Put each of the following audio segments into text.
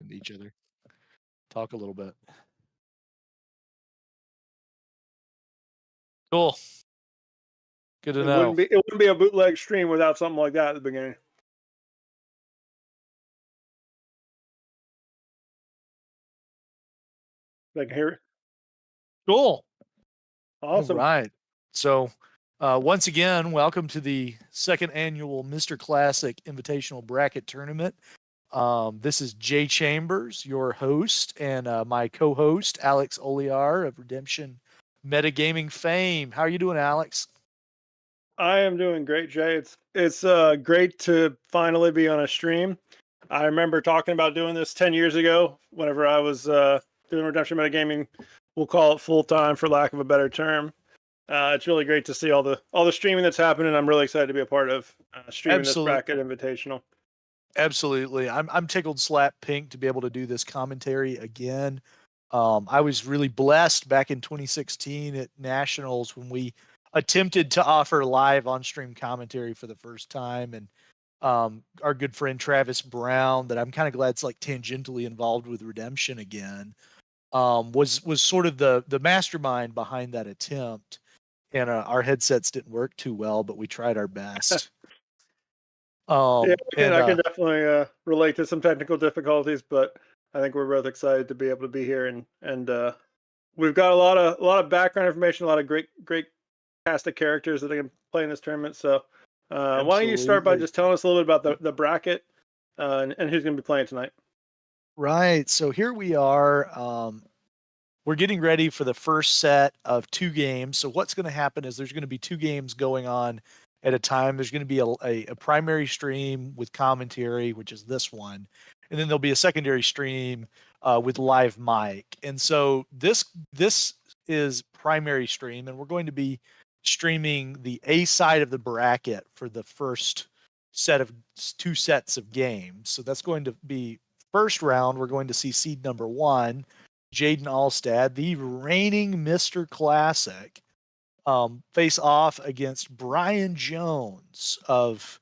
talking to each other. Talk a little bit. Cool. Good to know. It wouldn't be a bootleg stream without something like that at the beginning. Like here. Cool. Awesome. All right. So, once again, welcome to the second annual Mr. Classic Invitational Bracket Tournament. This is Jay Chambers, your host, and my co-host, Alex Olijar of Redemption Metagaming fame. How are you doing, Alex? I am doing great, Jay. It's great to finally be on a stream. I remember talking about doing this 10 years ago whenever I was doing Redemption Metagaming. We'll call it full time for lack of a better term. It's really great to see all the streaming that's happening. I'm really excited to be a part of streaming this bracket invitational. Absolutely. I'm tickled slap pink to be able to do this commentary again. I was really blessed back in 2016 at Nationals when we attempted to offer live on-stream commentary for the first time, and our good friend Travis Brown, that I'm kind of glad it's like tangentially involved with Redemption again, was sort of the mastermind behind that attempt. And our headsets didn't work too well, but we tried our best. I can definitely relate to some technical difficulties, but I think we're both excited to be able to be here, and we've got a lot of background information, a lot of great cast of characters that are going to play in this tournament. So why don't you start by just telling us a little bit about the bracket and who's going to be playing tonight? Right. So here we are. We're getting ready for the first set of 2 games. So what's going to happen is there's going to be 2 games going on at a time. There's going to be a primary stream with commentary, which is this one. And then there'll be a secondary stream with live mic. And so this is primary stream, and we're going to be streaming the A side of the bracket for the first set of 2 sets of games. So that's going to be first round. We're going to see seed number 1, Jayden Alstad, the reigning Mr. Classic, face off against Brian Jones of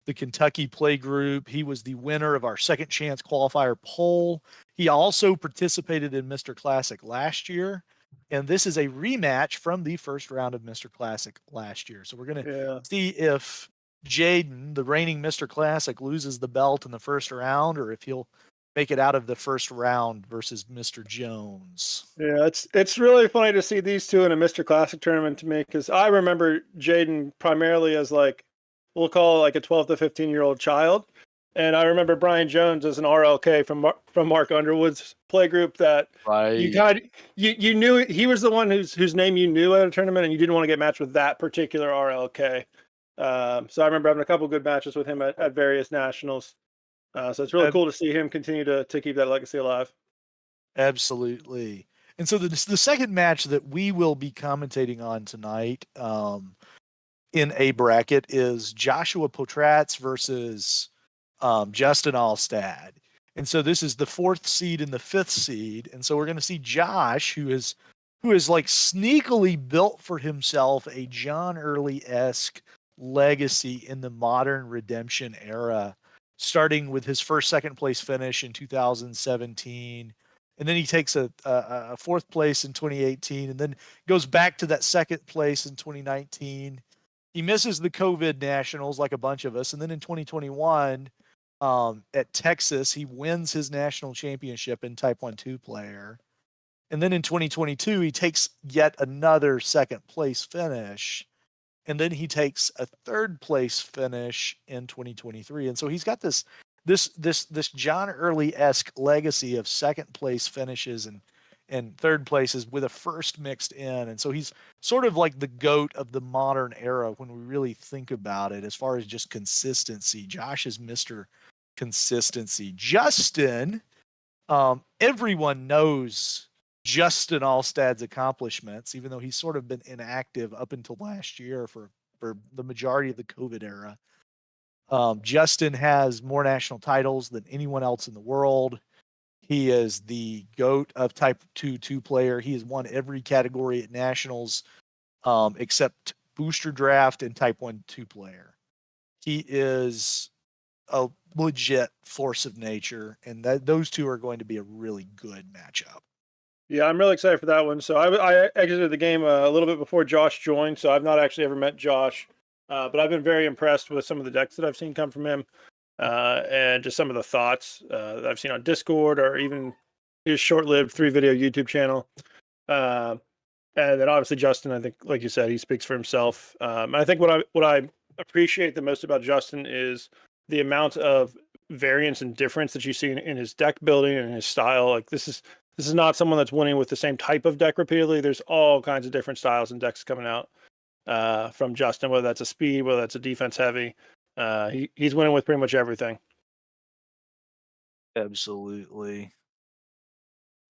the Kentucky Play Group. He was the winner of our second chance qualifier poll. He also participated in Mr. Classic last year, and this is a rematch from the first round of Mr. Classic last year. So we're going to see if Jayden, the reigning Mr. Classic, loses the belt in the first round, or if he'll make it out of the first round versus Mr. Jones. Yeah, it's really funny to see these two in a Mr. Classic tournament to me, because I remember Jayden primarily as, like, we'll call it like a 12 to 15-year-old child, and I remember Brian Jones as an RLK from Mark Underwood's play group that you knew he was the one whose name you knew at a tournament, and you didn't want to get matched with that particular RLK. So I remember having a couple good matches with him at various nationals. So it's really cool to see him continue to keep that legacy alive. Absolutely. And so the second match that we will be commentating on tonight in a bracket is Joshua Potratz versus Justin Alstad. And so this is the 4th seed and the 5th seed. And so we're going to see Josh, who is like sneakily built for himself a John Early-esque legacy in the modern Redemption era, starting with his first second place finish in 2017. And then he takes a 4th place in 2018, and then goes back to that 2nd place in 2019. He misses the COVID nationals like a bunch of us. And then in 2021, at Texas, he wins his national championship in Type 1-2 player. And then in 2022, he takes yet another 2nd place finish. And then he takes a 3rd place finish in 2023. And so he's got this John Early-esque legacy of 2nd place finishes and 3rd places with a first mixed in. And so he's sort of like the GOAT of the modern era when we really think about it, as far as just consistency. Josh is Mr. Consistency. Justin, everyone knows Justin Alstad's accomplishments, even though he's sort of been inactive up until last year for the majority of the COVID era. Justin has more national titles than anyone else in the world. He is the GOAT of Type 2 player. He has won every category at nationals except booster draft and Type 1-2 player. He is a legit force of nature, and those two are going to be a really good matchup. Yeah, I'm really excited for that one. So I exited the game a little bit before Josh joined, so I've not actually ever met Josh, but I've been very impressed with some of the decks that I've seen come from him, and just some of the thoughts that I've seen on Discord or even his short-lived 3-video YouTube channel. And then obviously Justin, I think, like you said, he speaks for himself. And I think what I appreciate the most about Justin is the amount of variance and difference that you see in his deck building and his style. Like this is not someone that's winning with the same type of deck repeatedly. There's all kinds of different styles and decks coming out from Justin, whether that's a speed, whether that's a defense heavy. He's winning with pretty much everything. Absolutely.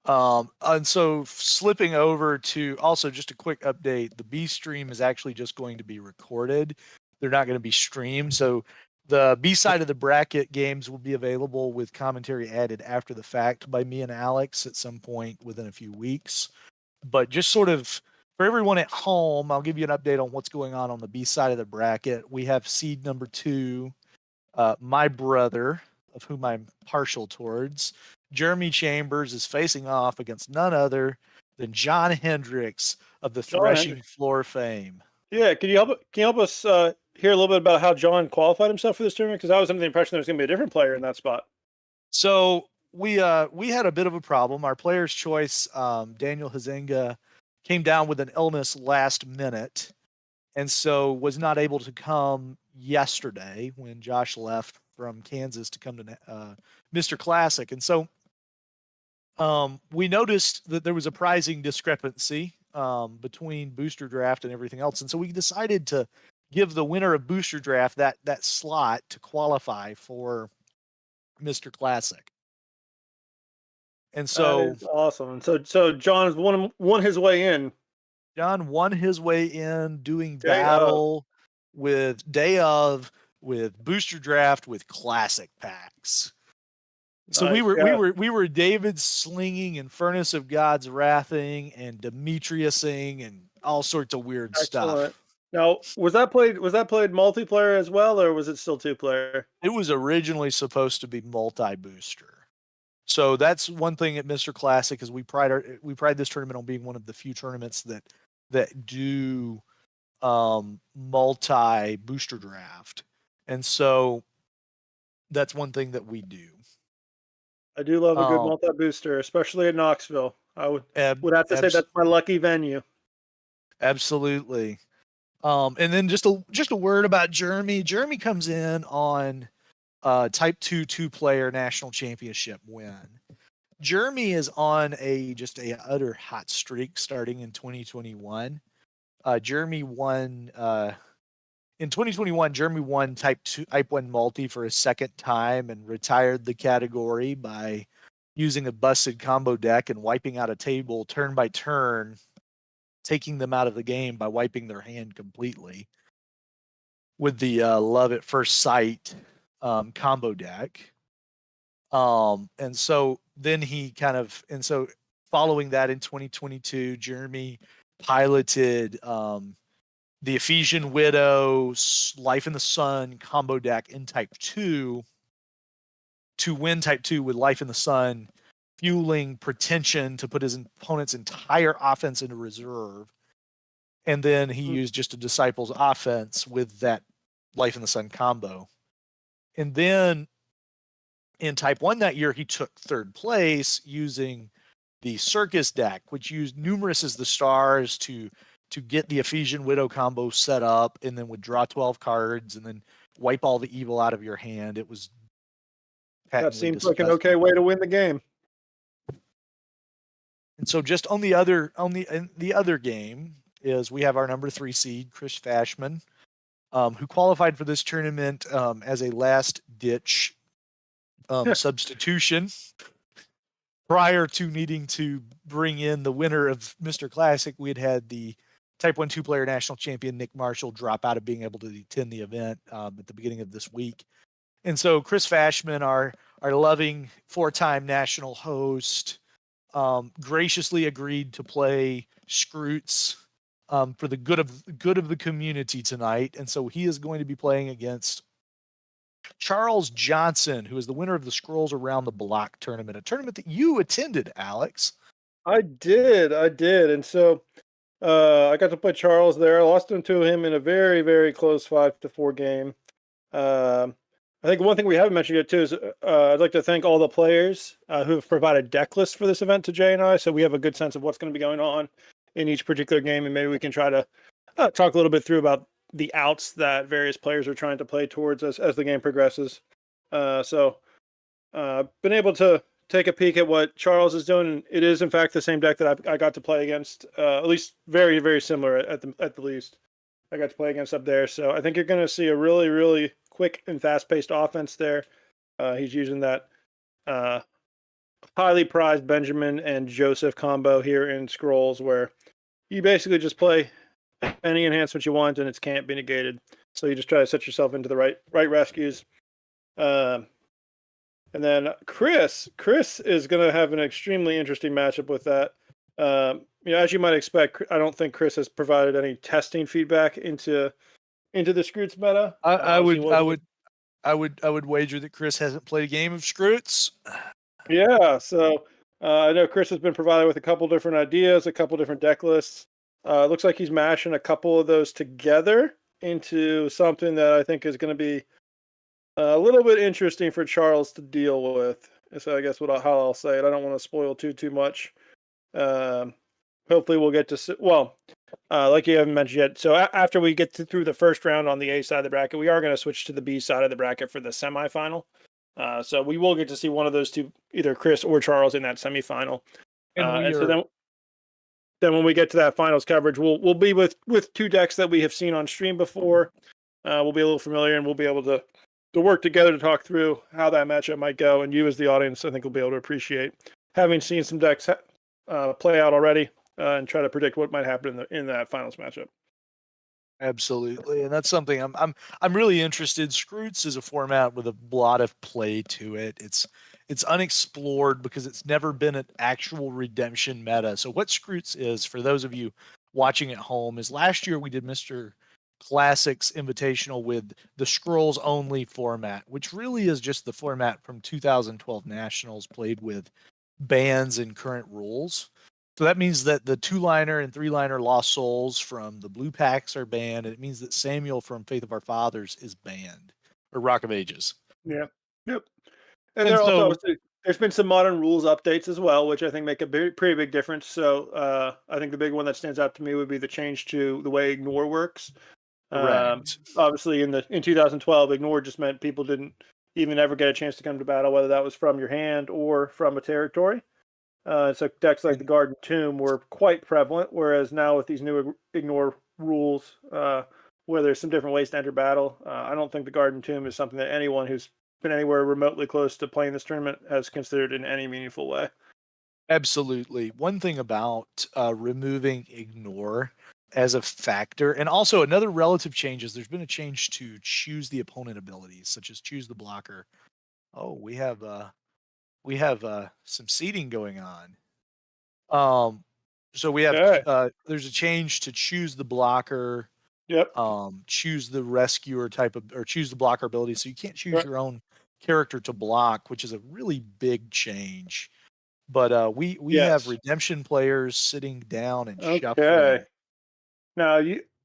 And so slipping over to also just a quick update, the B stream is actually just going to be recorded. They're not going to be streamed. So the B side of the bracket games will be available with commentary added after the fact by me and Alex at some point within a few weeks. But just sort of for everyone at home, I'll give you an update on what's going on the B side of the bracket. We have seed number 2, my brother, of whom I'm partial towards. Jeremy Chambers is facing off against none other than John Hendrix of the Threshing Floor fame. Yeah, can you help us hear a little bit about how John qualified himself for this tournament? Because I was under the impression there was going to be a different player in that spot. So we had a bit of a problem. Our player's choice, Daniel Hazenga, came down with an illness last minute, and so was not able to come yesterday when Josh left from Kansas to come to Mr. Classic. And so we noticed that there was a pricing discrepancy between Booster Draft and everything else. And so we decided to give the winner of Booster Draft that slot to qualify for Mr. Classic. And so that is awesome. And so John's won his way in. John won his way in doing battle with Booster Draft with Classic packs. So nice, we were David slinging and Furnace of God's Wrathing and Demetriusing and all sorts of weird stuff. Now, was that played multiplayer as well, or was it still 2-player? It was originally supposed to be multi-booster. So that's one thing at Mr. Classic is we pride this tournament on being one of the few tournaments that do multi-booster draft. And so that's one thing that we do. I do love a good multi-booster, especially at Knoxville. I would have to say that's my lucky venue. Absolutely. And then just a word about Jeremy. Jeremy comes in on Type 2 2-player national championship win. Jeremy is on a utter hot streak starting in 2021. Jeremy won in 2021. Jeremy won Type 1 multi for a second time and retired the category by using a busted combo deck and wiping out a table turn by turn, taking them out of the game by wiping their hand completely with the Love at First Sight combo deck. And so then following that in 2022, Jeremy piloted the Ephesian Widow, Life in the Sun combo deck in Type 2 to win Type 2 with Life in the Sun, fueling Pretension to put his opponent's entire offense into reserve. And then he used just a Disciples offense with that Life in the Sun combo. And then in Type 1 that year, he took third place using the Circus deck, which used Numerous as the stars to get the Ephesian Widow combo set up, and then would draw 12 cards and then wipe all the evil out of your hand. It was that seems like an okay way to win the game. And so just on the other game is we have our number 3 seed, Chris Fachman, who qualified for this tournament as a last ditch substitution prior to needing to bring in the winner of Mr. Classic. We had the Type 1 2-player national champion Nick Marshall drop out of being able to attend the event at the beginning of this week. And so Chris Fachman, our loving 4-time national host, graciously agreed to play Scroots for the good of the community tonight. And so he is going to be playing against Charles Johnson, who is the winner of the Scrolls Around the Block tournament, a tournament that you attended, Alex. I did. And so I got to play Charles there. I lost to him in a very, very close 5-4 game. I think one thing we haven't mentioned yet too is I'd like to thank all the players who have provided deck lists for this event to Jay and I, so we have a good sense of what's going to be going on in each particular game, and maybe we can try to talk a little bit through about the outs that various players are trying to play towards as the game progresses. So been able to take a peek at what Charles is doing, and it is in fact the same deck that I got to play against, at least very, very similar at the least. I got to play against up there, so I think you're going to see a really, really quick and fast-paced offense there. He's using that highly prized Benjamin and Joseph combo here in Scrolls, where you basically just play any enhancement you want, and it can't be negated. So you just try to set yourself into the right rescues. And then Chris is going to have an extremely interesting matchup with that. As you might expect, I don't think Chris has provided any testing feedback into the Scroots meta. I would wager that Chris hasn't played a game of Scroots. Yeah, so I know Chris has been provided with a couple different ideas, a couple different deck lists. It looks like he's mashing a couple of those together into something that I think is going to be a little bit interesting for Charles to deal with. So I guess how I'll say it. I don't want to spoil too much. Hopefully we'll get to like you haven't mentioned yet. So after we get through the first round on the A side of the bracket, we are going to switch to the B side of the bracket for the semifinal. So we will get to see one of those two, either Chris or Charles, in that semifinal. And so then when we get to that finals coverage, we'll be with two decks that we have seen on stream before. We'll be a little familiar, and we'll be able to work together to talk through how that matchup might go. And you, as the audience, I think will be able to appreciate having seen some decks play out already and try to predict what might happen in that finals matchup. Absolutely, and that's something I'm really interested. Scroots is a format with a lot of play to it. It's unexplored because it's never been an actual redemption meta. So what Scroots is, for those of you watching at home, is last year we did Mr. Classics Invitational with the Scrolls only format, which really is just the format from 2012 Nationals played with bans and current rules. So that means that the 2-liner and 3-liner Lost Souls from the Blue Packs are banned, and it means that Samuel from Faith of Our Fathers is banned, or Rock of Ages. Yeah. Yep. And there also there's been some modern rules updates as well, which I think make a pretty big difference. So I think the big one that stands out to me would be the change to the way Ignore works. Obviously, in 2012, Ignore just meant people didn't even ever get a chance to come to battle, whether that was from your hand or from a territory. So decks like the Garden Tomb were quite prevalent, whereas now with these new Ignore rules, where there's some different ways to enter battle, I don't think the Garden Tomb is something that anyone who's been anywhere remotely close to playing this tournament has considered in any meaningful way. Absolutely. One thing about removing Ignore as a factor, and also another relative change is there's been a change to choose the opponent abilities, such as choose the blocker. Oh, we have some seeding going on. So we have there's a change to choose the blocker. Yep. Choose the rescuer type of, or choose the blocker ability. So you can't choose your own character to block, which is a really big change. But we have redemption players sitting down and shuffling. Now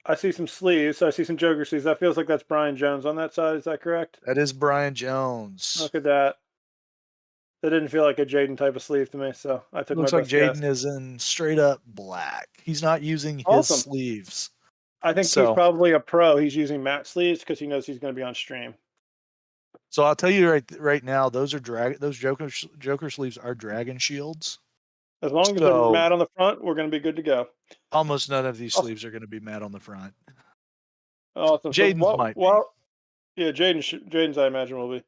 I see some sleeves. I see some Joker sleeves. That feels like that's Brian Jones on that side. Is that correct? That is Brian Jones. Look at that. That didn't feel like a Jayden type of sleeve to me, so I took Looks my like Jayden is in straight up black. He's not using his sleeves. I think he's probably a pro. He's using matte sleeves because he knows he's going to be on stream. So I'll tell you right now, those Joker sleeves are dragon shields. As long as they're matte on the front, we're going to be good to go. Almost none of these sleeves are going to be matte on the front. Awesome. Jayden's might be. Yeah, Jayden's I imagine will be.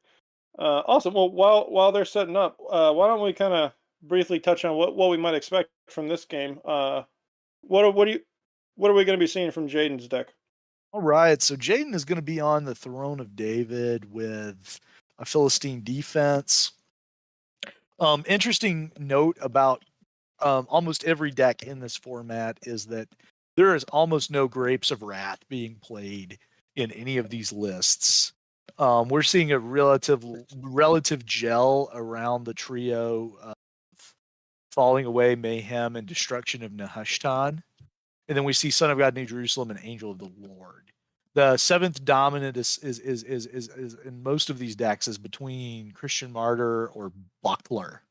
Awesome. Well, while they're setting up, why don't we kind of briefly touch on what we might expect from this game? What are we going to be seeing from Jayden's deck? All right, so Jayden is going to be on the Throne of David with a Philistine defense. Interesting note about almost every deck in this format is that there is almost no Grapes of Wrath being played in any of these lists. We're seeing a relative gel around the trio of Falling Away, Mayhem, and Destruction of Nehushtan. And then we see Son of God, New Jerusalem, and Angel of the Lord. The seventh dominant is in most of these decks is between Christian Martyr or Buckler.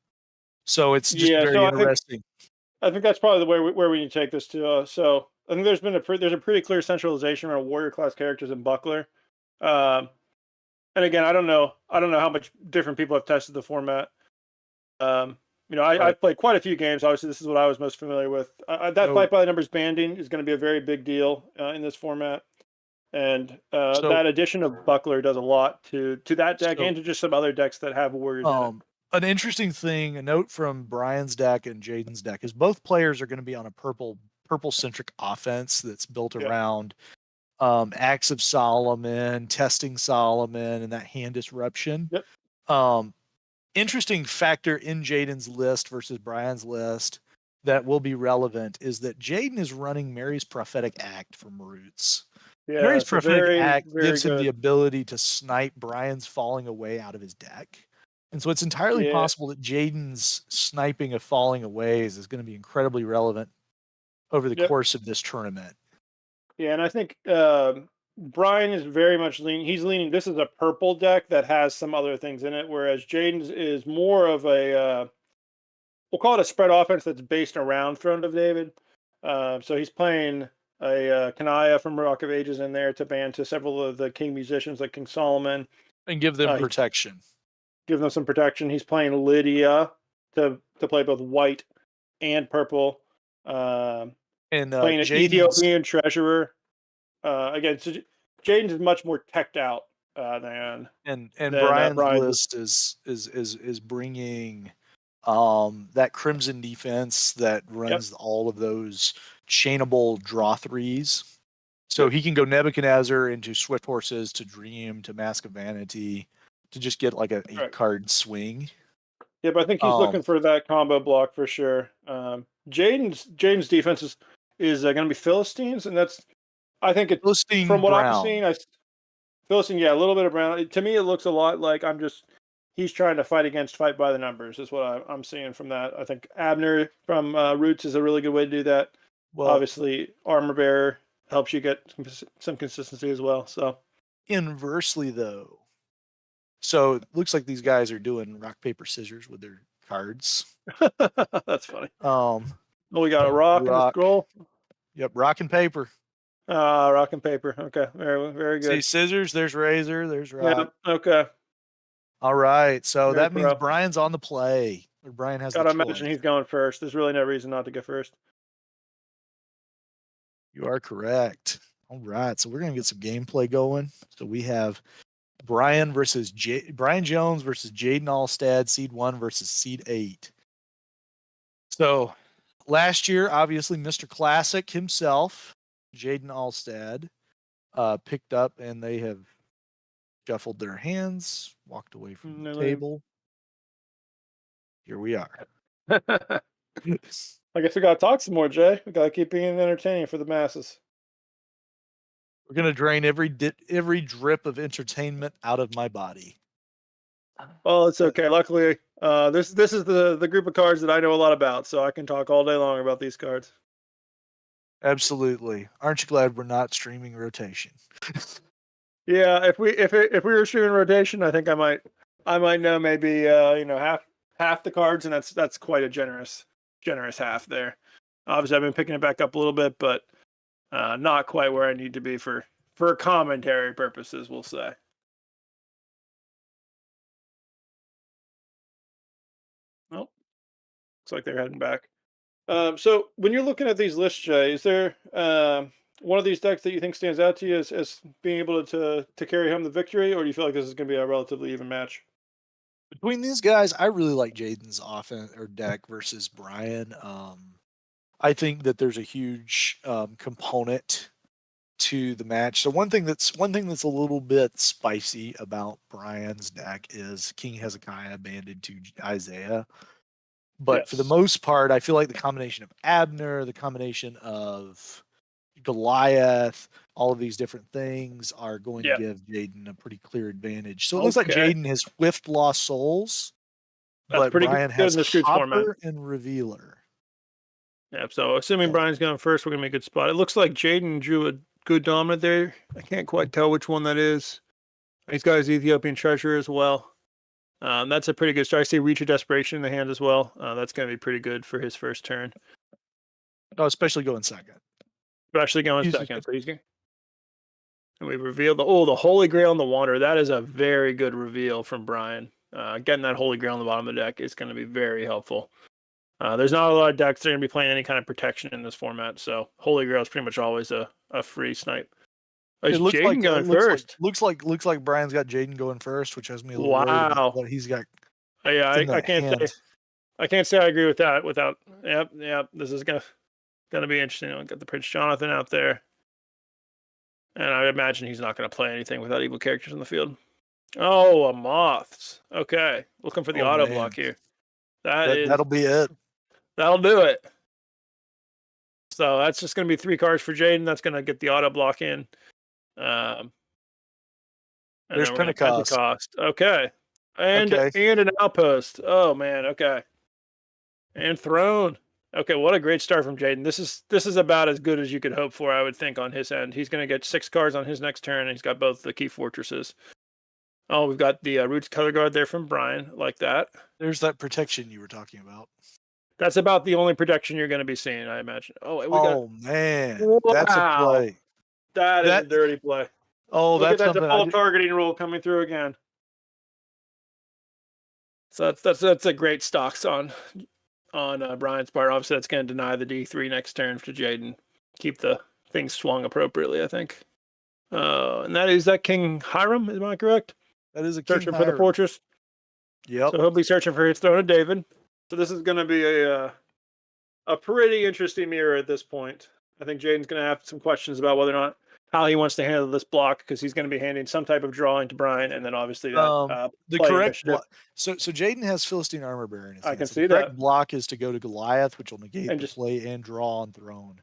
So it's just very interesting. I think that's probably the way where we need to take this to. So I think there's a pretty clear centralization around warrior class characters in Buckler. And again, I don't know how much different people have tested the format. I've played quite a few games. Obviously, this is what I was most familiar with. That fight by the numbers banding is going to be a very big deal in this format. And that addition of Buckler does a lot to that deck and to just some other decks that have warriors in it. An interesting thing, a note from Brian's deck and Jayden's deck, is both players are going to be on a purple-centric offense that's built around Acts of Solomon, Testing Solomon, and that hand disruption. Yep. Interesting factor in Jayden's list versus Brian's list that will be relevant is that Jayden is running Mary's Prophetic Act from Roots. Yeah, Mary's Prophetic Act gives him the ability to snipe Brian's Falling Away out of his deck. And so it's entirely possible that Jayden's sniping of Falling Aways is going to be incredibly relevant over the course of this tournament. Yeah, and I think Brian is very much leaning. This is a purple deck that has some other things in it, whereas Jayden's is more of a, we'll call it a spread offense that's based around Throne of David. So he's playing a Kanaya from Rock of Ages in there to ban to several of the king musicians like King Solomon. And give them protection. Give them some protection. He's playing Lydia to play both white and purple. And playing an Ethiopian treasurer. Again, so Jayden's is much more teched out than Brian's list is bringing that Crimson defense that runs all of those chainable draw threes. So he can go Nebuchadnezzar into Swift Horses to Dream to Mask of Vanity to just get like a 8-card swing. Yeah, but I think he's looking for that combo block for sure. Jayden's defense is going to be Philistines, and that's, I think it's Philistine from what Brown. I've seen. Philistine, a little bit of Brown. To me, it looks a lot like he's trying to fight against fight by the numbers. Is what I'm seeing from that. I think Abner from Roots is a really good way to do that. Well, obviously, Armor Bearer helps you get some consistency as well. So inversely, though, so it looks like these guys are doing rock paper scissors with their cards. That's funny. We got a rock and a scroll. Yep, rock and paper. Rock and paper. Okay, very, very good. See, scissors. There's razor. There's rock. Yeah. Okay. All right. So that means Brian's on the play. Or Brian has. Gotta imagine he's going first. There's really no reason not to go first. You are correct. All right. So we're gonna get some gameplay going. So we have Brian Jones versus Jayden Alstad, Seed 1 versus Seed 8. So last year, obviously, Mr. Classic himself, Jayden Alstad, picked up, and they have shuffled their hands, walked away from the table. Here we are. I guess we gotta talk some more, Jay. We gotta keep being entertaining for the masses. We're gonna drain every drip of entertainment out of my body. Well, it's okay. Luckily, this is the group of cards that I know a lot about, so I can talk all day long about these cards. Absolutely. Aren't you glad we're not streaming rotation? Yeah, if we were streaming rotation, I think I might know maybe half the cards, and that's quite a generous half there. Obviously, I've been picking it back up a little bit, but not quite where I need to be for commentary purposes, we'll say. Well, looks like they're heading back. So when you're looking at these lists, Jay, is there one of these decks that you think stands out to you as being able to carry home the victory, or do you feel like this is going to be a relatively even match? Between these guys, I really like Jayden's offense or deck versus Brian. I think that there's a huge component to the match. So one thing that's a little bit spicy about Brian's deck is King Hezekiah banded to Isaiah. But for the most part, I feel like the combination of Abner, the combination of Goliath, all of these different things are going to Yeah. give Jayden a pretty clear advantage. So it looks like Okay. Jayden has whiffed Lost Souls, That's but pretty Brian good has in the Scroots format. Hopper and Revealer. Yeah, so assuming Yeah. Brian's going first, we're going to be a good spot. It looks like Jayden drew a good dominant there. I can't quite tell which one that is. He's got his Ethiopian treasure as well. That's a pretty good start. I see Reach of Desperation in the hand as well. That's going to be pretty good for his first turn. Oh, especially going second. Especially going He's second. So he's going. And we revealed the Holy Grail in the Wander. That is a very good reveal from Brian. Getting that Holy Grail on the bottom of the deck is going to be very helpful. There's not a lot of decks that are going to be playing any kind of protection in this format, so Holy Grail is pretty much always a free snipe. It looks Jayden like going first? Looks like Brian's got Jayden going first, which has me a little worried Wow. about what he's got. Yeah, I can't hand. say. I can't say I agree with that. Without, yep. This is gonna be interesting. I'll get the Prince Jonathan out there, and I imagine he's not going to play anything without evil characters in the field. Oh, a Moths. Okay, looking for the auto block here. That'll be it. That'll do it. So that's just going to be 3 cards for Jayden. That's going to get the auto block in. And There's Pentecost. Okay. And an Outpost. Oh man. Okay. And Throne. Okay. What a great start from Jayden. This is about as good as you could hope for, I would think, on his end. He's going to get 6 cards on his next turn, and he's got both the key fortresses. Oh, we've got the Roots color guard there from Brian, like that. There's that protection you were talking about. That's about the only protection you're going to be seeing, I imagine. Man, wow. That's a play. That is a dirty play. Oh, Look that's at that default targeting rule coming through again. So that's a great stocks on Brian's part. Obviously, that's going to deny the D3 next turn to Jayden. Keep the things swung appropriately, I think. And that King Hiram, am I correct? That is a searching King for Hiram. the fortress. Yep. So he'll be searching for his throne of David. So this is going to be a pretty interesting mirror at this point. I think Jayden's going to have some questions about whether or not how he wants to handle this block, because he's going to be handing some type of drawing to Brian, and then obviously that the correct block. So Jayden has Philistine Armor Bearer in his hand. I can see the correct that. block is to go to Goliath, which will negate the play and draw on Throne.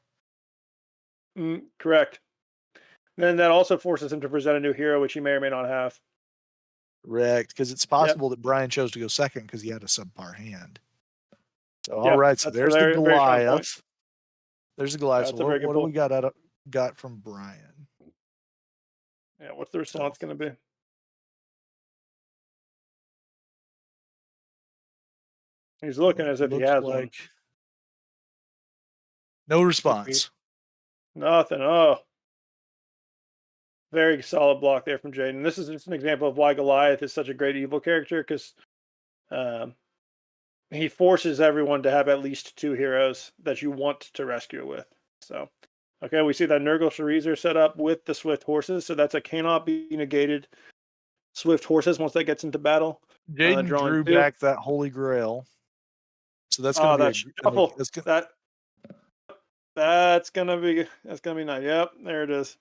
Correct. Then that also forces him to present a new hero, which he may or may not have. Correct, because it's possible that Brian chose to go second because he had a subpar hand. So all right, so there's the Goliath. There's the Goliath. So what do we got from Brian? Yeah, what's the response going to be? He's looking as if he has one. No response. Nothing. Oh. Very solid block there from Jayden. This is just an example of why Goliath is such a great evil character, because he forces everyone to have at least 2 heroes that you want to rescue with. So, okay, we see that Nurgle Sharizer set up with the Swift Horses, so that's a cannot be negated Swift Horses once that gets into battle. Jayden drew back that Holy Grail. So that's going to be shuffle. That's gonna be nice. Yep, there it is.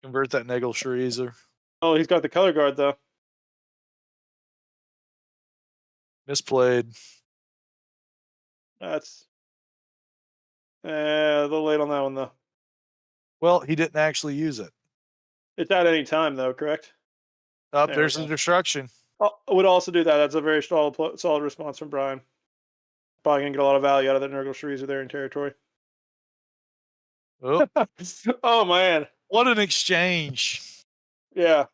Convert that Nurgle Sharizer. Oh, he's got the color guard though. Misplayed. That's a little late on that one though. Well, he didn't actually use it. It's at any time though, correct? There's the destruction. I would also do that. That's a very solid response from Brian. Probably gonna get a lot of value out of that Nurgle Sharizer there in territory. Oh. Oh man, what an exchange! Yeah,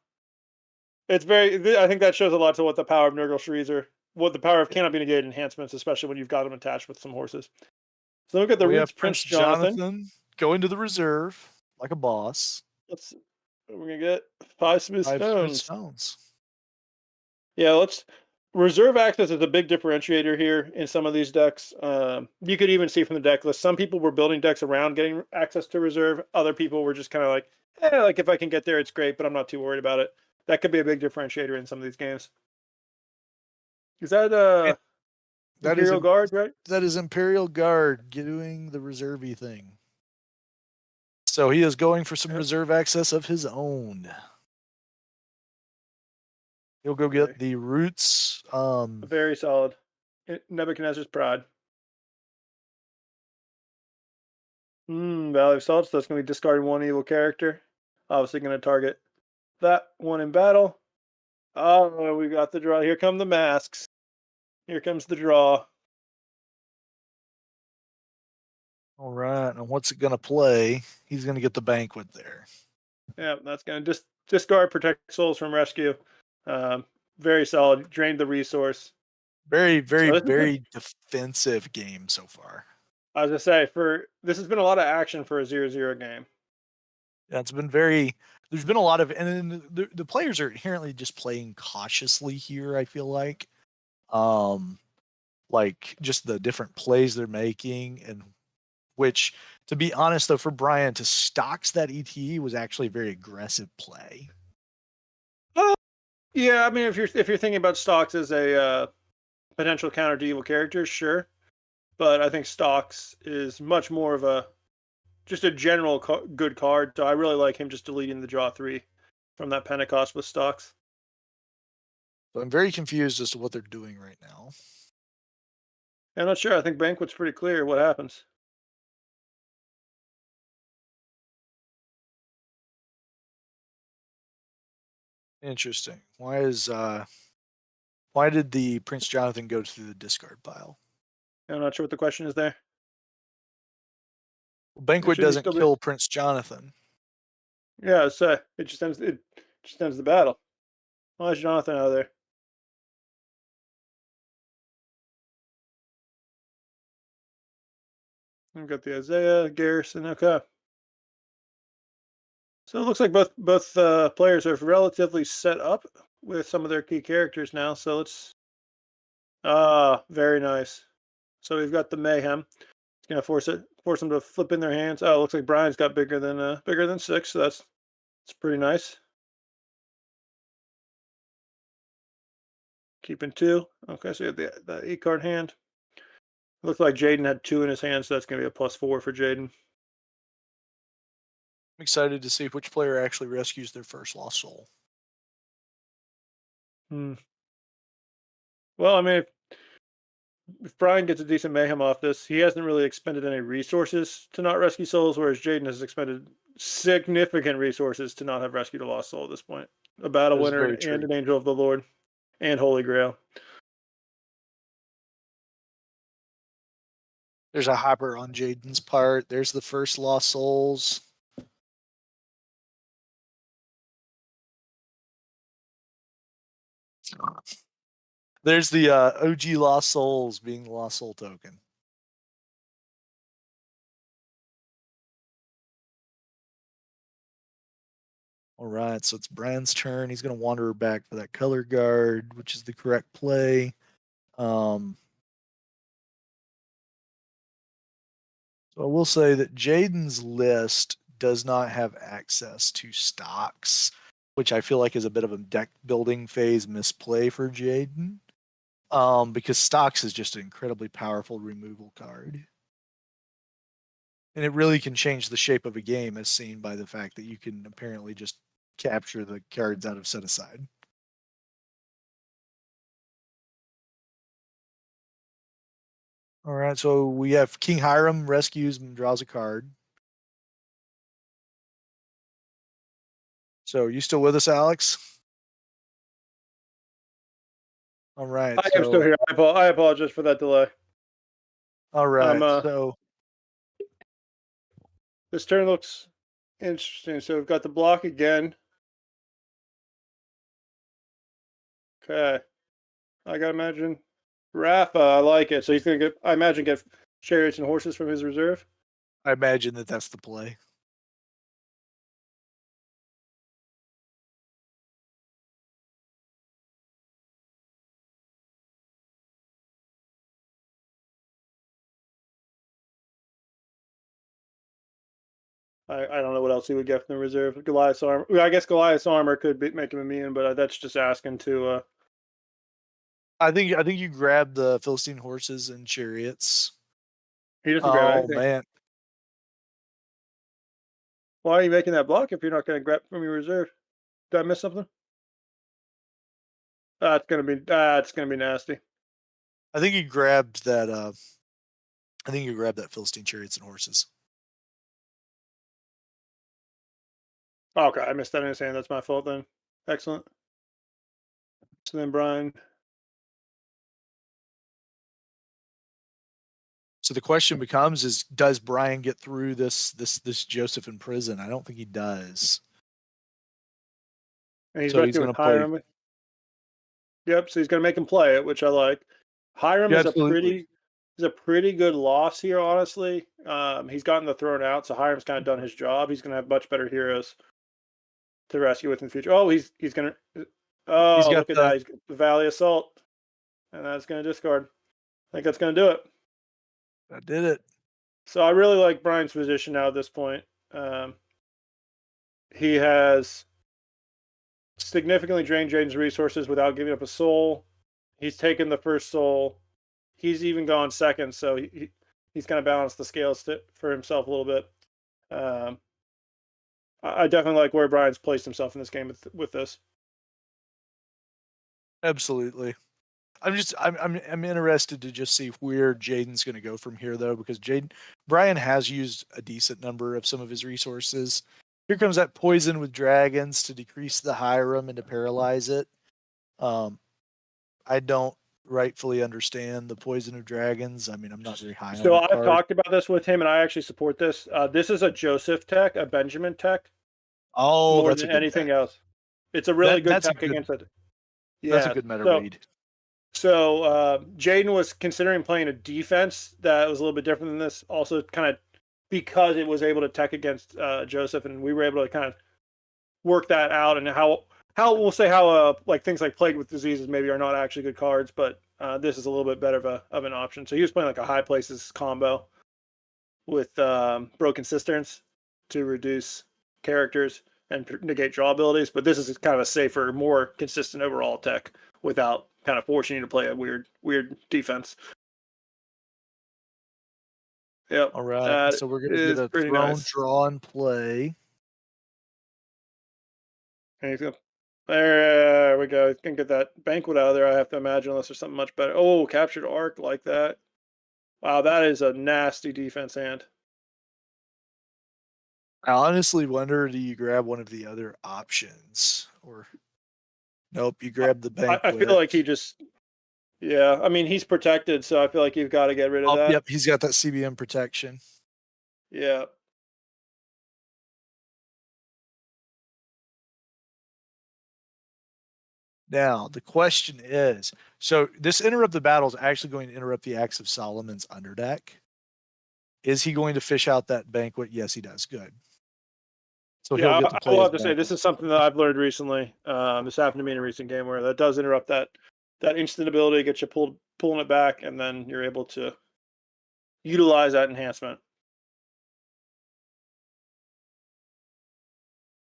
it's very. I think that shows a lot to what the power of Nurgle Sharizer, what the power of cannot be negated enhancements, especially when you've got them attached with some horses. So look at the Roots Prince Jonathan going to the reserve like a boss. We're gonna get 5 smooth stones. Yeah, reserve access is a big differentiator here in some of these decks. You could even see from the deck list, some people were building decks around getting access to reserve. Other people were just kind of like, like if I can get there, it's great, but I'm not too worried about it. That could be a big differentiator in some of these games. Is that Imperial Guard, right? That is Imperial Guard doing the reserve-y thing. So he is going for some reserve access of his own. He'll go get the Roots. Very solid. Nebuchadnezzar's Pride. Valley of Salts. That's going to be discarding one evil character. Obviously going to target that one in battle. Oh, we got the draw. Here come the masks. Here comes the draw. All right. And what's it going to play? He's going to get the banquet there. Yeah, that's going to discard Protect Souls from Rescue. Very solid. Drained the resource. Very, very, So very defensive game so far. I was going to say, this has been a lot of action for a 0-0 game. Yeah, it's been very. There's been a lot of, and the players are inherently just playing cautiously here. I feel like just the different plays they're making, and which, to be honest, though, for Brian to stocks that ETE was actually a very aggressive play. Yeah, I mean, if you're thinking about stocks as a potential counter to evil characters, sure, but I think stocks is much more of just a general good card. So I really like him just deleting the draw 3 from that Pentecost with stocks. So I'm very confused as to what they're doing right now. I'm not sure. I think Banquet's pretty clear what happens. Interesting. Why did the Prince Jonathan go to the discard pile? I'm not sure what the question is there. Well, Banquet Should he doesn't still be? kill Prince Jonathan. Yeah, so it just ends the battle. Why is Jonathan out of there? We've got the Isaiah, Garrison. Okay. So it looks like both players are relatively set up with some of their key characters now. So let's very nice. So we've got the Mayhem. It's gonna force them to flip in their hands. Oh, it looks like Brian's got bigger than 6, so that's pretty nice. Keeping 2. Okay, so you have the E-card hand. Looks like Jayden had 2 in his hand, so that's gonna be a +4 for Jayden. I'm excited to see which player actually rescues their first lost soul. Hmm. Well, I mean, if Brian gets a decent mayhem off this, he hasn't really expended any resources to not rescue souls, whereas Jayden has expended significant resources to not have rescued a lost soul at this point. A battle That is winner very and true. an angel of the Lord and Holy Grail. There's a hopper on Jayden's part. There's the first lost souls. There's the OG lost souls being the lost soul token. All right, so it's Brian's turn. He's going to wander back for that color guard, which is the correct play. So I will say that Jayden's list does not have access to stocks, which I feel like is a bit of a deck building phase misplay for Jayden. Because stocks is just an incredibly powerful removal card. And it really can change the shape of a game, as seen by the fact that you can apparently just capture the cards out of set aside. All right, so we have King Hiram rescues and draws a card. So are you still with us, Alex? All right. I am still here. I apologize for that delay. All right. So This turn looks interesting. So we've got the block again. Okay. I gotta imagine Rafa, I like it. So he's gonna I imagine get chariots and horses from his reserve. I imagine that that's the play. I don't know what else he would get from the reserve. Goliath's armor. I guess Goliath's armor could make him immune, but that's just asking to. I think you grab the Philistine horses and chariots. He doesn't grab Oh anything. man. Why are you making that block if you're not going to grab from your reserve? Did I miss something? It's gonna be nasty. I think you grabbed that Philistine chariots and horses. Okay, I missed that in his hand. That's my fault then. Excellent. So then Brian. So the question becomes: Is does Brian get through this Joseph in prison? I don't think he does. And he's So about he's to going with to play. Hiram. Yep, so he's going to make him play it, which I like. Hiram Yeah, is absolutely. a pretty good loss here, honestly. He's gotten the thrown out, so Hiram's kind of done his job. He's going to have much better heroes to rescue with in the future. Oh, he's going to. He's Oh, got look at that! He's got the Valley Assault, and that's going to discard. I think that's going to do it. I did it. So I really like Brian's position now at this point. He has significantly drained Jayden's resources without giving up a soul. He's taken the first soul. He's even gone second, so he's kind of balanced the scales for himself a little bit. I definitely like where Brian's placed himself in this game with this. Absolutely. I'm interested to just see where Jayden's going to go from here, though, because Brian has used a decent number of some of his resources. Here comes that poison with dragons to decrease the Hiram and to paralyze it. I don't rightfully understand the poison of dragons. I mean, I'm not very high on So that I've card. talked about this with him, and I actually support this. This is a Joseph tech, a Benjamin tech, Oh, more that's a than good anything tech. else. It's a really good That's a tech good against it. that's a Yeah. good meta So read. Jayden was considering playing a defense that was a little bit different than this, also kind of because it was able to tech against Joseph, and we were able to kind of work that out. And how we'll say how like things like Plague with Diseases maybe are not actually good cards, but this is a little bit better of an option. So he was playing like a High Places combo with Broken Cisterns to reduce characters and negate draw abilities, but this is kind of a safer, more consistent overall tech without kind of forcing you to play a weird defense. Yep, All right, that so we're going to get is a pretty throne nice. draw and play. There we go. Can get that banquet out of there, I have to imagine, unless there's something much better. Oh, captured arc like that. Wow, that is a nasty defense hand. I honestly wonder, do you grab one of the other options? Or nope, you grab the I feel banquet. like he just, yeah. I mean, he's protected, so I feel like you've got to get rid of Oh, that. yep, he's got that CBM protection. Yeah. Now, the question is, so this interrupt the battle is actually going to interrupt the Axe of Solomon's underdeck. Is he going to fish out that banquet? Yes, he does. Good. So he'll Yeah, get to I play will his have to say banquet. this is something that I've learned recently. This happened to me in a recent game where that does interrupt that instant ability, get you pulling it back, and then you're able to utilize that enhancement.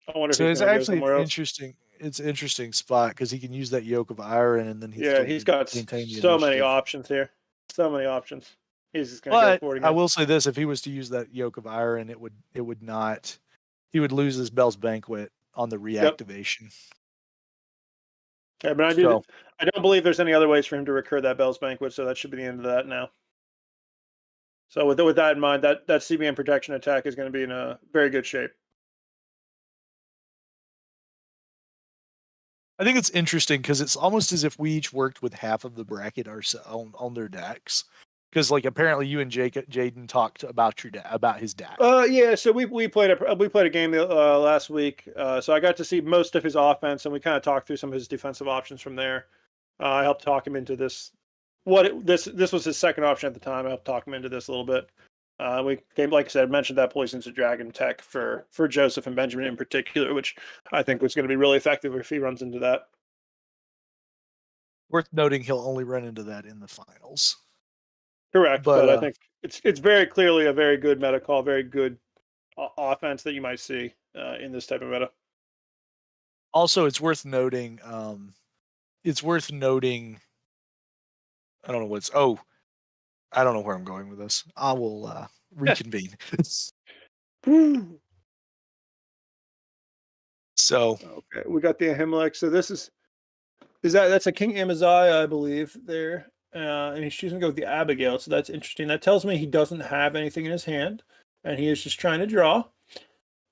I wonder if So he's it's going to go actually an somewhere else. interesting, it's an interesting spot because he can use that yoke of iron and then he Yeah, still he's can got maintain the so many initiative. options here. So many options. He's just going to go But for it I again. will say this: if he was to use that yoke of iron, it would not. He would lose his Bell's Banquet on the Yep. reactivation. Yeah, but So I don't believe there's any other ways for him to recur that Bell's Banquet, so that should be the end of that now. So with that in mind, that CBM protection attack is going to be in a very good shape. I think it's interesting because it's almost as if we each worked with half of the bracket on their decks. Because like apparently you and Jayden talked about about his deck. Yeah. So we played a game last week. So I got to see most of his offense, and we kind of talked through some of his defensive options from there. I helped talk him into this. This was his second option at the time. I helped talk him into this a little bit. We came, like I said, mentioned that Poison's a Dragon tech for Joseph and Benjamin in particular, which I think was going to be really effective if he runs into that. Worth noting, he'll only run into that in the finals. Correct, But but I think it's very clearly a very good meta call, very good offense that you might see in this type of meta. also, it's worth noting. It's worth noting. I don't know what's. Oh, I don't know where I'm going with this. I will reconvene. So Okay, we got the Ahimelech. So this is that's a King Amaziah, I believe, there. And he's choosing to go with the Abigail, so that's interesting. That tells me he doesn't have anything in his hand, and he is just trying to draw.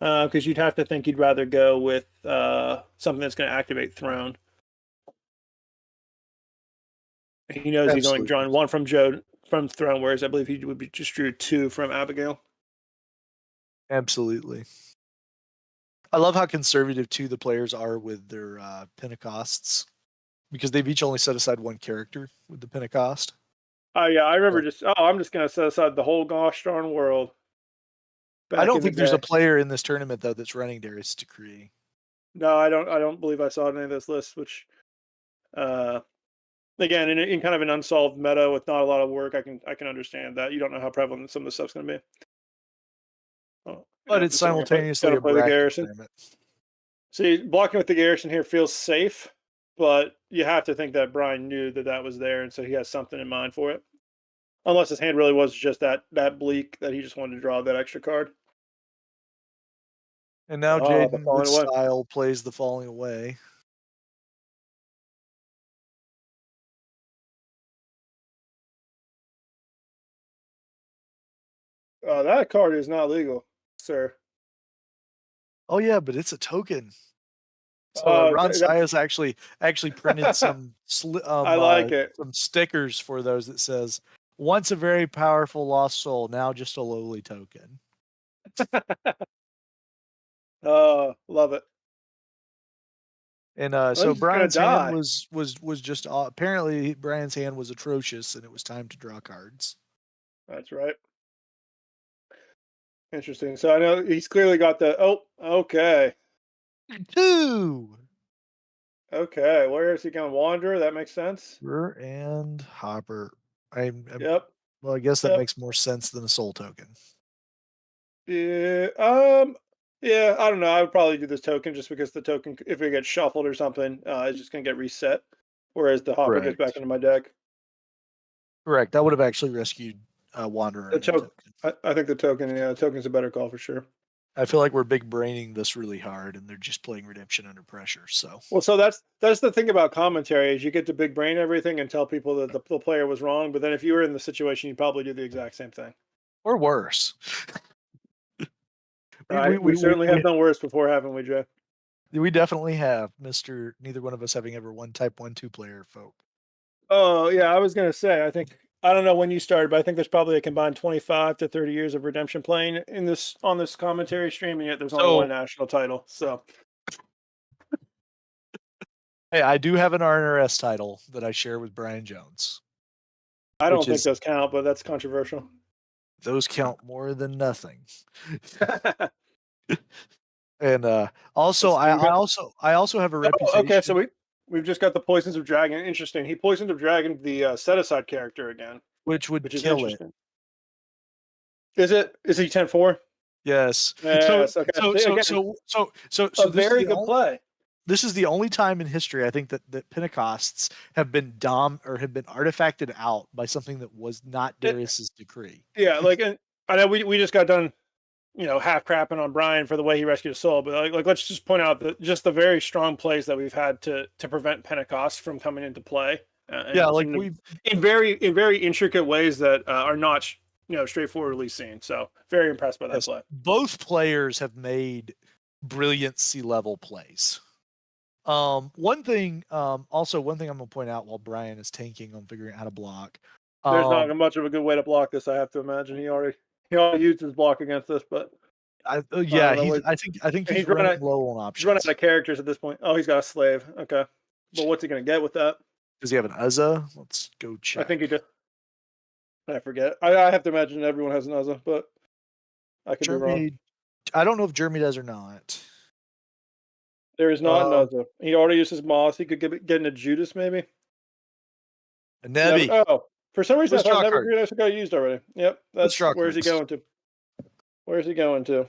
Because you'd have to think he'd rather go with something that's going to activate Throne. He knows he's only Absolutely. drawn one from Throne, whereas I believe he would be just drew two from Abigail. Absolutely. I love how conservative too the players are with their Pentecosts, because they've each only set aside one character with the Pentecost. Oh yeah, I remember I'm just gonna set aside the whole gosh darn world. I don't think there's a player in this tournament though that's running Darius' Decree. No, I don't believe I saw any of this list, which again, in kind of an unsolved meta with not a lot of work, I can understand that. You don't know how prevalent some of the stuff's gonna be. Oh, But it's simultaneously a play the bracket Garrison. tournament. See, blocking with the Garrison here feels safe, but you have to think that Brian knew that was there, and so he has something in mind for it. Unless his hand really was just that bleak that he just wanted to draw that extra card. And now Jayden with style plays the Falling Away. That card is not legal, sir. Oh yeah, but it's a token. So Ron Sias actually printed some I like it. some stickers for those that says, "Once a very powerful lost soul, now just a lowly token." Love it. And so Brian's hand was just apparently Brian's hand was atrocious, and it was time to draw cards. That's right. Interesting. So I know he's clearly got the okay. Two. Okay, where is he going? Wanderer? That makes sense. And Hopper. Yep. Well, I guess that makes more sense than a soul token. Yeah. Yeah. I don't know. I would probably do this token just because the token, if it gets shuffled or something, it's just gonna get reset. Whereas the Hopper gets back into my deck. Correct. That would have actually rescued Wanderer. The token. I think the token. Yeah, the token's a better call for sure. I feel like we're big braining this really hard, and they're just playing Redemption under pressure. So so that's the thing about commentary is you get to big brain everything and tell people that the player was wrong, but then if you were in the situation, you'd probably do the exact same thing or worse. we certainly have done worse before, haven't we, Jay? We definitely have, Mr. Neither one of us having ever won Type 1-2 player folk. Oh yeah, I was gonna say I don't know when you started, but I think there's probably a combined 25 to 30 years of Redemption playing on this commentary stream, and yet there's only one national title. So, hey, I do have an RNRS title that I share with Brian Jones. I don't think those count, but that's controversial. Those count more than nothing. And also, I also have a reputation. Okay, so we've just got the Poisons of Dragon. Interesting. He Poisons of Dragon the set aside character again, which kill it. Is it? Is he 10-4? Yes. Yes. Okay. So very good play. This is the only time in history I think that Pentecosts have been artifacted out by something that was not Darius's decree. Yeah, and I know we just got done, half crapping on Brian for the way he rescued a soul, but let's just point out the very strong plays that we've had to prevent Pentecost from coming into play. In very intricate ways that are not straightforwardly seen. So very impressed by that play. Both players have made brilliant C-level plays. One thing I'm gonna point out while Brian is tanking on figuring out how to block. There's not much of a good way to block this, I have to imagine. He already used his block against this, but I think he's running low on options. He's running out of characters at this point. Oh, he's got a slave. Okay. Well, what's he gonna get with that? Does he have an Uzza? Let's go check. I think he did. I forget. I have to imagine everyone has an Uzza, but I could be wrong. I don't know if Jeremy does or not. There is not an Uzza. He already used his Moss. He could get into Judas, maybe. A Nebby. For some reason, I thought Never Green Ice got used already. Yep. That's where's he going to? Where's he going to?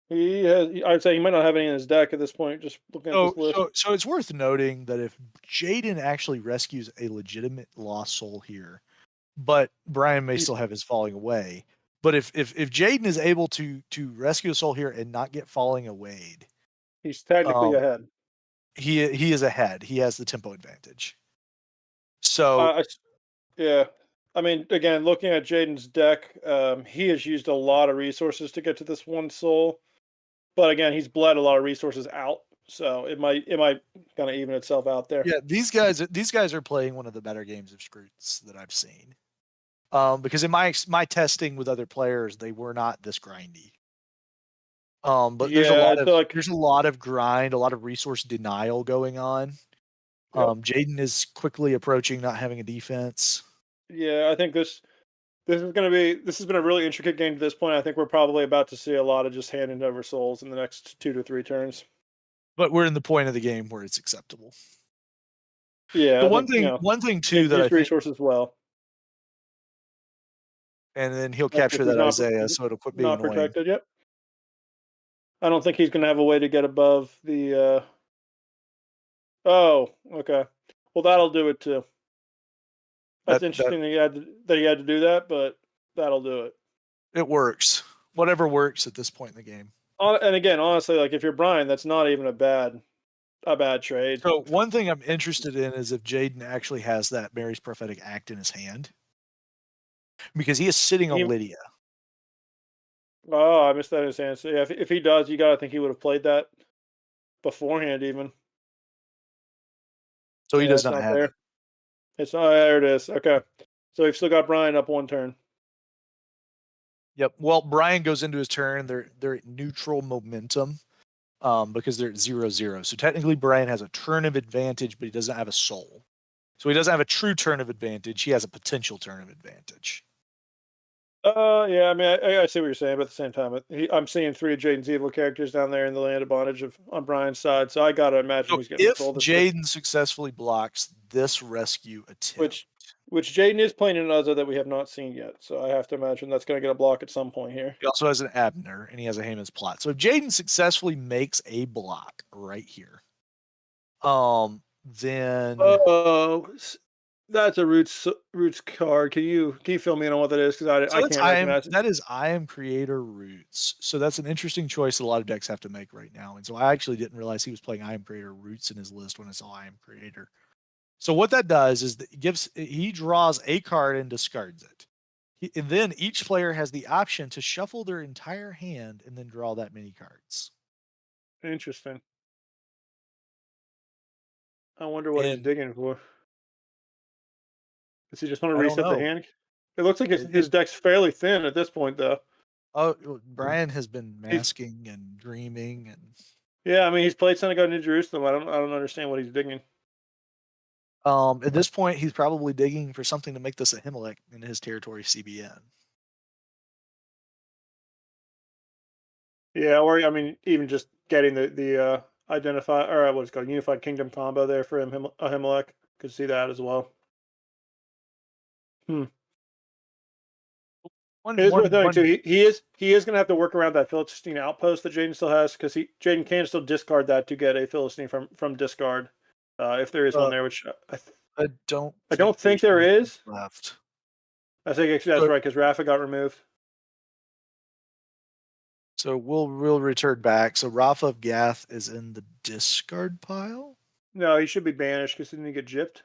He has. I'd say he might not have any in his deck at this point. Just looking at this list. So it's worth noting that if Jayden actually rescues a legitimate lost soul here, but Brian may still have his Falling Away. But if Jayden is able to rescue a soul here and not get Falling Away, he's technically ahead. He is ahead. He has the tempo advantage. So yeah, I mean, again, looking at Jayden's deck, he has used a lot of resources to get to this one soul. But again, he's bled a lot of resources out, so it might kind of even itself out there. Yeah, these guys are playing one of the better games of Scroots that I've seen. Because in my testing with other players, they were not this grindy. But there's a lot of grind, a lot of resource denial going on. Jayden is quickly approaching not having a defense. Yeah, I think this has been a really intricate game to this point. I think we're probably about to see a lot of just handing over souls in the next 2 to 3 turns. But we're in the point of the game where it's acceptable. Yeah, The one thing too that I think resources well, and then he'll capture that Isaiah, so it'll quit being not annoying. protected. Yep. I don't think he's going to have a way to get above the. Oh, okay. Well, that'll do it too. That's interesting that he had to do that, but that'll do it. It works. Whatever works at this point in the game. And again, honestly, like if you're Brian, that's not even a bad trade. So one thing I'm interested in is if Jayden actually has that Mary's prophetic act in his hand, because he is sitting on Lydia. Oh, I missed that in his hand. So yeah, if he does, you gotta think he would have played that beforehand, even. So he does not have it. It's not there. It is okay. So we've still got Brian up 1 turn. Yep. Well, Brian goes into his turn. They're at neutral momentum, because they're at 0-0. So technically, Brian has a turn of advantage, but he doesn't have a soul. So he doesn't have a true turn of advantage. He has a potential turn of advantage. Yeah. I mean, I see what you're saying, but at the same time, I'm seeing 3 of Jayden's evil characters down there in the land of bondage on Brian's side. So I gotta imagine he's getting control. If Jayden successfully blocks this rescue attempt, which Jayden is playing in another that we have not seen yet, so I have to imagine that's going to get a block at some point here. He also has an Abner, and he has a Haman's plot. So if Jayden successfully makes a block right here, then that's a roots card. Can you fill me in on what that is? Because I can't imagine. That is I Am Creator Roots. So that's an interesting choice that a lot of decks have to make right now. And so I actually didn't realize he was playing I Am Creator Roots in his list when I saw I Am Creator. So what that does is he draws a card and discards it. And then each player has the option to shuffle their entire hand and then draw that many cards. Interesting. I wonder what he's digging for. Does he just want to reset the hand? It looks like his deck's fairly thin at this point, though. Oh, Brian has been masking and dreaming, and yeah, I mean he's played Synagogue in Jerusalem. I don't understand what he's digging. At this point, he's probably digging for something to make this a Himalek in his territory CBN. Yeah, or I mean, even just getting the identify or what's called Unified Kingdom combo there for a Himalek. Could see that as well. Here's worth noting too. He is going to have to work around that Philistine outpost that Jayden still has, because Jayden can still discard that to get a Philistine from discard, if there is one there. Which I don't think there is left. I think that's right, because Rafa got removed. So we'll return back. So Rafa of Gath is in the discard pile? No, he should be banished because he didn't get gypped.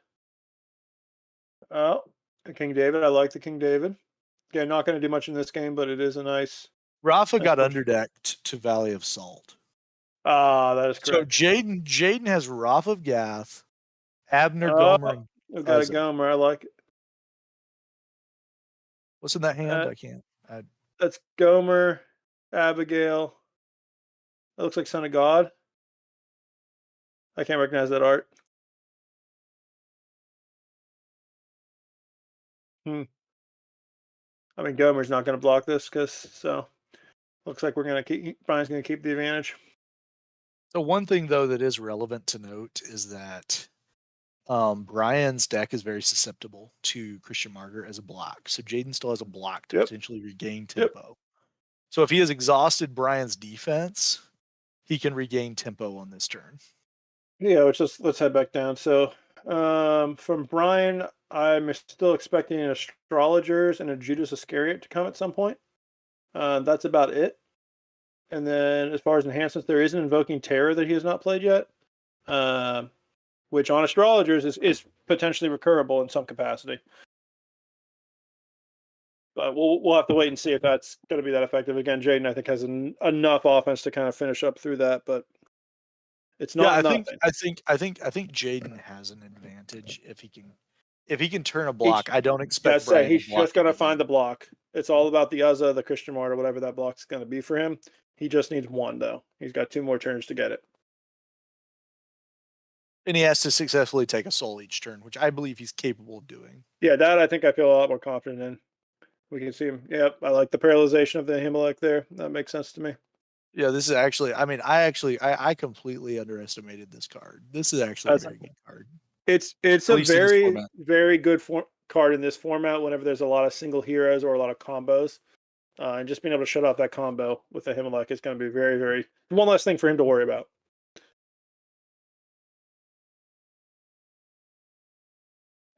Oh, the King David. I like the King David. Again, not going to do much in this game, but it is a nice. Rafa got underdecked to Valley of Salt. That is correct. So Jayden has Rafa of Gath, Abner, Gomer, and I've got a Gomer. I like it. What's in that hand? I can't. That's Gomer, Abigail. That looks like Son of God. I can't recognize that art. I mean, Gomer's not going to block this, so looks like Brian's going to keep the advantage. So one thing though that is relevant to note is that Brian's deck is very susceptible to Christian Martyr as a block. So Jayden still has a block to potentially regain tempo. So if he has exhausted Brian's defense, he can regain tempo on this turn. Yeah, let's head back down. So from Brian, I'm still expecting an Astrologers and a Judas Iscariot to come at some point. That's about it. And then as far as enhancements, there is an Invoking Terror that he has not played yet, which on Astrologers is potentially recurable in some capacity. But we'll have to wait and see if that's going to be that effective. Again, Jayden, I think, has enough offense to kind of finish up through that, but it's Yeah, not nothing. I think Jayden has an advantage if he can turn a He's, block. I don't yeah, expect say Brian to he's block just going to every find game. the block. It's all about the Uzza, the Christian Martyr, whatever that block's going to be for him. He just needs one, though. He's got 2 more turns to get it. And he has to successfully take a soul each turn, which I believe he's capable of doing. Yeah, that I think I feel a lot more confident in. We can see him. Yep, I like the paralyzation of the Ahimelech there. That makes sense to me. Yeah, this is actually. I mean, I completely underestimated this card. This is actually a That's very good card, it's at a least in this very format. very good card in this format. Whenever there's a lot of single heroes or a lot of combos, and just being able to shut off that combo with the Ahimelech is going to be very very one less thing for him to worry about.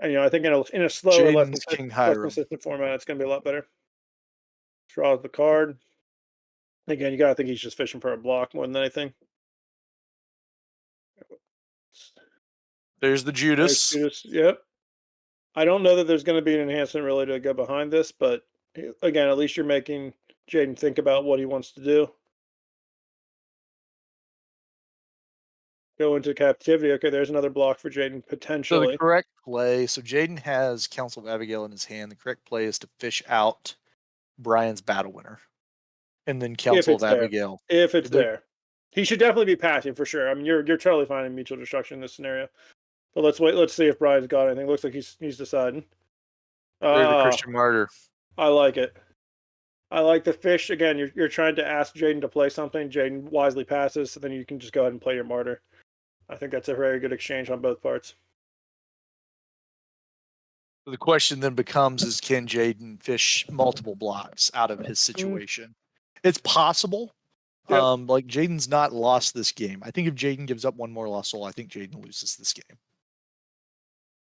And I think in a slower, Jaden's King less Hiram. consistent format, it's going to be a lot better. Draws the card. Again, you got to think he's just fishing for a block more than anything. There's the Judas. Yep. I don't know that there's going to be an enhancement really to go behind this, but again, at least you're making Jayden think about what he wants to do. Go into captivity. Okay, there's another block for Jayden So the potentially. correct play. So Jayden has Council of Abigail in his hand. The correct play is to fish out Brian's Battle Winner, and then If Council of it's there. Abigail. If it's There- there. He should definitely be passing for sure. I mean, you're totally fine in mutual destruction in this scenario. But let's wait. Let's see if Brian's got anything. Looks like he's deciding. There's the Ah, Christian Martyr. I like it. I like the fish. Again, you're trying to ask Jayden to play something. Jayden wisely passes, so then you can just go ahead and play your martyr. I think that's a very good exchange on both parts. The question then becomes: is can Jayden fish multiple blocks out of his situation? It's possible. Yep. Like Jayden's not lost this game. I think if Jayden gives up one more lost soul, I think Jayden loses this game.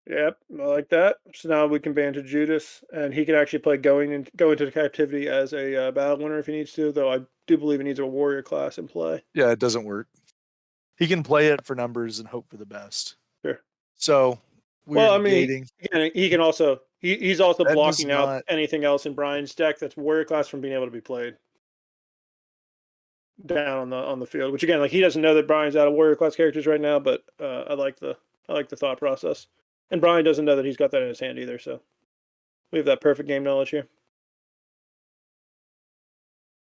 Yep, I like that. So now we can ban to Judas, and he can actually play go into the captivity as a battle winner if he needs to. Though I do believe he needs a warrior class in play. Yeah, it doesn't work. He can play it for numbers and hope for the best. Sure. So we're Well, I mean, negating. he can also he's also That does blocking out not. anything else in Brian's deck that's warrior class from being able to be played down on the field. Which again, like he doesn't know that Brian's out of warrior class characters right now, but I like the thought process. And Brian doesn't know that he's got that in his hand either. So we have that perfect game knowledge here.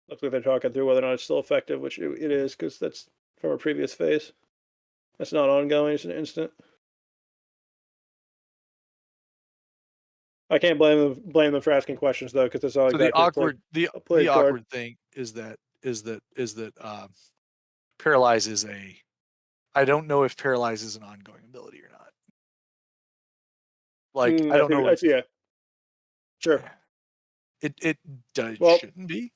Looks like they're talking through whether or not it's still effective, which it is because that's from a previous phase. That's not ongoing; it's an instant. I can't blame them for asking questions though, because it's not So the exactly a played card. awkward thing is that paralyze is a. I don't know if paralyze is an ongoing ability or not. Like I don't know if Yeah, sure. it does, Well, shouldn't be.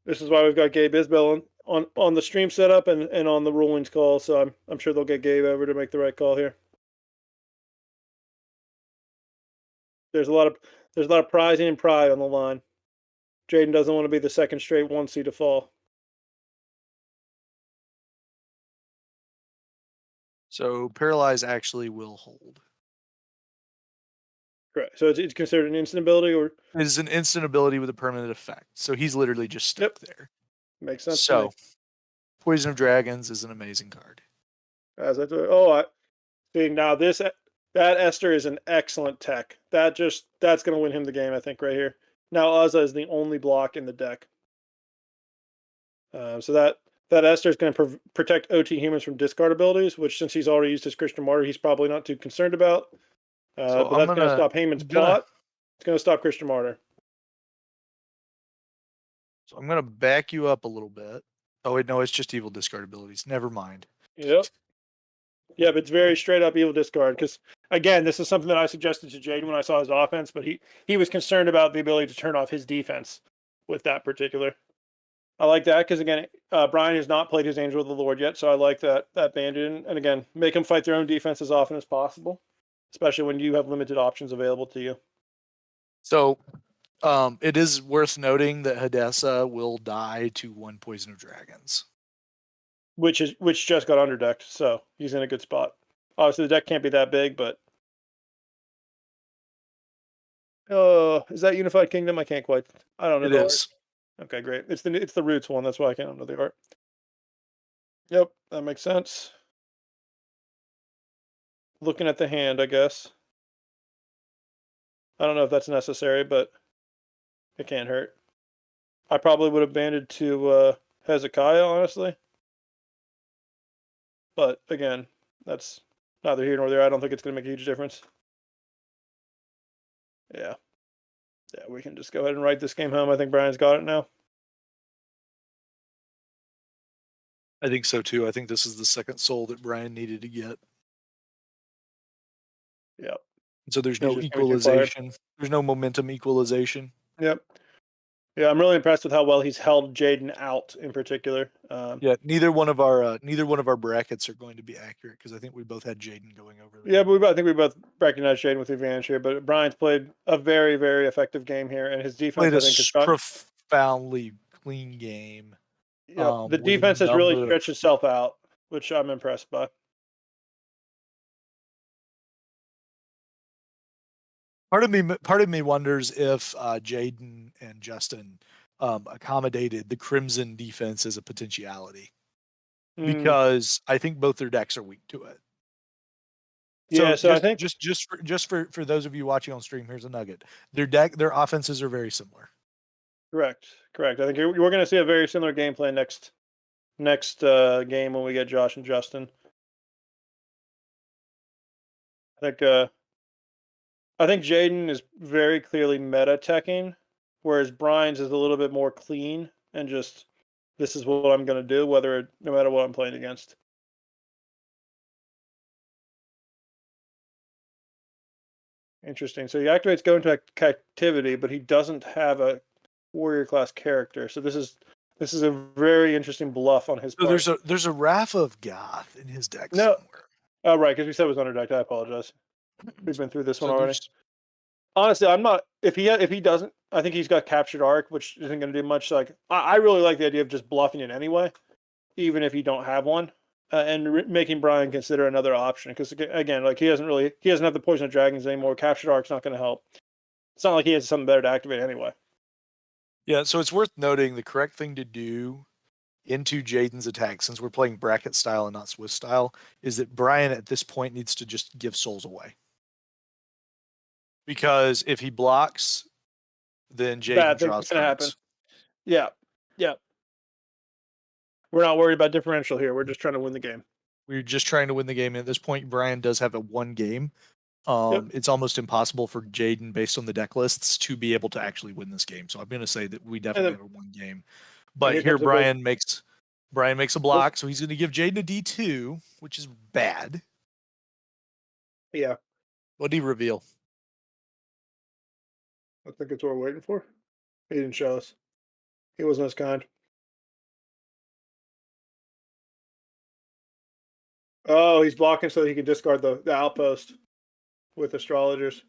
this is why we've got Gabe Isbell on the stream setup and on the rulings call. So I'm sure they'll get Gabe over to make the right call here. There's a lot of prizing and pride on the line. Jayden doesn't want to be the second straight 1 seed to fall. So paralyze actually will hold. Correct. So it's considered an instant ability, or It is an instant ability with a permanent effect. So he's literally just stuck there. Makes sense. So Poison of Dragons is an amazing card. As I do. Oh, I see now that Esther is an excellent tech. That's going to win him the game, I think, right here. Now Uzza is the only block in the deck. So that Esther is going to protect OT humans from discard abilities, which since he's already used his Christian Martyr, he's probably not too concerned about. So but that's going to stop Heyman's plot. It's going to stop Christian Martyr. So I'm going to back you up a little bit. Oh, wait, no, it's just evil discard abilities. Never mind. Yep. Yeah, but it's very straight up evil discard because, again, this is something that I suggested to Jayden when I saw his offense, but he was concerned about the ability to turn off his defense with that particular. I like that because, again, Brian has not played his Angel of the Lord yet, so I like that bandit. And again, make them fight their own defense as often as possible, especially when you have limited options available to you. So it is worth noting that Hadessa will die to 1 Poison of Dragons. Which just got underdecked, so he's in a good spot. Obviously, the deck can't be that big, but Is that Unified Kingdom? I can't quite. I don't know It the art. is. Okay, great. It's the Roots one. That's why I can't know the art. Yep, that makes sense. Looking at the hand, I guess. I don't know if that's necessary, but it can't hurt. I probably would have banded to Hezekiah, honestly. But again, that's neither here nor there. I don't think it's going to make a huge difference. Yeah. Yeah, we can just go ahead and write this game home. I think Brian's got it now. I think so too. I think this is the second soul that Brian needed to get. Yep. So there's He's no just gonna be too fired. equalization. There's no momentum equalization. Yep. Yeah, I'm really impressed with how well he's held Jayden out in particular. Yeah, neither one of our brackets are going to be accurate because I think we both had Jayden going over there. Yeah, but I think we both recognize Jayden with the advantage here. But Brian's played a very, very effective game here, and his defense, Played I a think, has got. profoundly clean game. Yep, the With a defense has really number of stretched itself out, which I'm impressed by. part of me wonders if Jayden and Justin accommodated the Crimson defense as a potentiality because I think both their decks are weak to it. Yeah, so I think just for those of you watching on stream, here's a nugget. Their offenses are very similar. correct. I think we're going to see a very similar gameplay next game when we get Josh and Justin. I think Jayden is very clearly meta teching, whereas Brian's is a little bit more clean and just this is what I'm going to do, no matter what I'm playing against. Interesting. So he activates Go into Captivity, but he doesn't have a warrior class character. So this is a very interesting bluff on his part. So there's a Wrath of Goth in his deck No. somewhere. Oh, right, because we said it was underdecked. I apologize. We've been through this one already. There's- Honestly, I'm not. If he doesn't, I think he's got Captured Arc, which isn't going to do much. Like I really like the idea of just bluffing it anyway, even if you don't have one, and making Brian consider another option. Because again, like he doesn't have the Poison of Dragons anymore. Captured Arc's not going to help. It's not like he has something better to activate anyway. Yeah, so it's worth noting the correct thing to do into Jayden's attack, since we're playing bracket style and not Swiss style, is that Brian at this point needs to just give souls away. Because if he blocks, then Jayden draws gonna happen. cards. Yeah. We're not worried about differential here. We're just trying to win the game. We're just trying to win the game. And at this point, Brian does have a one game. Yep. It's almost impossible for Jayden, based on the deck lists, to be able to actually win this game. So I'm going to say that we definitely have a one game. But here Brian makes a block, so he's going to give Jayden a D2, which is bad. Yeah. What did he reveal? I think it's what we're waiting for. He didn't show us. He wasn't as kind. Oh, he's blocking so that he can discard the outpost with astrologers.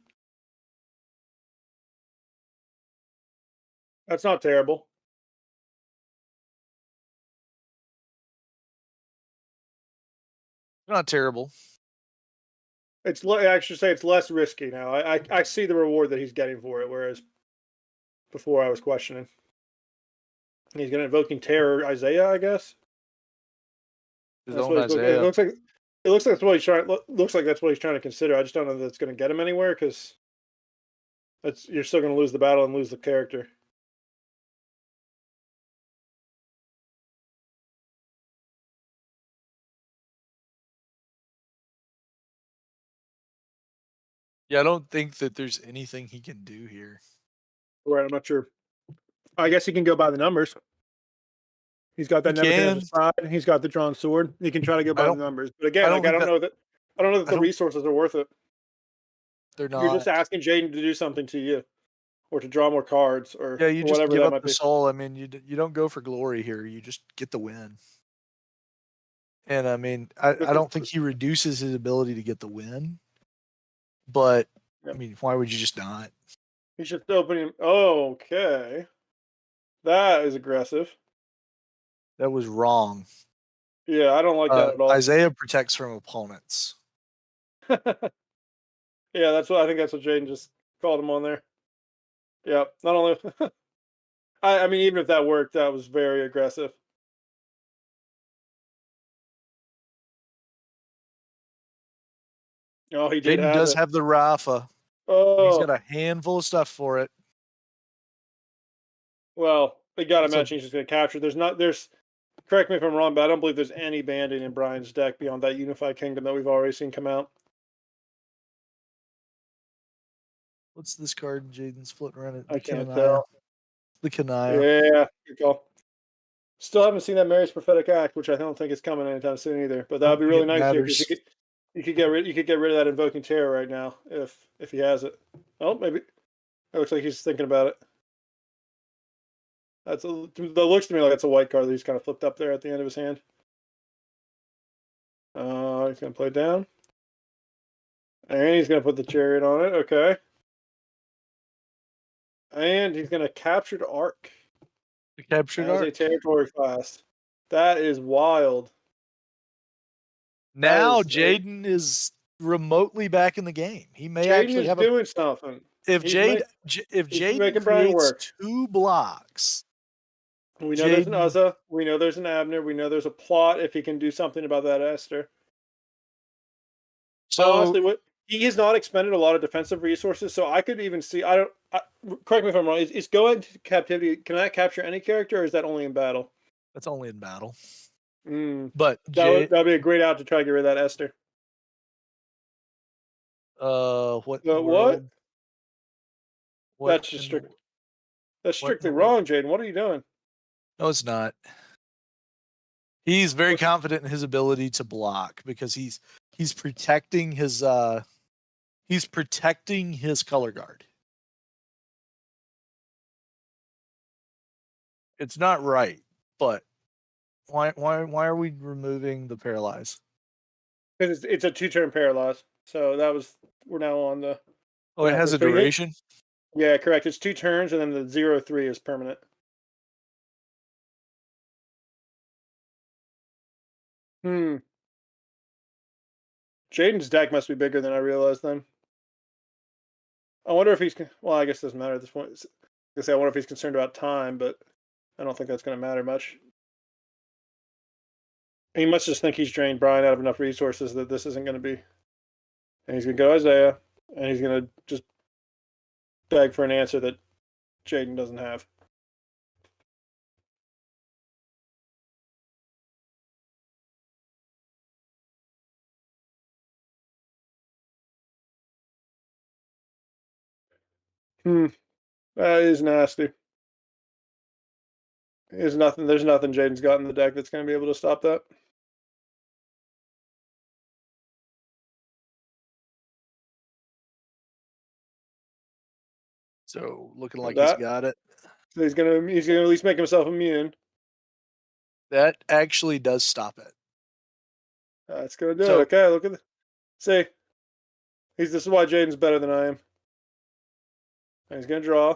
That's not terrible. Not terrible. I should say it's less risky now. I see the reward that he's getting for it, whereas before I was questioning. He's going to Invoking Terror Isaiah, I guess. His own Isaiah. It looks like that's what he's trying. Looks like that's what he's trying to consider. I just don't know that it's going to get him anywhere because you're still going to lose the battle and lose the character. Yeah, I don't think that there's anything he can do here. Right, I'm not sure. I guess he can go by the numbers. He's got that Nemesis at his side. He's got the drawn sword. He can try to go by the numbers. But again, I don't know that the resources are worth it. They're not. You're just asking Jayden to do something to you, or to draw more cards, or you just whatever give that up the soul. I mean, you don't go for glory here. You just get the win. And I mean, I don't think he reduces his ability to get the win. But I mean, why would you just not? He's just opening. Oh, okay. That is aggressive. That was wrong. Yeah, I don't like that at all. Isaiah protects from opponents. Yeah, I think that's what Jayden just called him on there. Yeah, not only. I mean, even if that worked, that was very aggressive. Oh, he did Jayden have does it. have the Rafa. He's got Oh, a handful of stuff for it. well, they got to So imagine he's just going to capture. There's, correct me if I'm wrong, but I don't believe there's any banding in Brian's deck beyond that Unified Kingdom that we've already seen come out. what's this card Jayden's floating around? It I the can't Kanaya. tell. The Kanaya. Yeah, good call. Still haven't seen that Mary's Prophetic Act, which I don't think is coming anytime soon either. But that I would don't be think really it nice here because matters. you could get rid of that Invoking Terror right now if he has it. Oh, maybe it looks like he's thinking about it. That looks to me like it's a white card that he's kind of flipped up there at the end of his hand. He's gonna play down, and he's gonna put the Chariot on it. Okay, and he's gonna capture the Ark The captured as a arc. territory class. That is wild. That Now is Jayden is remotely back in the game. He may Jayden actually is have a doing something. if He's make, if he's Jayden making Brian creates work. 2 blocks, We know there's an Jayden. Uzza. We know there's an Abner. We know there's a plot if he can do something about that Esther. So Honestly, what he has not expended a lot of defensive resources, so I could even see. Correct me if I'm wrong. Is going to captivity? Can I capture any character, or is that only in battle? that's only in battle. Mm, But that'd be a great out to try to get rid of that Esther. what What? world? What That's just in the that's what in strictly the world? wrong, Jayden. What are you doing? No, it's not. He's very What's confident in his ability to block because he's protecting his color guard. It's not right, but why are we removing the paralyze? because it's a 2-turn paralyze. So we're now on the Oh, it has a but duration. yeah, correct. It's 2 turns, and then the 0/3 is permanent. Hmm. Jaden's deck must be bigger than I realized then. I wonder if he's well. I guess it doesn't matter at this point. I wonder if he's concerned about time, but I don't think that's going to matter much. He must just think he's drained Brian out of enough resources that this isn't going to be. And he's going to go Isaiah, and he's going to just beg for an answer that Jayden doesn't have. That is nasty. There's nothing. There's nothing Jaden's got in the deck that's going to be able to stop that. So looking like he's That got it. so he's gonna at least make himself immune. That actually does stop it. That's gonna do it. So Okay, look at the see. This is why Jaden's better than I am. And he's gonna draw.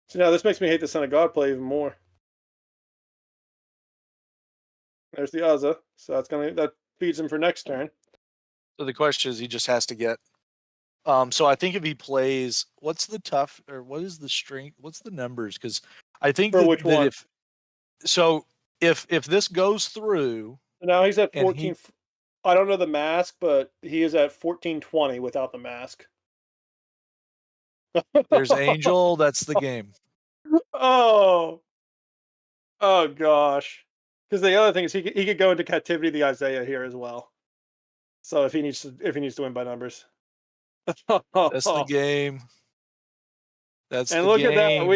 So now this makes me hate the Son of God play even more. There's the Azza, so that feeds him for next turn. so the question is, he just has to get. So I think if he plays, what's the tough or what is the strength? What's the numbers? Because I think For which one? if this goes through, So now he's at and 14. I don't know the mask, but he is at 1420 without the mask. there's Angel, that's the game. Oh, oh gosh. Because the other thing is he could go into captivity the Isaiah here as well. So if he needs to win by numbers. That's the game. That's And the look at that. game.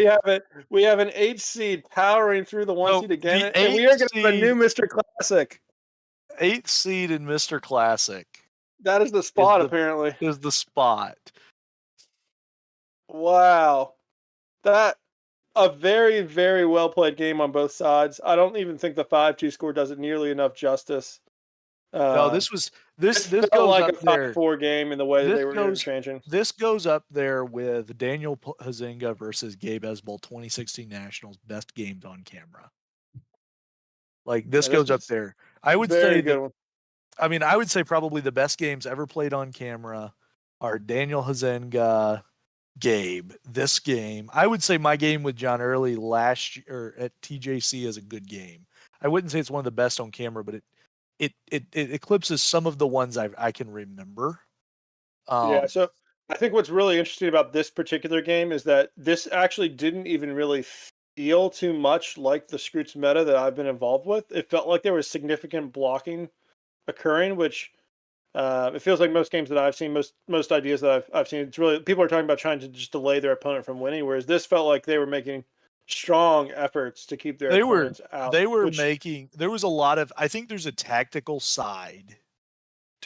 We have an 8 seed powering through the 1 So seed again. the And we are going to have a new Mr. Classic. 8th seed in Mr. Classic That is the spot, apparently. is the spot. Wow. That a very, very well played game on both sides. I don't even think the 5-2 score does it nearly enough justice. No, this Felt goes like up a there. 5-4 game in the way that This they were goes interchanging. this goes up there with Daniel Hazinga versus Gabe Esbol 2016 Nationals best games on camera. Like this Yeah, this goes up is there. I would very say good that one. I would say probably the best games ever played on camera are Daniel Hazinga Gabe, this game, I would say my game with John Early last year at TJC is a good game. I wouldn't say it's one of the best on camera, but it eclipses some of the ones I can remember. Yeah, so I think what's really interesting about this particular game is that this actually didn't even really feel too much like the Scroots meta that I've been involved with. It felt like there was significant blocking occurring, which it feels like most games that I've seen, most ideas that I've seen, it's really people are talking about trying to just delay their opponent from winning, whereas this felt like they were making strong efforts to keep their opponents out. They were making, there was a lot of, I think there's a tactical side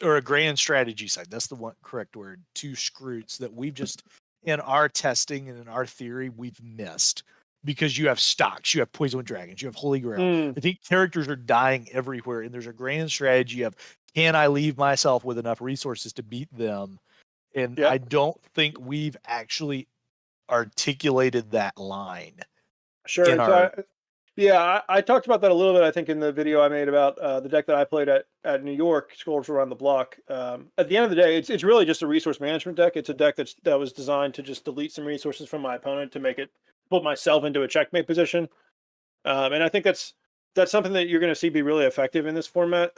or a grand strategy side. That's the one correct word to Scroots that we've just in our testing and in our theory we've missed because you have stocks, you have Poison with Dragons, you have Holy Grail. I think characters are dying everywhere, and there's a grand strategy of can I leave myself with enough resources to beat them? And I don't think we've actually articulated that line. Sure. Yeah, I talked about that a little bit, I think, in the video I made about the deck that I played at New York, Scrolls Around the Block. At the end of the day, it's really just a resource management deck. It's a deck that was designed to just delete some resources from my opponent to make it put myself into a checkmate position. And I think that's something that you're going to see be really effective in this format.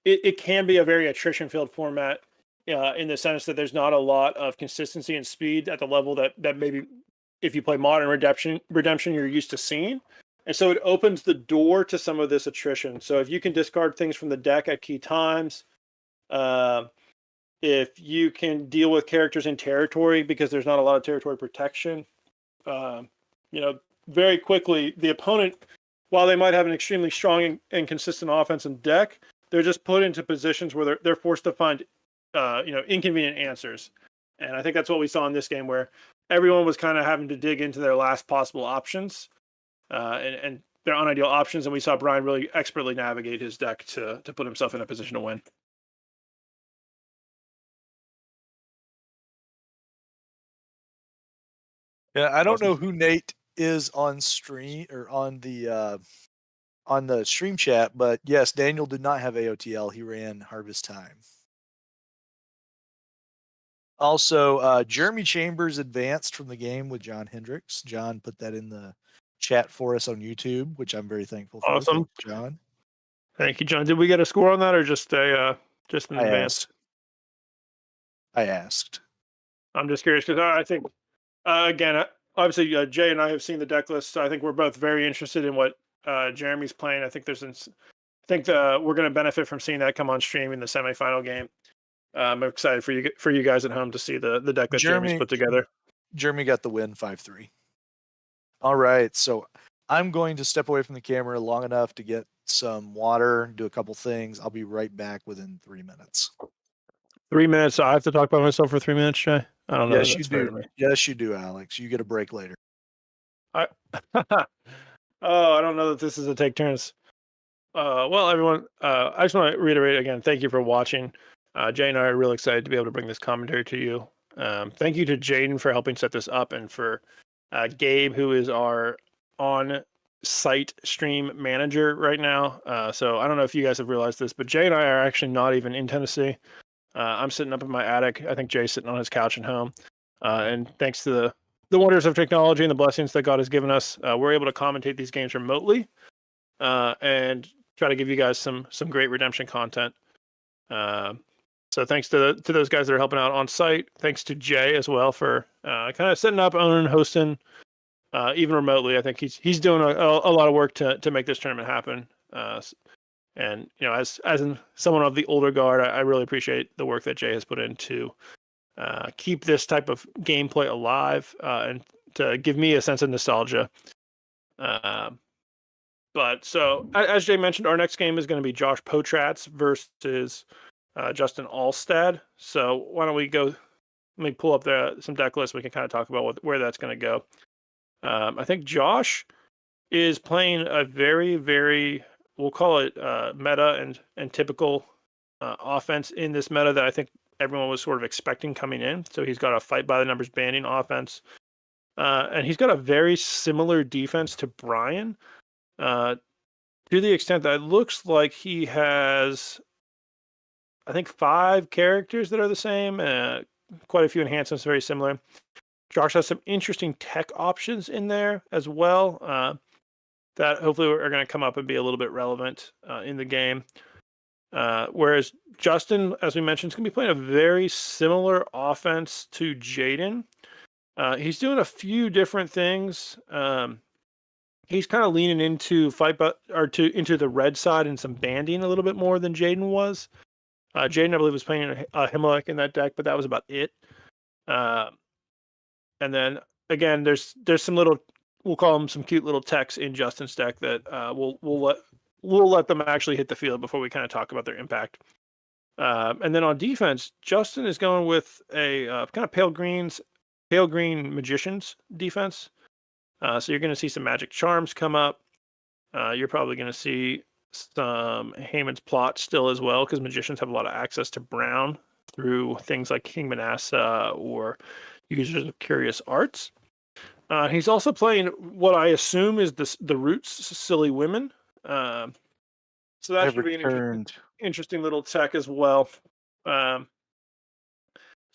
It can be a very attrition-filled format in the sense that there's not a lot of consistency and speed at the level that maybe if you play Modern Redemption, you're used to seeing. And so it opens the door to some of this attrition. So if you can discard things from the deck at key times, if you can deal with characters in territory because there's not a lot of territory protection, very quickly the opponent, while they might have an extremely strong and consistent offense and deck, they're just put into positions where they're forced to find inconvenient answers. And I think that's what we saw in this game, where everyone was kind of having to dig into their last possible options and their unideal options. And we saw Brian really expertly navigate his deck to put himself in a position to win. Yeah, I don't know who Nate is on stream or on the stream chat, but yes, Daniel did not have AOTL. He ran Harvest Time. Also, Jeremy Chambers advanced from the game with John Hendrix. John put that in the chat for us on YouTube, which I'm very thankful for. Awesome, thanks, John. Thank you, John. Did we get a score on that, or just an advance? I asked. I'm just curious because I think again, obviously Jay and I have seen the deck list, so I think we're both very interested in what Jeremy's playing. I think we're going to benefit from seeing that come on stream in the semifinal game. I'm excited for you guys at home to see the deck that Jeremy's put together. Jeremy got the win 5-3. All right, so I'm going to step away from the camera long enough to get some water, do a couple things. I'll be right back within 3 minutes. 3 minutes. So I have to talk by myself for 3 minutes, Jay? I don't know. Yes, you do. Yes, you do, Alex. You get a break later. I don't know that this is a take turns. Well, everyone, I just want to reiterate again, thank you for watching. Jay and I are really excited to be able to bring this commentary to you. Thank you to Jayden for helping set this up, and for Gabe, who is our on-site stream manager right now. So I don't know if you guys have realized this, but Jay and I are actually not even in Tennessee. I'm sitting up in my attic. I think Jay's sitting on his couch at home. And thanks to the wonders of technology and the blessings that God has given us, we're able to commentate these games remotely and try to give you guys some great redemption content. So thanks to those guys that are helping out on site. Thanks to Jay as well for kind of setting up, owning, hosting, even remotely. I think he's doing a lot of work to make this tournament happen. And as in someone of the older guard, I really appreciate the work that Jay has put in to keep this type of gameplay alive and to give me a sense of nostalgia. But so, as Jay mentioned, our next game is going to be Josh Potratz versus Justin Alstad. So why don't we go? Let me pull up some deck lists. We can kind of talk about where that's going to go. I think Josh is playing a very, very, we'll call it meta and typical offense in this meta that I think everyone was sort of expecting coming in. So he's got a fight by the numbers banning offense. And he's got a very similar defense to Brian, to the extent that it looks like he has, I think, 5 characters that are the same, quite a few enhancements, very similar. Josh has some interesting tech options in there as well that hopefully are going to come up and be a little bit relevant in the game. Whereas Justin, as we mentioned, is going to be playing a very similar offense to Jayden. He's doing a few different things. He's kind of leaning into into the red side and some banding a little bit more than Jayden was. Jayden, I believe, was playing a Himalek in that deck, but that was about it. And then again, there's some little, we'll call them some cute little techs in Justin's deck that we'll let them actually hit the field before we kind of talk about their impact. And then on defense, Justin is going with a kind of pale green magician's defense. So you're going to see some magic charms come up. You're probably going to see some Haman's plot still as well, because magicians have a lot of access to brown through things like King Manasseh or users of Curious Arts. He's also playing what I assume is the Roots Silly Women. So that should be an interesting little tech as well. So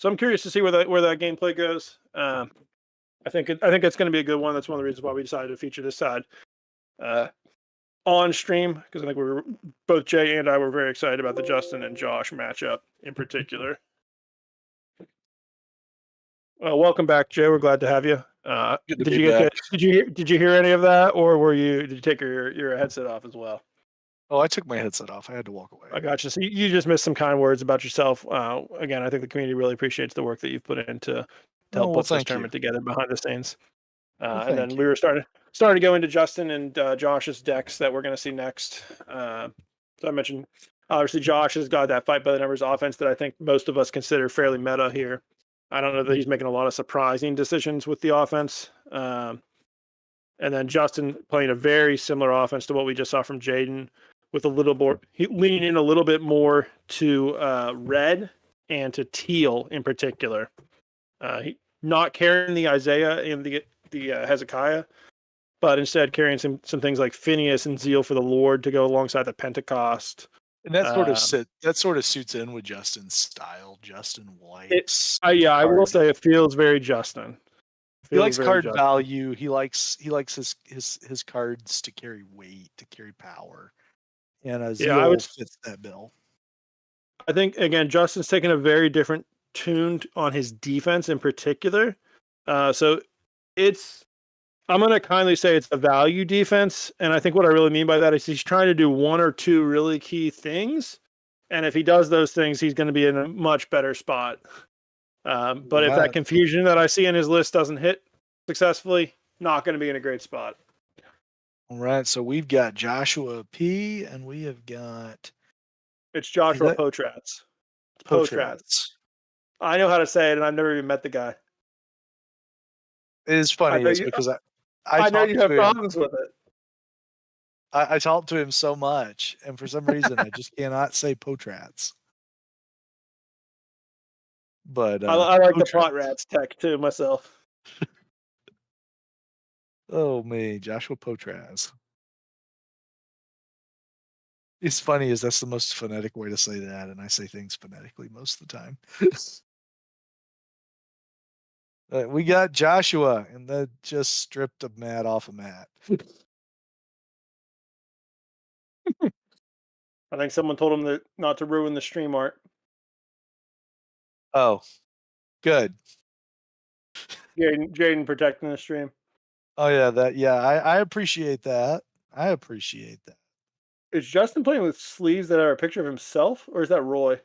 I'm curious to see where that gameplay goes. I think it's going to be a good one. That's one of the reasons why we decided to feature this side on stream, because I think both Jay and I were very excited about the Justin and Josh matchup in particular. Well, welcome back, Jay. We're glad to have you. Did you hear any of that, or did you take your headset off as well? Oh, I took my headset off. I had to walk away. I got you. So you just missed some kind words about yourself. Again, I think the community really appreciates the work that you've put in to help put this tournament together behind the scenes. And then we were starting to go into Justin and Josh's decks that we're going to see next. So I mentioned, obviously, Josh has got that fight by the numbers offense that I think most of us consider fairly meta here. I don't know that he's making a lot of surprising decisions with the offense. And then Justin playing a very similar offense to what we just saw from Jayden, with a little more, leaning in a little bit more to red and to teal in particular. Not carrying the Isaiah and the Hezekiah, but instead carrying some things like Phineas and Zeal for the Lord to go alongside the Pentecost. And that sort of suits in with Justin's style. Justin likes. I will say it feels very Justin. He likes card value. He likes his cards to carry weight, to carry power. And Zeal fits that bill. I think again, Justin's taking a very different tune on his defense in particular. So I'm going to kindly say it's a value defense. And I think what I really mean by that is he's trying to do one or two really key things. And if he does those things, he's going to be in a much better spot. But if that confusion that I see in his list doesn't hit successfully, not going to be in a great spot. All right. So we've got Joshua P. and we have got... It's Joshua Potratz. Potratz. I know how to say it, and I've never even met the guy. It is funny because I know you have problems with it. I talked to him so much, and for some reason, I just cannot say Potratz. But I like the Potratz tech too myself. Oh me, Joshua Potratz. It's funny is that's the most phonetic way to say that, and I say things phonetically most of the time. We got Joshua, and that just stripped a Matt off of Matt. I think someone told him not to ruin the stream art. Oh, good. Jayden protecting the stream. Oh yeah, I appreciate that. Is Justin playing with sleeves that are a picture of himself, or is that Roy?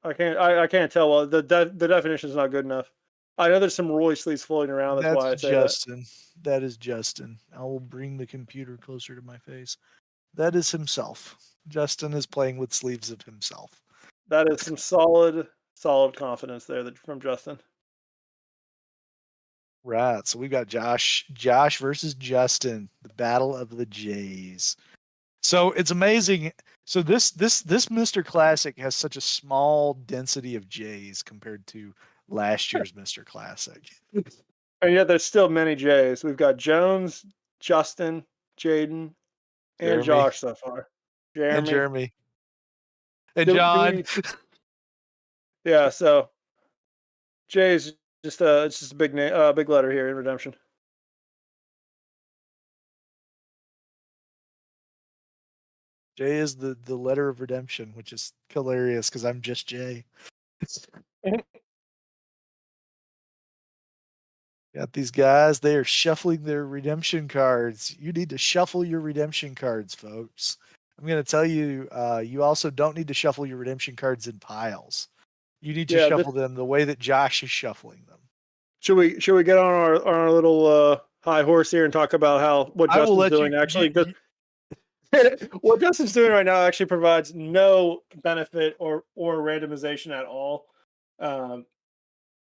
I can't tell. Well, the definition is not good enough. I know there's some Roy sleeves floating around. That's why I say Justin. That is Justin. I will bring the computer closer to my face. That is himself. Justin is playing with sleeves of himself. That is some solid confidence there from Justin. Right. So we've got Josh versus Justin, the battle of the Jays. So it's amazing. So this Mr. Classic has such a small density of Jays compared to last year's Mr. Classic. And yet there's still many Jays. We've got Jones, Justin, Jayden, and Josh so far. And Jeremy. And John. Yeah, so J is just it's just a big name, big letter here in Redemption. J is the letter of redemption, which is hilarious because I'm just J. Got these guys, they are shuffling their redemption cards. You need to shuffle your redemption cards, folks. I'm going to tell you, you also don't need to shuffle your redemption cards in piles. You need to Yeah, shuffle them the way that Josh is shuffling them. should we get on our little high horse here and talk about what I will Justin's let doing? Actually, what Justin's doing right now actually provides no benefit or randomization at all.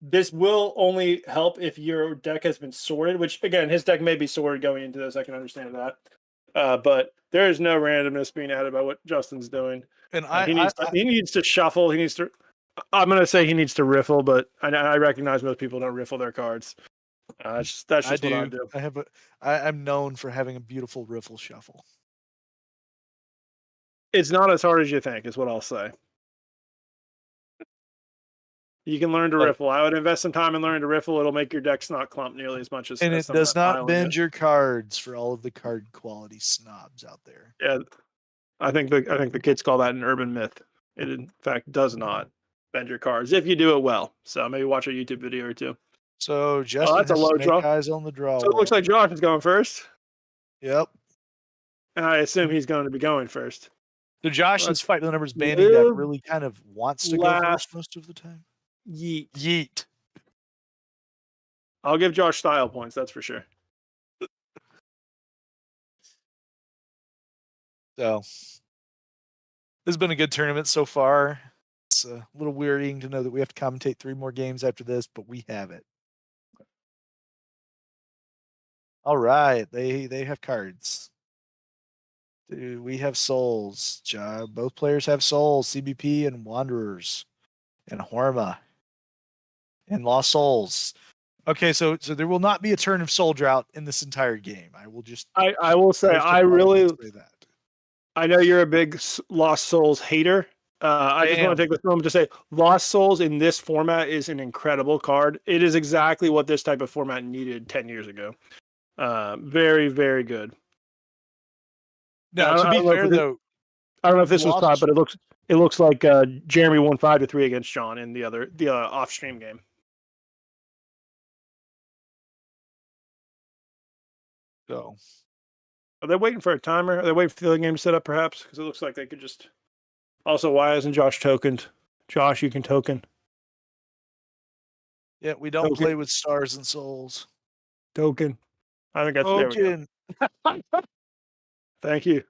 This will only help if your deck has been sorted, which again, his deck may be sorted going into this. I can understand that. But there is no randomness being added by what Justin's doing. and He needs to shuffle. He needs to. I'm gonna say he needs to riffle, but I recognize most people don't riffle their cards. That's just what I do. I'm known for having a beautiful riffle shuffle. It's not as hard as you think, is what I'll say. You can learn to riffle. I would invest some time in learning to riffle. It'll make your decks not clump nearly as much as. And as it does not bend your cards for all of the card quality snobs out there. Yeah, I think the kids call that an urban myth. It in fact does not bend your cards if you do it well. So maybe watch a YouTube video or two. So Justin that's a has low to make draw. eyes on the draw. So it looks like Josh is going first. Yep. And I assume he's going to be going first. So Josh, is Fight the Numbers banding deck really kind of wants to go first most of the time. Yeet. I'll give Josh style points, that's for sure. So this has been a good tournament so far. It's a little wearying to know that we have to commentate 3 more games after this, but we have it. All right, they have cards. Dude, we have souls. Both players have souls, CBP and Wanderers, and Horma, and Lost Souls. Okay, so there will not be a turn of Soul Drought in this entire game. I will just. I will say I really say that. I know you're a big Lost Souls hater. I just want to take this moment to say Lost Souls in this format is an incredible card. It is exactly what this type of format needed 10 years ago. Very, very good. Now, to be fair, though, I don't know if this was caught, but it looks like Jeremy won 5-3 against John in the off-stream game. So, are they waiting for a timer? Are they waiting for the other game to set up, perhaps? Because it looks like they could just. Also, why isn't Josh tokened? Josh, you can token. Yeah, we don't play with stars and souls. Token. I think that's token. There we go. Thank you.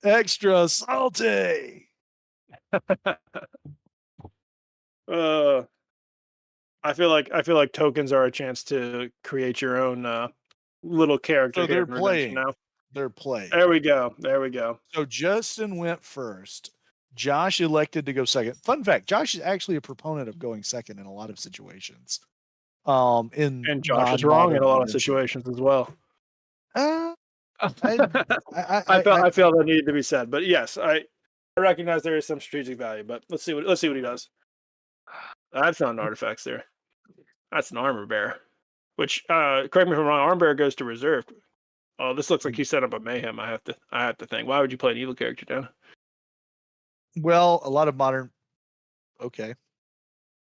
Extra salty. I feel like tokens are a chance to create your own little character. So they're playing now. They're playing. There we go. So Justin went first. Josh elected to go second. Fun fact: Josh is actually a proponent of going second in a lot of situations. And Josh is wrong in a lot of situations as well. I felt that needed to be said, but yes, I recognize there is some strategic value. But let's see what he does. That's not an artifact there. That's an armor bearer. Which, correct me if I'm wrong, armor bearer goes to reserve. Oh, this looks like he set up a mayhem. I have to think. Why would you play an evil character down? Well, a lot of modern. Okay,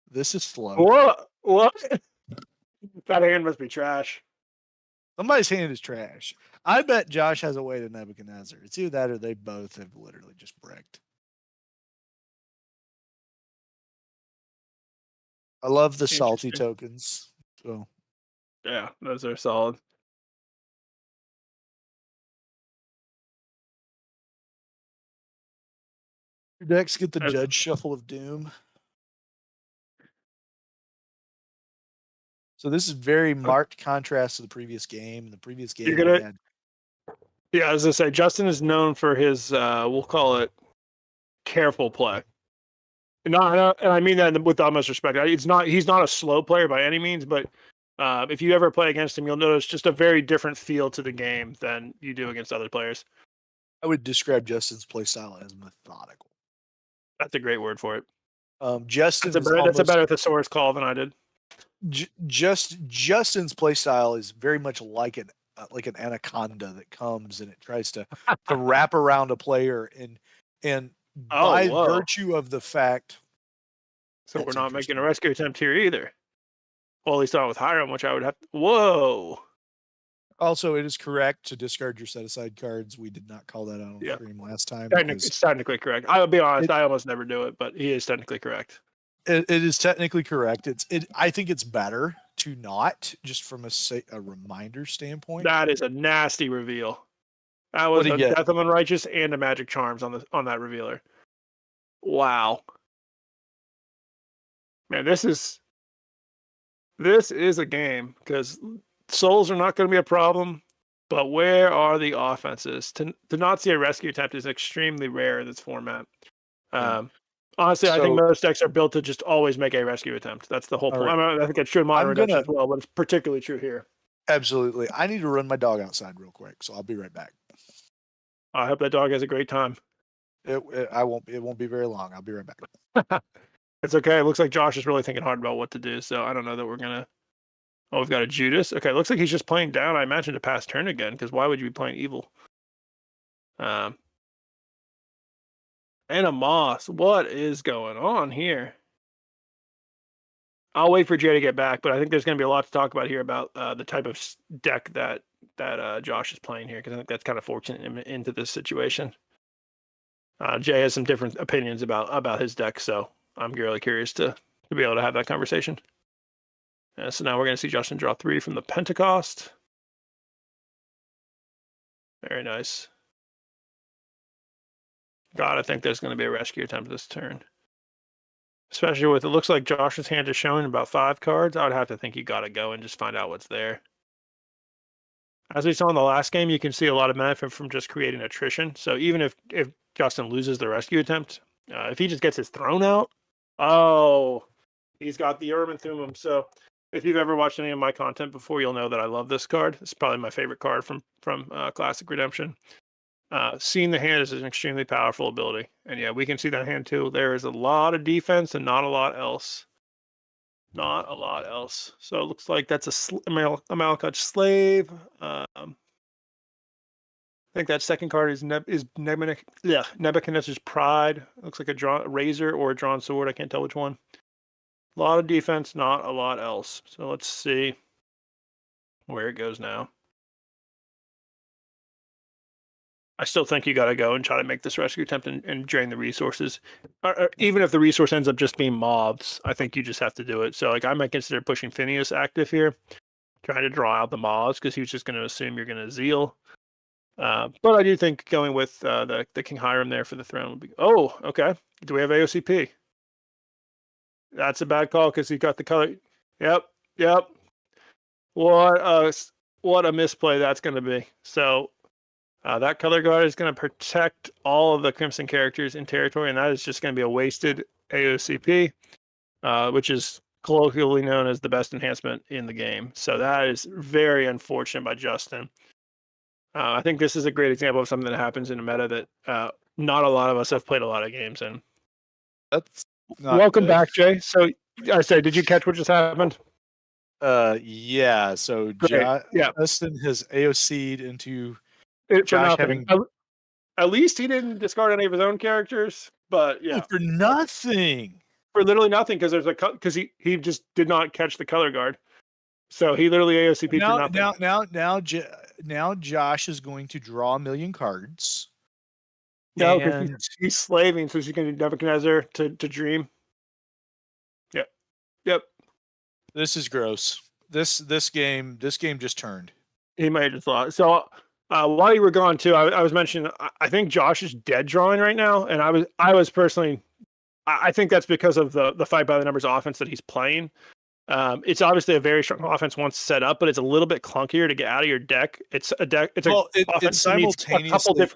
this is slow. What? That hand must be trash. Somebody's hand is trash. I bet Josh has a way to Nebuchadnezzar. It's either that or they both have literally just bricked. I love the salty tokens. So yeah, those are solid. Your decks get the Judge Shuffle of Doom. So this is very marked contrast to the previous game. In the previous game, yeah, as I say, Justin is known for his we'll call it careful play. And I mean that with the utmost respect. He's not a slow player by any means, but if you ever play against him, you'll notice just a very different feel to the game than you do against other players. I would describe Justin's play style as methodical. That's a great word for it. Justin is That's a almost better thesaurus call than I did. Justin's play style is very much like an anaconda that comes and it tries to wrap around a player and Oh, by whoa. virtue of the fact. So we're That's not making a interesting. rescue attempt here either. Well, at least not with Hiram, which I would have. Whoa. Also, it is correct to discard your set aside cards. We did not call that out on Yeah. stream last time It's technically correct. I'll be honest, I almost never do it, but he is technically correct. it is technically correct. I think it's better to not, just from a reminder standpoint. That is a nasty reveal. That was a Death of Unrighteous and a Magic Charms on that revealer. Wow. Man, this is a game because souls are not going to be a problem, but where are the offenses? To not see a rescue attempt is extremely rare in this format. Honestly, I think most decks are built to just always make a rescue attempt. That's the whole point. Right. I think it's true in Modern Redemption as well, but it's particularly true here. Absolutely. I need to run my dog outside real quick, so I'll be right back. I hope that dog has a great time. It won't be very long. I'll be right back. It's okay. It looks like Josh is really thinking hard about what to do, so I don't know that we're going to... Oh, we've got a Judas. Okay, looks like he's just playing down, I imagine, to pass turn again, because why would you be playing evil? And a Moss. What is going on here? I'll wait for Jay to get back, but I think there's going to be a lot to talk about here about the type of deck that Josh is playing here, because I think that's kind of fortunate him into this situation. Jay has some different opinions about his deck, so I'm really curious to be able to have that conversation. So now we're going to see Justin draw 3 from the Pentecost. Very nice. God, I think there's going to be a rescue attempt this turn. Especially with, it looks like Josh's hand is showing about 5 cards. I would have to think you got to go and just find out what's there. As we saw in the last game, you can see a lot of benefit from just creating attrition. So even if Justin loses the rescue attempt, if he just gets his throne out, oh, he's got the Urban Thummim. So if you've ever watched any of my content before, you'll know that I love this card. It's probably my favorite card from Classic Redemption. Seeing the hand is an extremely powerful ability. And yeah, we can see that hand too. There is a lot of defense and not a lot else. Not a lot else. So it looks like that's a Malakach Slave. I think that second card is Nebuchadnezzar's Pride. It looks like a razor or a drawn sword. I can't tell which one. A lot of defense, not a lot else. So let's see where it goes now. I still think you got to go and try to make this rescue attempt and drain the resources. Or even if the resource ends up just being moths, I think you just have to do it. So like I might consider pushing Phineas active here, trying to draw out the moths because he's just going to assume you're going to zeal. But I do think going with the King Hiram there for the throne would be... Oh, okay. Do we have AOCP? That's a bad call because he got the color. Yep. What a misplay that's going to be. So that color guard is going to protect all of the Crimson characters in territory, and that is just going to be a wasted AOCP, which is colloquially known as the best enhancement in the game. So that is very unfortunate by Justin. I think this is a great example of something that happens in a meta that not a lot of us have played a lot of games in. That's welcome back, Jay. So I say, did you catch what just happened? Yeah. So Justin has AOC'd into Josh having. At least he didn't discard any of his own characters, but yeah, for nothing. For literally nothing, because he just did not catch the color guard. So he literally AOCP'd for nothing. Now Josh is going to draw 1 million cards. No, because he's slaving, so he's going to Nebuchadnezzar to dream. Yep. This is gross. This game just turned. He might have just lost. So while you were gone too, I was mentioning I think Josh is dead drawing right now, and I was personally, I think that's because of the fight by the numbers offense that he's playing. It's obviously a very strong offense once set up, but it's a little bit clunkier to get out of your deck. It's simultaneously.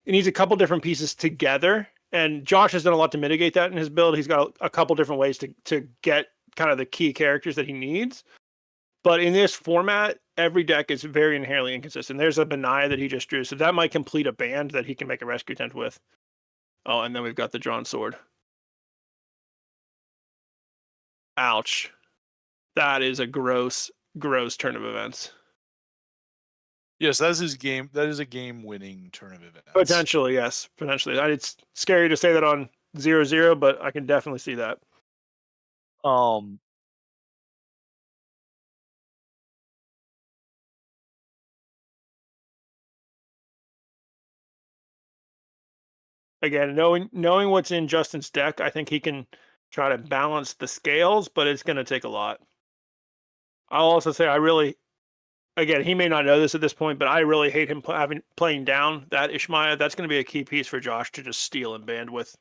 It needs a couple different pieces together, and Josh has done a lot to mitigate that in his build. He's got a couple different ways to get kind of the key characters that he needs. But in this format, every deck is very inherently inconsistent. There's a Benaiah that he just drew, so that might complete a band that he can make a rescue attempt with. Oh, and then we've got the drawn sword. Ouch. That is a gross turn of events. Yes, that is his game. That is a game-winning turn of events. Potentially, yes. Potentially. It's scary to say that on 0-0, but I can definitely see that. Again, knowing what's in Justin's deck, I think he can try to balance the scales, but it's going to take a lot. I'll also say again, he may not know this at this point, but I really hate him playing down that Ishmael. That's going to be a key piece for Josh to just steal in bandwidth.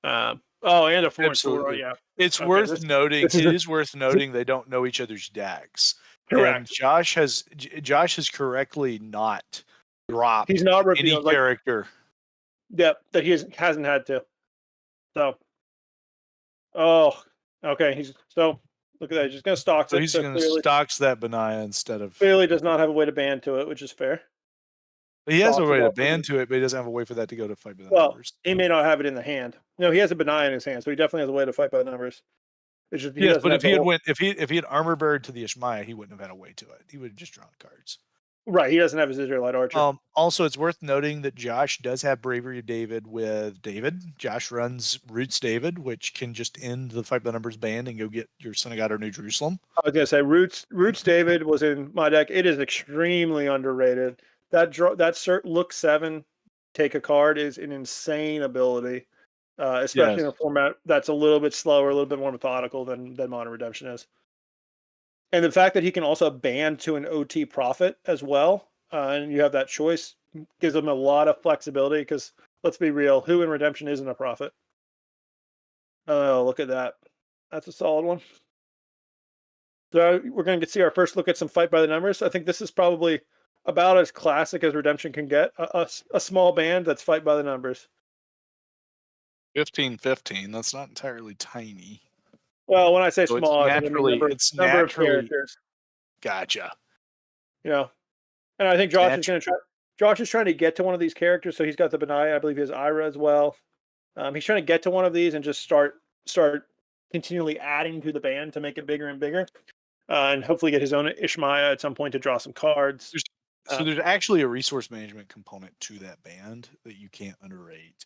And a 4-4. Yeah, it's worth noting. It is worth noting they don't know each other's decks. Correct. And Josh has correctly not dropped He's not any character. Yep, that he hasn't had to. So, okay. Look at that. He's just going to stocks it. He's going to stocks that Benaya instead of. Clearly does not have a way to ban to it, which is fair. He has a way to ban to it, but he doesn't have a way for that to go to fight by the numbers. He may not have it in the hand. No, he has a Benaya in his hand, so he definitely has a way to fight by the numbers. It's just, yes, but if he had armor buried to the Ishmael, he wouldn't have had a way to it. He would have just drawn cards. Right, he doesn't have his Israelite archer. Also, it's worth noting that Josh does have Bravery of David with David. Josh runs Roots David, which can just end the fight by the numbers ban and go get your Son of God or New Jerusalem. I was gonna say Roots David was in my deck. It is extremely underrated. That look 7, take a card is an insane ability, especially in a format that's a little bit slower, a little bit more methodical than Modern Redemption is. And the fact that he can also ban to an OT Prophet as well, and you have that choice, gives him a lot of flexibility. Because let's be real, who in Redemption isn't a Prophet? Oh, look at that! That's a solid one. So we're going to see our first look at some fight by the numbers. I think this is probably about as classic as Redemption can get. A small band that's fight by the numbers. 15-15. That's not entirely tiny. Well, when I say so small, it's number of characters. Gotcha. And I think Josh is going to try. Josh is trying to get to one of these characters, so he's got the Benaya. I believe he has Ira as well. He's trying to get to one of these and just start continually adding to the band to make it bigger and bigger, and hopefully get his own Ishmael at some point to draw some cards. There's actually a resource management component to that band that you can't underrate.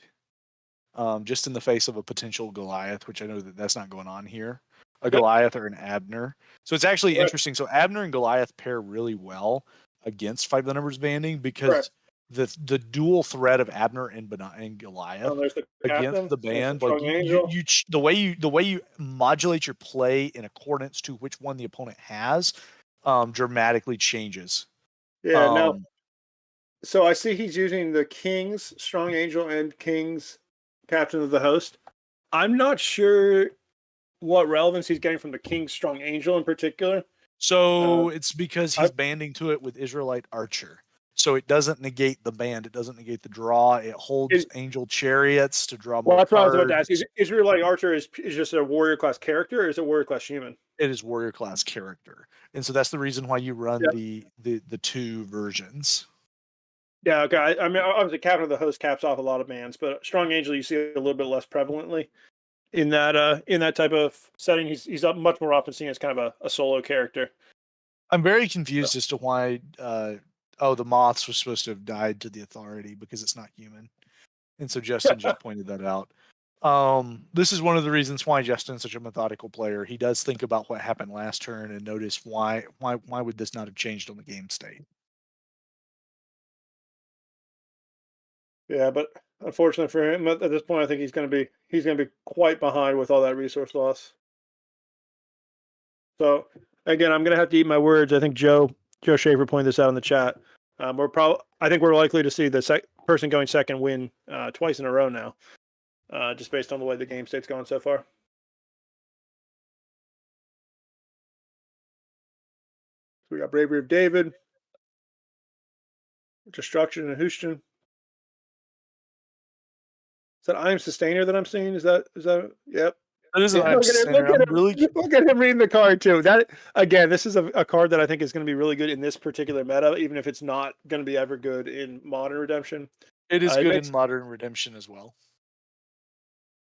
Just in the face of a potential Goliath, which I know that's not going on here, a Goliath or an Abner. So it's actually interesting. So Abner and Goliath pair really well against fight by the numbers banding because the dual threat of Abner and Goliath against the band, like the way you modulate your play in accordance to which one the opponent has, dramatically changes. Yeah. So I see he's using the King's Strong Angel and King's Captain of the Host. I'm not sure what relevance he's getting from the King's Strong Angel in particular. So it's because he's banding to it with Israelite Archer. So it doesn't negate the band. It doesn't negate the draw. It holds Angel Chariots to draw more cards. Well, that's what I was about to ask. Israelite Archer is just a warrior class character, or is it warrior class human? It is warrior class character. And so that's the reason why you run the two versions. Yeah, okay. I mean, obviously, Captain of the Host caps off a lot of bands, but Strong Angel you see a little bit less prevalently in that type of setting. He's up much more often seen as kind of a solo character. I'm very confused as to why. The moths were supposed to have died to the authority because it's not human, and so Justin just pointed that out. This is one of the reasons why Justin's such a methodical player. He does think about what happened last turn and notice why would this not have changed on the game state. Yeah, but unfortunately for him, at this point, I think he's going to be quite behind with all that resource loss. So again, I'm going to have to eat my words. I think Joe Schaefer pointed this out in the chat. I think we're likely to see the person going second win twice in a row now, just based on the way the game state's gone so far. So we got Bravery of David, Destruction and Houston. Is that I Am Sustainer that I'm seeing? Is that yep. That is an I Am Sustainer. Look at him reading the card too. That again, this is a card that I think is going to be really good in this particular meta, even if it's not going to be ever good in Modern Redemption. It is good in Modern Redemption as well.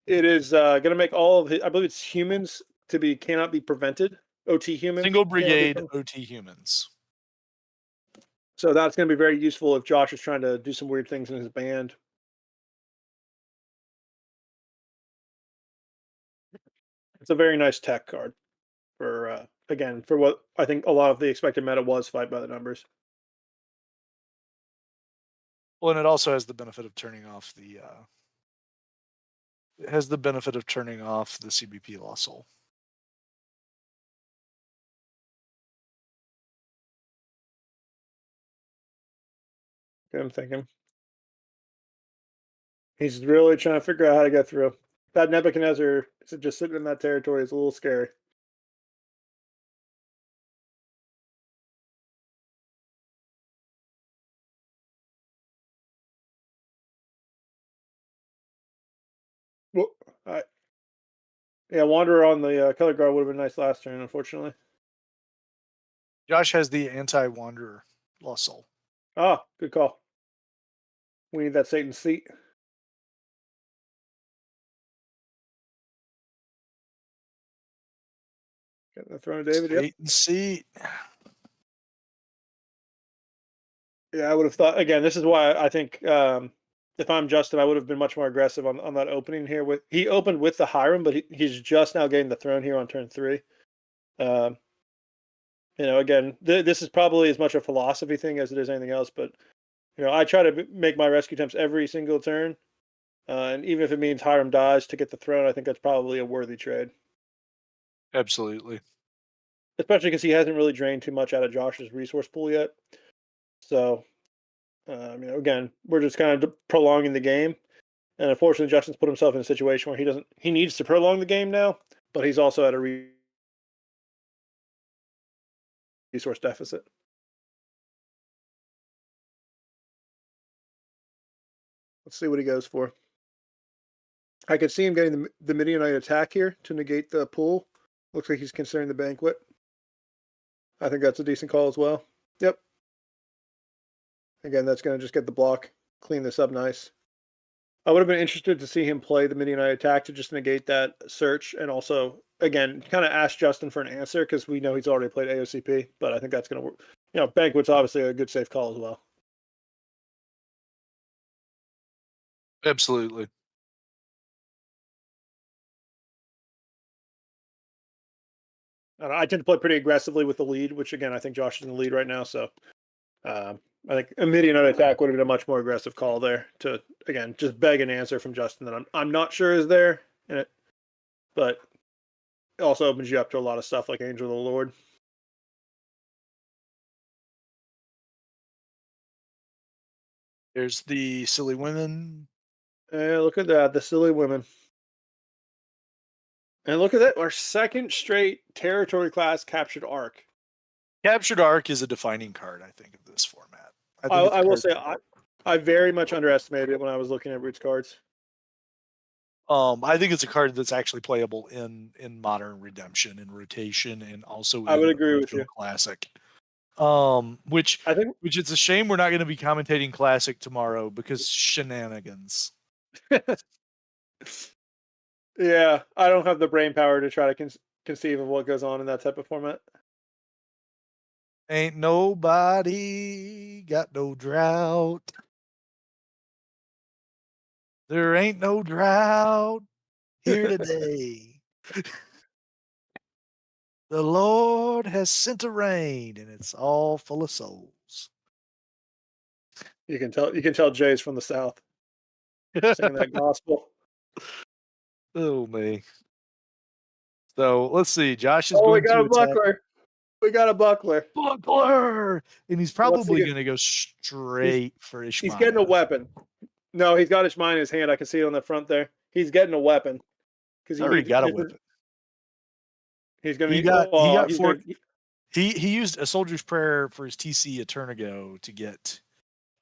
It is going to make all of his, I believe it's humans cannot be prevented. OT humans. Single brigade OT humans. So that's going to be very useful if Josh is trying to do some weird things in his band. It's a very nice tech card for again, for what I think a lot of the expected meta was fight by the numbers. Well, and it also has the benefit of turning off the CBP Lost Soul. I'm thinking. He's really trying to figure out how to get through. That Nebuchadnezzar just sitting in that territory is a little scary. Well, yeah, Wanderer on the color guard would have been nice last turn, unfortunately. Josh has the anti-Wanderer Lost Soul. Ah, good call. We need that Satan's seat. Getting the throne of David. Satan's seat. Yeah, I would have thought, again, this is why I think if I'm Justin, I would have been much more aggressive on that opening here. He opened with the Hiram, but he's just now getting the throne here on turn 3. Again, this is probably as much a philosophy thing as it is anything else, but I try to make my rescue attempts every single turn, and even if it means Hiram dies to get the throne, I think that's probably a worthy trade. Absolutely. Especially because he hasn't really drained too much out of Josh's resource pool yet. So, again, we're just kind of prolonging the game. And unfortunately, Justin's put himself in a situation where he needs to prolong the game now, but he's also at a resource deficit. Let's see what he goes for. I could see him getting the Midianite attack here to negate the pull. Looks like he's considering the banquet. I think that's a decent call as well. Yep. Again, that's going to just get the block, clean this up nice. I would have been interested to see him play the Midianite attack to just negate that search, and also, again, kind of ask Justin for an answer because we know he's already played AOCP, but I think that's going to work. Banquet's obviously a good safe call as well. Absolutely. I tend to play pretty aggressively with the lead, which again, I think Josh is in the lead right now. So I think a Midianite attack would have been a much more aggressive call there to, again, just beg an answer from Justin that I'm not sure is there in it, but it also opens you up to a lot of stuff like Angel of the Lord. There's the Silly Women. Hey, look at that, the Silly Women. And look at that, our second straight territory class captured arc. Captured arc is a defining card, I think, of this format. I will say I very much underestimated it when I was looking at Roots cards. I think it's a card that's actually playable in Modern Redemption, in Rotation, and also I would agree with you. Classic. Which it's a shame we're not going to be commentating Classic tomorrow because shenanigans. Yeah, I don't have the brain power to try to conceive of what goes on in that type of format. Ain't nobody got no drought. There ain't no drought here today. The Lord has sent a rain, and it's all full of souls. You can tell Jay's from the South. Singing that gospel. Oh me. So let's see. Josh is going to a buckler. We got a buckler. Buckler! And he's probably going to go straight for Ishmael. He's getting a weapon. No, he's got Ishmael in his hand. I can see it on the front there. He's getting a weapon. Because he already got a weapon. He's going to He used a Soldier's Prayer for his TC a turn ago to get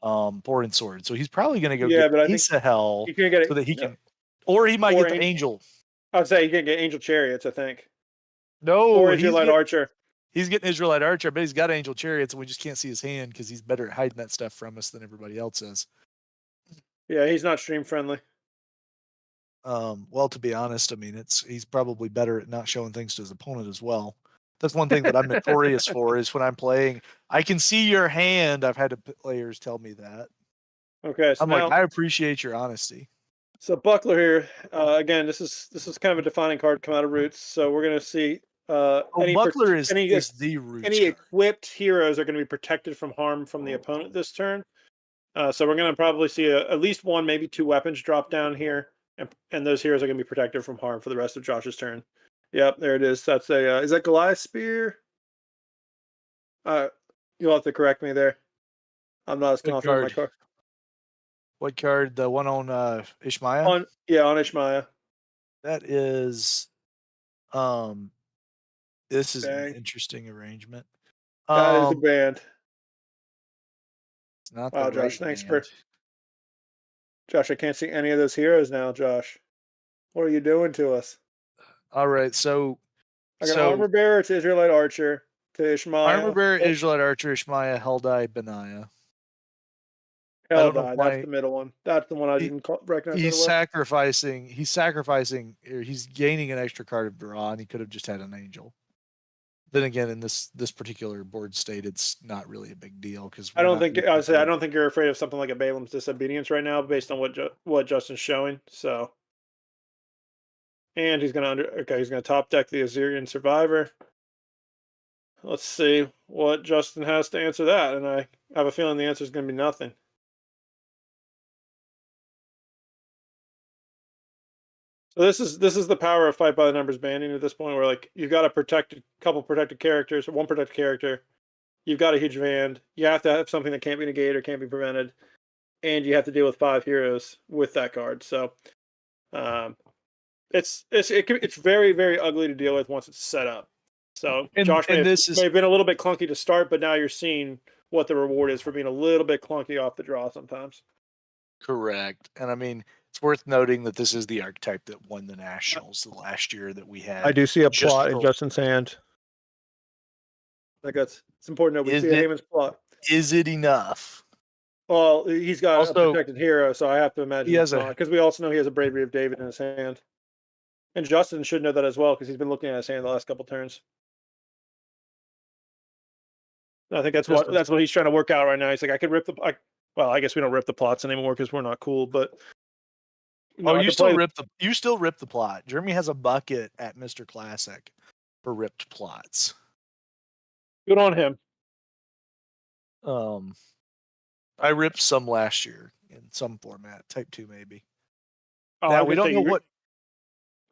Board and Sword. So he's probably going to go get a piece of hell so that he can... Or he might get the Angel. I would say he can get Angel Chariots, I think. No. Or Israelite Archer. He's getting Israelite Archer, but he's got Angel Chariots, and we just can't see his hand because he's better at hiding that stuff from us than everybody else is. Yeah, he's not stream friendly. Well, to be honest, I mean, he's probably better at not showing things to his opponent as well. That's one thing that I'm notorious for is when I'm playing, I can see your hand. I've had players tell me that. Okay, so I'm like, I appreciate your honesty. So Buckler here, again, this is kind of a defining card come out of Roots. So we're going to see Buckler is the Roots any card. equipped heroes are going to be protected from harm from the opponent this turn. So we're going to probably see at least one, maybe two weapons drop down here, and those heroes are going to be protected from harm for the rest of Josh's turn. Yep, there it is. That's a is that Goliath Spear? You'll have to correct me there. I'm not as confident in my card. What card? The one on Ishmael? On Ishmael. That is this is an interesting arrangement. That is the band. It's not wow, the right Josh, thanks band. Josh, I can't see any of those heroes now, Josh. What are you doing to us? All right, so I got Armor Bearer to Israelite Archer to Ishmael. Armor Bearer, Israelite Archer, Ishmael, Heldai, Benaiah. Heldai, that's the middle one. That's the one I didn't recognize. He's sacrificing. Or he's gaining an extra card of draw, and he could have just had an angel. Then again, in this particular board state, it's not really a big deal because I don't think you're afraid of something like a Balaam's Disobedience right now, based on what Justin's showing. So, and he's gonna top deck the Assyrian Survivor. Let's see what Justin has to answer that, and I have a feeling the answer is going to be nothing. So this is the power of fight by the numbers banding at this point, where like you've got a couple protected characters, or one protected character, you've got a huge band, you have to have something that can't be negated or can't be prevented, and you have to deal with 5 heroes with that card. So, it's very, very ugly to deal with once it's set up. So Josh may have been a little bit clunky to start, but now you're seeing what the reward is for being a little bit clunky off the draw sometimes. Correct, and I mean, it's worth noting that this is the archetype that won the Nationals the last year that we had. I do see a plot in Justin's hand. Like it's important that we see Heyman's plot. Is it enough? Well, he's got a protected hero, so I have to imagine it's not, because we also know he has a Bravery of David in his hand. And Justin should know that as well, because he's been looking at his hand the last couple turns. I think that's what he's trying to work out right now. He's like, I could rip well, I guess we don't rip the plots anymore because we're not cool, but you still rip the plot. Jeremy has a bucket at Mr. Classic for ripped plots. Good on him. I ripped some last year in some format, type 2 maybe. Oh, now we don't know what.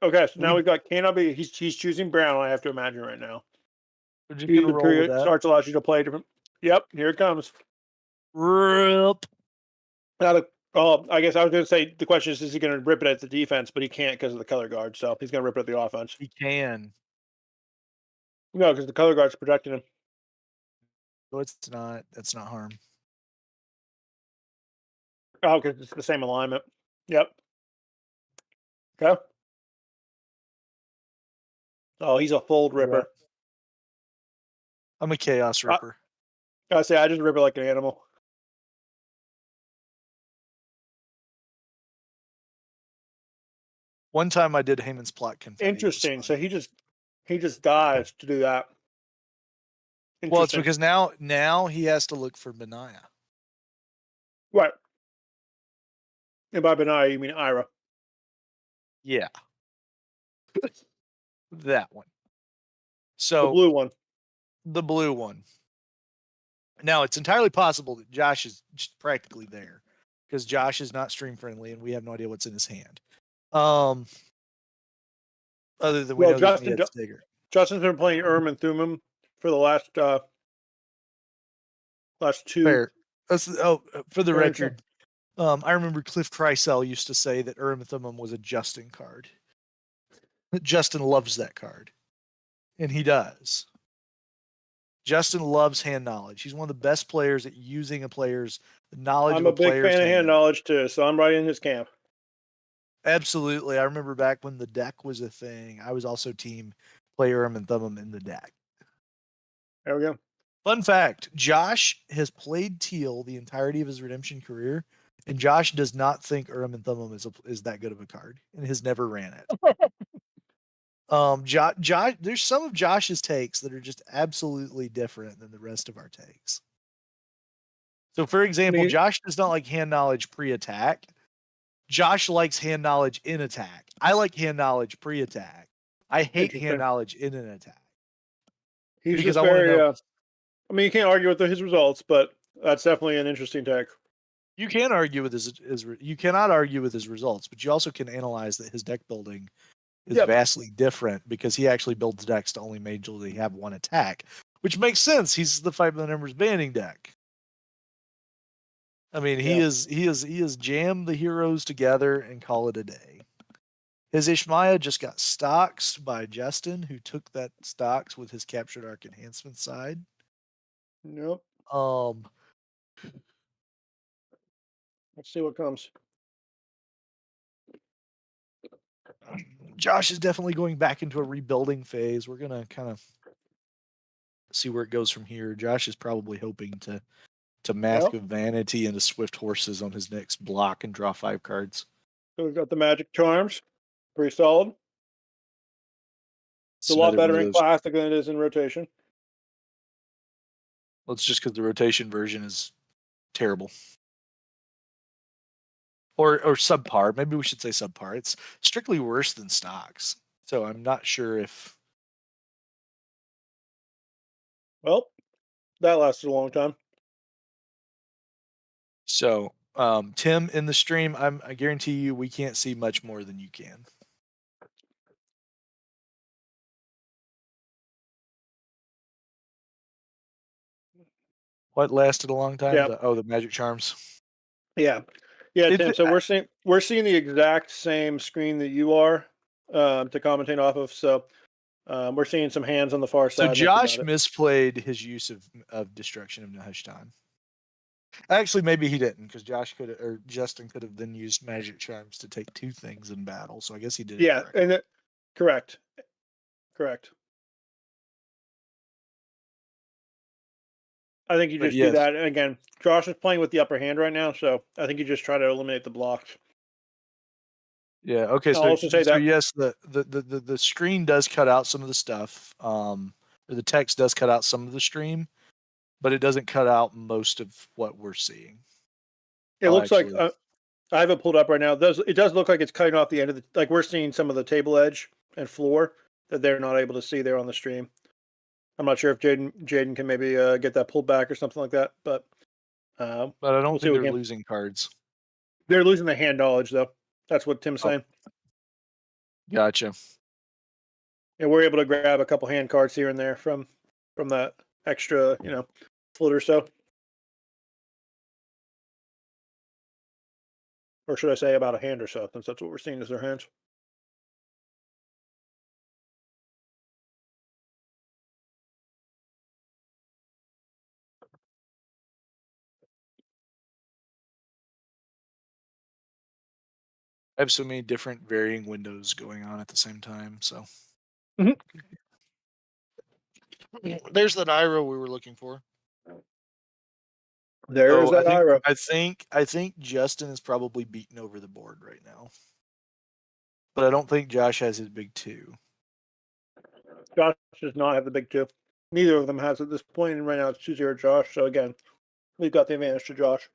Okay, so now we've got Kenobi. He's choosing brown. I have to imagine right now. The period starts allows you to play different. Yep, here it comes. Rip. Now I guess I was going to say the question is he going to rip it at the defense? But he can't because of the color guard. So he's going to rip it at the offense. He can. No, because the color guard's protecting him. No, it's not. That's not harm. Oh, because it's the same alignment. Yep. Okay. Oh, he's a fold ripper. I'm a chaos ripper. I say I just rip it like an animal. One time I did Heyman's plot confetti. Interesting. So he just dies to do that. Well, it's because now he has to look for Benaiah. Right. And by Benaiah, you mean Ira. Yeah. That one. So the blue one. The blue one. Now, it's entirely possible that Josh is just practically there because Josh is not stream friendly and we have no idea what's in his hand. Other than we know that he had Stiger. Justin's been playing and Thummim for the last 2. Fair. For the record, I remember Cliff Kreisel used to say that and Thummim was a Justin card. Justin loves that card, and he does. Justin loves hand knowledge. He's one of the best players at using a player's knowledge. I'm a big fan of hand knowledge too, so I'm right in his camp. Absolutely. I remember back when the deck was a thing, I was also team player and Thummim in the deck. There we go. Fun fact, Josh has played teal the entirety of his redemption career And Josh does not think Urim and Thummim is that good of a card and has never ran it. Josh, there's some of Josh's takes that are just absolutely different than the rest of our takes. So, for example, Josh does not like hand knowledge pre-attack. Josh likes hand knowledge in attack. I like hand knowledge pre-attack. I hate hand knowledge in an attack. He's because just I want to very. know. I mean, you can't argue with his results, but that's definitely an interesting take. You can argue with his you cannot argue with his results, but you also can analyze that his deck building is vastly different because he actually builds decks to only majorly have one attack, which makes sense. He's the 5 numbers banning deck. I mean, he is jam the heroes together and call it a day. His Ishmaya just got stoxed by Justin, who took that stocks with his Captured Arc Enhancement side. Nope. Let's see what comes. Josh is definitely going back into a rebuilding phase. We're gonna kind of see where it goes from here. Josh is probably hoping to Mask of Vanity into Swift Horses on his next block and draw 5 cards. So we've got the Magic Charms, pretty solid. It's a lot better in Classic than it is in Rotation. Well, it's just because the Rotation version is terrible. Or subpar. Maybe we should say subpar. It's strictly worse than stocks. So I'm not sure if. Well, that lasted a long time. So, Tim, in the stream, I guarantee you we can't see much more than you can. What lasted a long time? Yeah. The Magic Charms. Yeah, Tim. So we're seeing the exact same screen that you are to commentate off of. So we're seeing some hands on the far side. So Josh misplayed his use of Destruction of Nahashtan. Actually, maybe he didn't, because Justin could have then used Magic Charms to take 2 things in battle. So I guess he did. Yeah, correct. I think you just do that. And again, Josh is playing with the upper hand right now, so I think you just try to eliminate the blocks. Yeah. Okay. So yes, the screen does cut out some of the stuff. Or the text does cut out some of the stream, but it doesn't cut out most of what we're seeing. It looks like I have it pulled up right now. It does look like it's cutting off the end of the, like we're seeing some of the table edge and floor that they're not able to see there on the stream. I'm not sure if Jayden can maybe get that pulled back or something like that, but I don't think they're losing cards. They're losing the hand knowledge though. That's what Tim's saying. Gotcha. And we're able to grab a couple hand cards here and there from that extra, foot or so. Or should I say about a hand or so, since that's what we're seeing as their hands. I have so many different varying windows going on at the same time, so. There's that IRA we were looking for. There's that IRA. I think Justin is probably beaten over the board right now. But I don't think Josh has his big 2. Josh does not have the big 2. Neither of them has at this point, and right now it's 2-0 Josh. So again, we've got the advantage to Josh.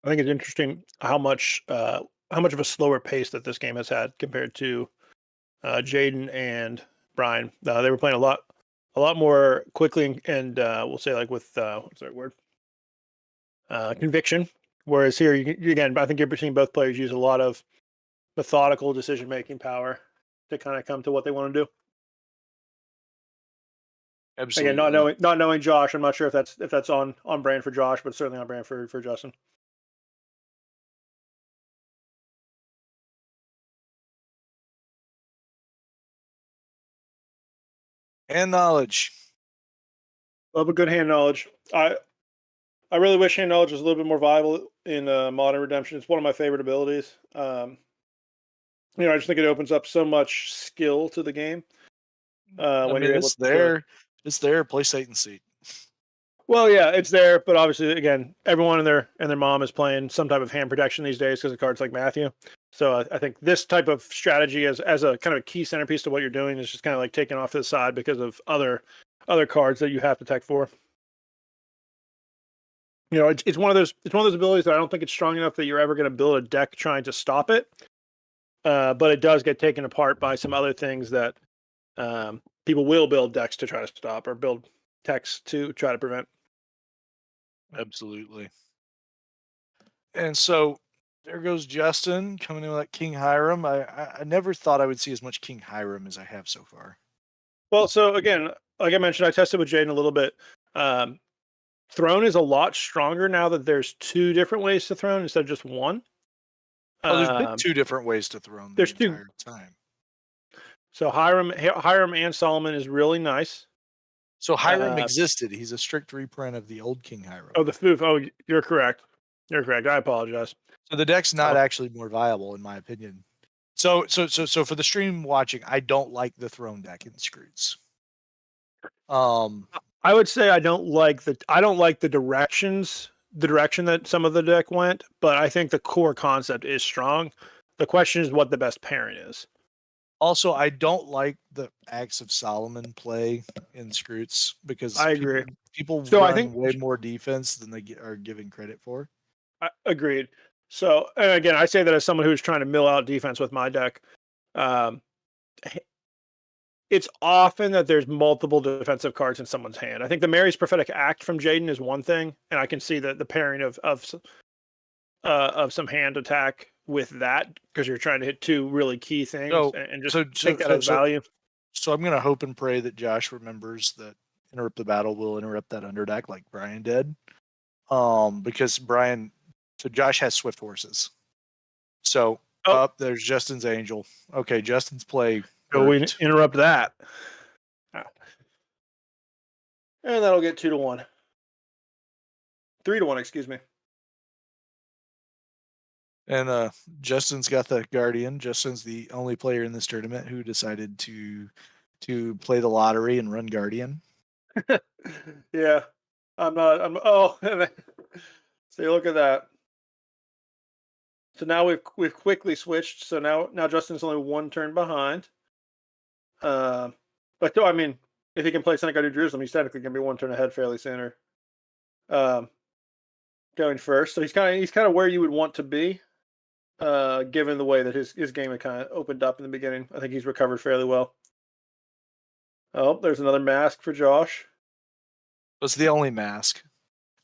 I think it's interesting how much of a slower pace that this game has had compared to Jayden and Brian. They were playing a lot more quickly and we'll say like with what's that word? Conviction. Whereas here, again, I think you're seeing both players use a lot of methodical decision-making power to kind of come to what they want to do. Absolutely. Again, not knowing Josh, I'm not sure if that's on brand for Josh, but certainly on brand for Justin. Hand knowledge. Love a good hand knowledge. I really wish hand knowledge was a little bit more viable in Modern Redemption. It's one of my favorite abilities. I just think it opens up so much skill to the game I when mean, you're able it's to. there. It's there. Play Satan's Seat. Well, yeah, it's there, but obviously, again, everyone and their mom is playing some type of hand protection these days because of cards like Matthew. So I think this type of strategy as a kind of a key centerpiece to what you're doing is just kind of like taken off to the side because of other cards that you have to tech for. It's one of those abilities that I don't think it's strong enough that you're ever going to build a deck trying to stop it. But it does get taken apart by some other things that people will build decks to try to stop or build techs to try to prevent. Absolutely. And so there goes Justin coming in with that King Hiram. I never thought I would see as much King Hiram as I have so far. Well, so again, like I mentioned, I tested with Jayden a little bit. Throne is a lot stronger now that there's two different ways to throne instead of just one. Oh, there's been two different ways to throne the There's two. entire time. So Hiram and Solomon is really nice. So Hiram existed. He's a strict reprint of the old King Hiram. Oh, the spoof. Oh, you're correct. You're correct. I apologize. So the deck's not actually more viable, in my opinion. So for the stream watching, I don't like the throne deck in Scroots. I would say I don't like the direction that some of the deck went, but I think the core concept is strong. The question is what the best pairing is. Also, I don't like the Acts of Solomon play in Scroots because I agree. People So run I think way more defense than they are giving credit for. Agreed. So, and again, I say that as someone who's trying to mill out defense with my deck. It's often that there's multiple defensive cards in someone's hand. I think the Mary's Prophetic Act from Jayden is one thing, and I can see the pairing of some hand attack with that because you're trying to hit two really key things and just take that as value. So I'm going to hope and pray that Josh remembers that Interrupt the Battle will interrupt that underdeck like Brian did. Because Josh has Swift Horses. So up there's Justin's Angel. Okay, Justin's play. So we interrupt that. And that'll get 2-1. 3-1, excuse me. And Justin's got the Guardian. Justin's the only player in this tournament who decided to play the lottery and run Guardian. Yeah. So look at that. So now we've quickly switched. So now Justin's only one turn behind. But I mean, if he can play Seneca New Jerusalem, he's technically going to be one turn ahead fairly sooner. Going first, so he's kind of where you would want to be, given the way that his game had kind of opened up in the beginning. I think he's recovered fairly well. Oh, there's another mask for Josh. It's the only mask.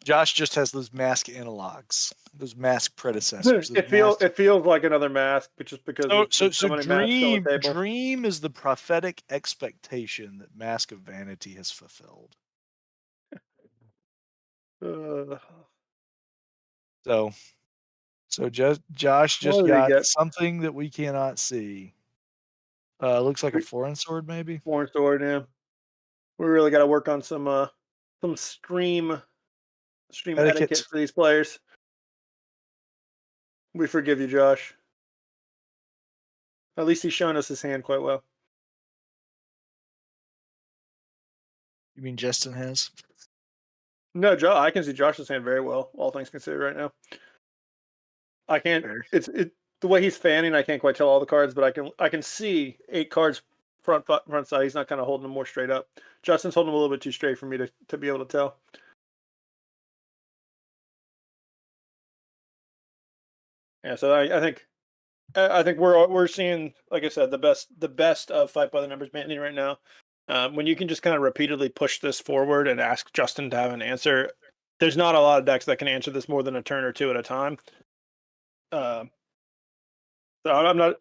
Josh just has those mask analogs, those mask predecessors. It feels like another mask, but just because so Dream is the prophetic expectation that Mask of Vanity has fulfilled. So Josh just got something that we cannot see. Looks like a foreign sword, maybe. Foreign sword, yeah. We really got to work on some stream etiquette for these players. We forgive you, Josh. At least he's shown us his hand quite well. You mean Justin has? No, I can see Josh's hand very well, all things considered right now. I can't. It's the way he's fanning. I can't quite tell all the cards, but I can see 8 cards front side. He's not kind of holding them more straight up. Justin's holding them a little bit too straight for me to be able to tell. Yeah, so I think we're seeing, like I said, the best of Fight by the Numbers banding right now. When you can just kind of repeatedly push this forward and ask Justin to have an answer, there's not a lot of decks that can answer this more than a turn or two at a time. So I'm not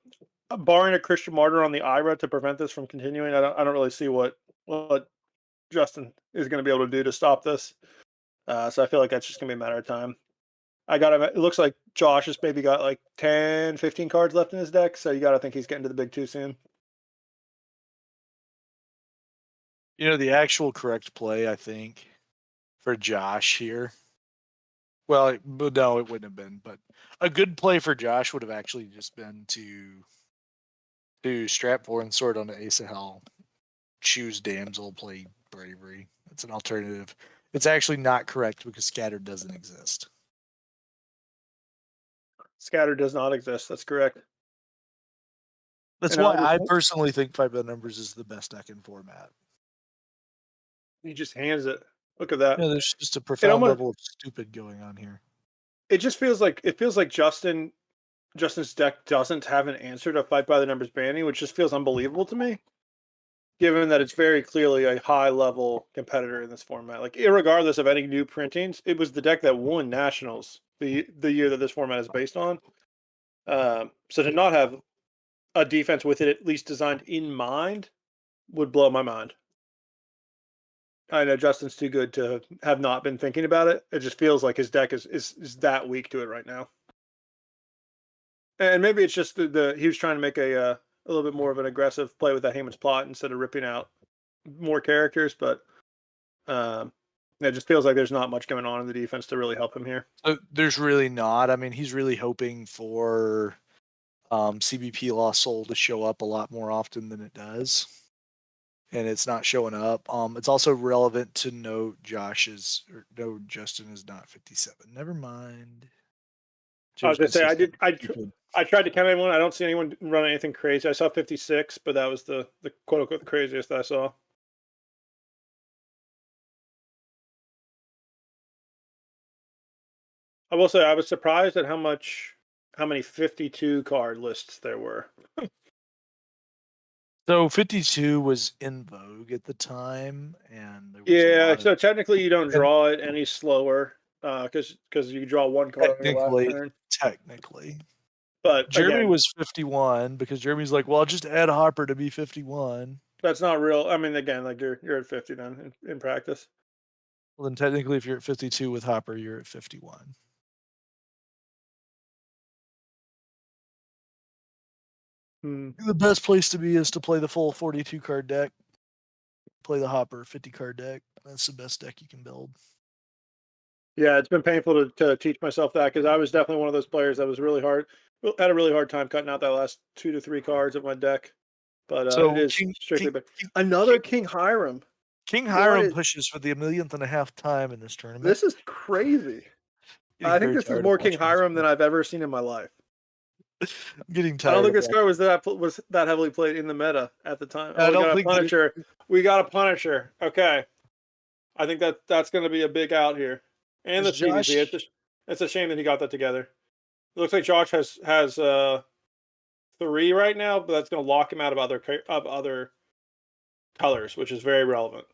barring a Christian Martyr on the IRA to prevent this from continuing. I don't really see what Justin is going to be able to do to stop this. So I feel like that's just going to be a matter of time. It looks like Josh has maybe got like 10, 15 cards left in his deck, so you got to think he's getting to the big two soon. The actual correct play, I think, for Josh here Well, no, it wouldn't have been. But a good play for Josh would have actually just been to strap 4 and sword on the Ace of Hell, choose Damsel, play Bravery. It's an alternative. It's actually not correct because Scattered doesn't exist. Scatter does not exist. That's correct. That's And why I personally think 5 by the numbers is the best deck in format. He just hands it. Look at that. Yeah, there's just a It profound almost level of stupid going on here. it just feels like Justin's deck doesn't have an answer to fight by the numbers banning, which just feels unbelievable to me, given that it's very clearly a high level competitor in this format. Like, irregardless of any new printings, it was the deck that won nationals the year that this format is based on. So to not have a defense with it at least designed in mind would blow my mind. I know Justin's too good to have not been thinking about it. It just feels like his deck is that weak to it right now. And maybe it's just he was trying to make a little bit more of an aggressive play with that Heyman's plot instead of ripping out more characters. But it just feels like there's not much going on in the defense to really help him here. There's really not. I mean, he's really hoping for CBP Lost Soul to show up a lot more often than it does. And it's not showing up. It's also relevant to note Justin is not 57. Never mind. I was gonna say I tried to count everyone. I don't see anyone run anything crazy. I saw 56, but that was the quote unquote the craziest that I saw. I will say I was surprised at how many 52 card lists there were. So 52 was in vogue at the time, and there was So technically you don't draw it any slower because you draw one card on your last turn. Technically. But Jeremy again, was 51 because Jeremy's like, well, I'll just add Hopper to be 51. that's not real. I mean, again, like you're at 50 then in practice. Well, then technically, if you're at 52 with Hopper, you're at 51. The best place to be is to play the full 42 card deck. Play the Hopper 50 card deck. That's the best deck you can build. Yeah, it's been painful to teach myself that because I was definitely one of those players that had a really hard time cutting out that last 2 to 3 cards of my deck. But it is strictly another King Hiram. King Hiram pushes for the 1,000,000th time in this tournament. This is crazy. I think this is more King Hiram than I've ever seen in my life. I'm getting tired. I don't think this card was that heavily played in the meta at the time. I don't think Punisher. We got a Punisher. Okay, I think that's going to be a big out here. And the CDC. It's a shame that he got that together. It looks like Josh has 3 right now, but that's going to lock him out of other colors, which is very relevant.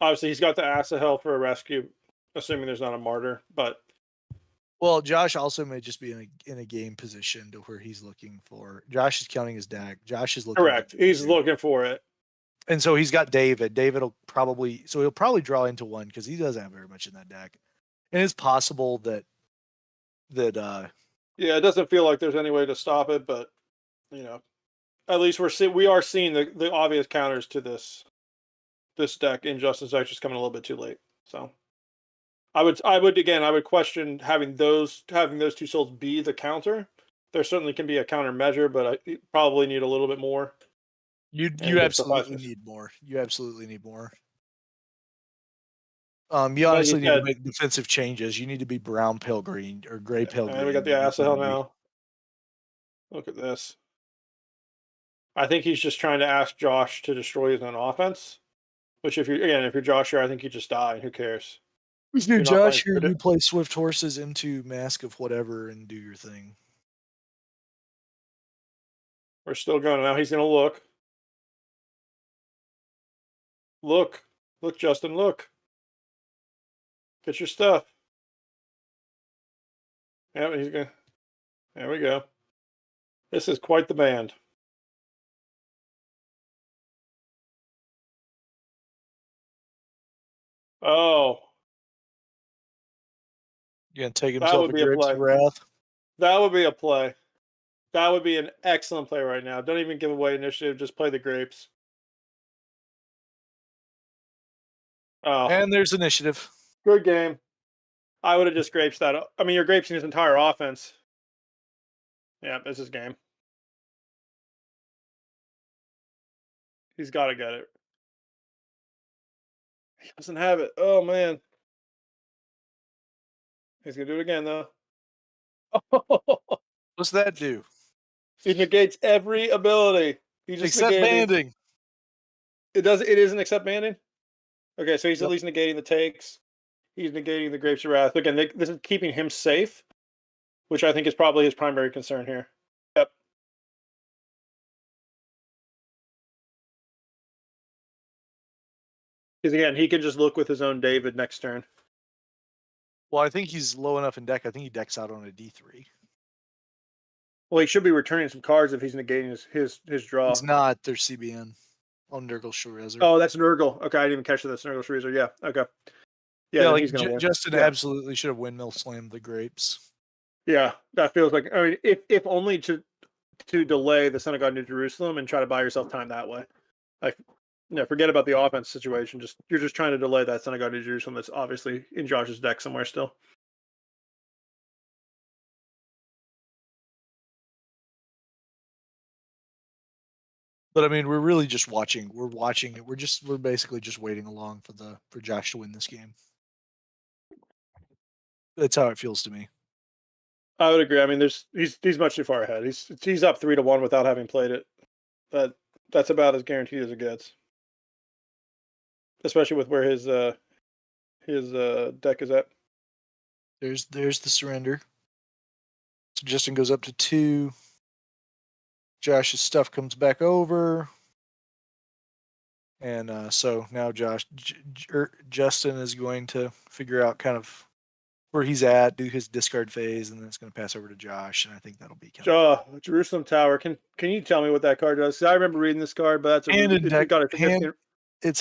Obviously, he's got the Ass of Hell for a rescue, assuming there's not a martyr. But well, Josh also may just be in a game position to where he's looking for. Josh is counting his deck. Josh is looking. Correct. He's looking for it. And so he's got David. He'll probably draw into 1 because he doesn't have very much in that deck. And it's possible that it doesn't feel like there's any way to stop it, but at least we are seeing the obvious counters to this deck. Injustice deck just coming a little bit too late. So I would question having those 2 souls be the counter. There certainly can be a counter measure, but I probably need a little bit more. You absolutely need more. You absolutely need more. You honestly need to make defensive changes. You need to be brown, pale green, or gray, pale green. And we got the Ass of Hell now. Look at this. I think he's just trying to ask Josh to destroy his own offense. Which, if you're Josh here, I think you just die. Who cares? If you're Josh here, you play Swift Horses into Mask of whatever and do your thing. We're still going now. He's going to look. Look, Justin, look. Get your stuff. Yeah, he's going to. There we go. This is quite the band. Oh. You going to take himself a grapes of wrath? That would be a play. That would be an excellent play right now. Don't even give away initiative. Just play the grapes. Oh. And there's initiative. Good game. I would have just grapes that. I mean, you're grapesing his entire offense. Yeah, this is game. He's got to get it. He doesn't have it. Oh man, he's gonna do it again though. What's that do? He negates every ability. He just Except negated. banding. It does. It isn't except banding. Okay, so he's Yep. at least negating the takes. He's negating the grapes of wrath. Again, this is keeping him safe, which I think is probably his primary concern here. Yep. Because again, he can just look with his own David next turn. Well, I think he's low enough in deck. I think he decks out on a D3. Well, he should be returning some cards if he's negating his draw. He's not. There's CBN on Nurgle Shurizer. Oh, that's Nurgle. Okay, I didn't even catch that. That's Nurgle Shurizer. Yeah. Okay. Yeah, like he's gonna win. Justin absolutely should have windmill slammed the grapes. Yeah, that feels like. I mean, if only to delay the Son of God New Jerusalem and try to buy yourself time that way. Like, forget about the offense situation. You're just trying to delay that Son of God New Jerusalem that's obviously in Josh's deck somewhere still. But I mean, we're really just watching. We're watching it. We're basically just waiting along for Josh to win this game. That's how it feels to me. I would agree. I mean, he's much too far ahead. He's up 3-1 without having played it. That's about as guaranteed as it gets. Especially with where his deck is at. There's the surrender. So Justin goes up to 2. Josh's stuff comes back over. And so now Justin is going to figure out kind of where he's at, do his discard phase, and then it's going to pass over to Josh. And I think that'll be kind of Jerusalem Tower. Can you tell me what that card does? I remember reading this card, but that's it's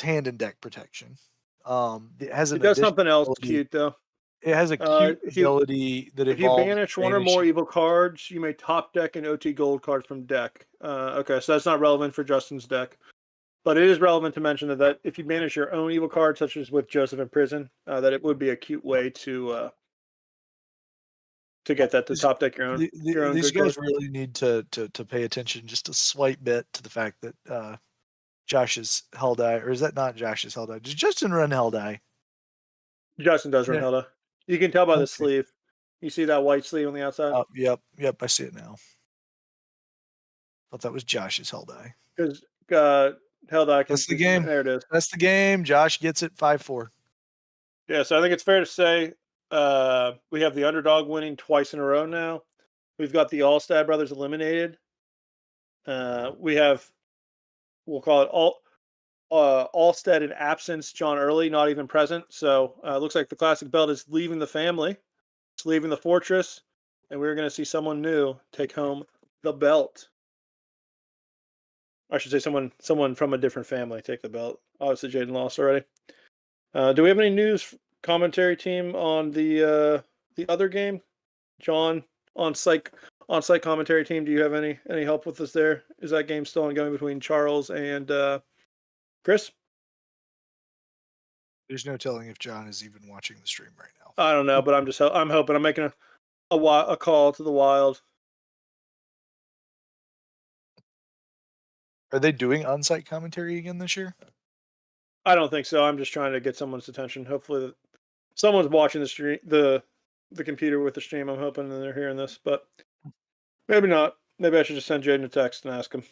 hand and deck protection. It has it does something else cute though. It has a cute ability that if you banish one or more evil cards, you may top deck an OT gold card from deck. Okay, so that's not relevant for Justin's deck. But it is relevant to mention that if you banish your own evil card, such as with Joseph in prison, that it would be a cute way to get that to top deck your own. These guys really need to pay attention just a slight bit to the fact that Josh's Hell-Die, or is that not Josh's Hell-Die? Does Justin run Hell-Die? Justin does run Hell-Die. You can tell by the sleeve. You see that white sleeve on the outside? Yep, I see it now. Thought that was Josh's Hell-Die. Because Hell-Die can. That's the game. There it is. That's the game. Josh gets it 5-4. Yeah, so I think it's fair to say we have the underdog winning twice in a row now. We've got the Alstad brothers eliminated. We have, we'll call it Alstad in absence, John Early not even present. So it looks like the classic belt is leaving the family. It's leaving the fortress, and we're going to see someone new take home the belt. I should say someone from a different family take the belt. Obviously, Jayden lost already. Do we have any news commentary team on the other game? John, on-site commentary team, do you have any help with us there? Is that game still ongoing between Charles and Chris? There's no telling if John is even watching the stream right now. I don't know, but I'm hoping. I'm making a call to the Wild. Are they doing on-site commentary again this year? I don't think so. I'm just trying to get someone's attention. Hopefully, someone's watching the stream, the computer with the stream. I'm hoping that they're hearing this, but maybe not. Maybe I should just send Jayden a text and ask him.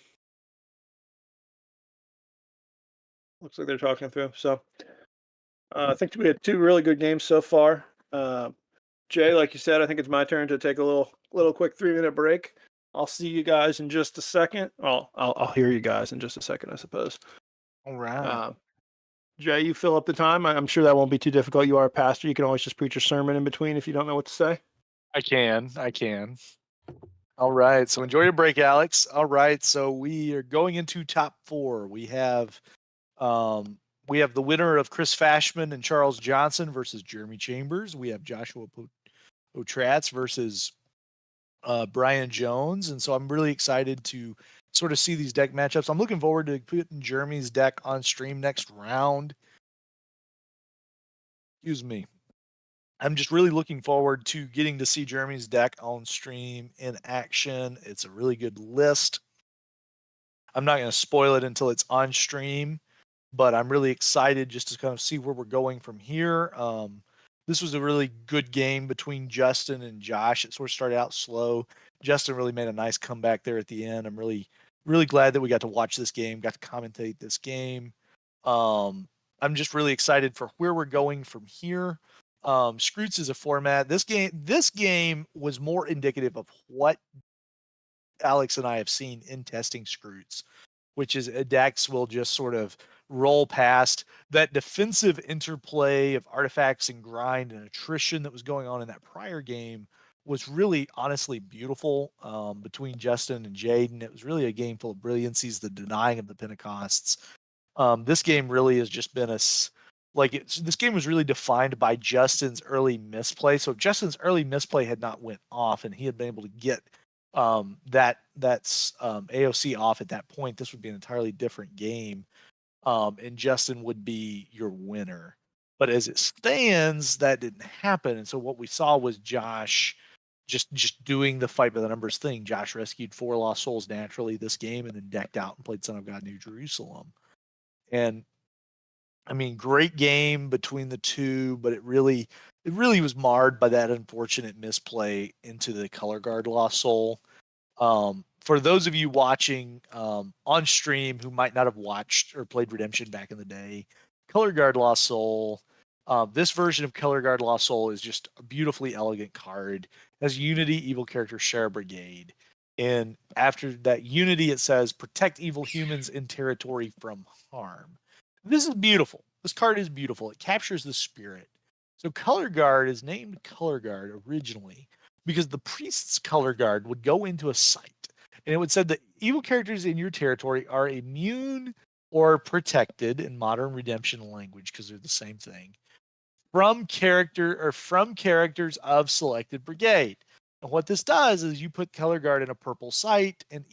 Looks like they're talking through. So I think we had 2 really good games so far. Jay, like you said, I think it's my turn to take a little quick 3-minute break. I'll see you guys in just a second. Well, I'll hear you guys in just a second, I suppose. All right. Jay, you fill up the time. I'm sure that won't be too difficult. You are a pastor. You can always just preach a sermon in between if you don't know what to say. I can. All right. So enjoy your break, Alex. All right. So we are going into top 4. We have the winner of Chris Fachman and Charles Johnson versus Jeremy Chambers. We have Joshua Potratz versus Brian Jones. And so I'm really excited to sort of see these deck matchups. I'm looking forward to putting Jeremy's deck on stream next round. Excuse me. I'm just really looking forward to getting to see Jeremy's deck on stream in action. It's a really good list. I'm not going to spoil it until it's on stream, but I'm really excited just to kind of see where we're going from here. This was a really good game between Justin and Josh. It sort of started out slow. Justin really made a nice comeback there at the end. I'm really, really glad that we got to watch this game, got to commentate this game. I'm just really excited for where we're going from here. Scroots is a format. This game was more indicative of what Alex and I have seen in testing Scroots, which is decks will just sort of roll past. That defensive interplay of artifacts and grind and attrition that was going on in that prior game was really honestly beautiful between Justin and Jayden. It was really a game full of brilliancies, the denying of the Pentecosts. This game really has just been this game was really defined by Justin's early misplay. So if Justin's early misplay had not went off and he had been able to get that's AOC off at that point, this would be an entirely different game, and Justin would be your winner. But as it stands, that didn't happen, and so what we saw was Josh just doing the fight by the numbers thing. Josh rescued 4 lost souls naturally this game, and then decked out and played Son of God New Jerusalem. And I mean, great game between the two, but it really was marred by that unfortunate misplay into the color guard lost soul. For those of you watching on stream who might not have watched or played Redemption back in the day, Color Guard Lost Soul, this version of Color Guard Lost Soul is just a beautifully elegant card. It has Unity, evil character, Share Brigade. And after that Unity, it says, protect evil humans in territory from harm. This is beautiful. This card is beautiful. It captures the spirit. So Color Guard is named Color Guard originally because the priest's color guard would go into a site and it would say that evil characters in your territory are immune or protected in modern redemption language, because they're the same thing, from characters of selected brigade. And what this does is you put color guard in a purple site, and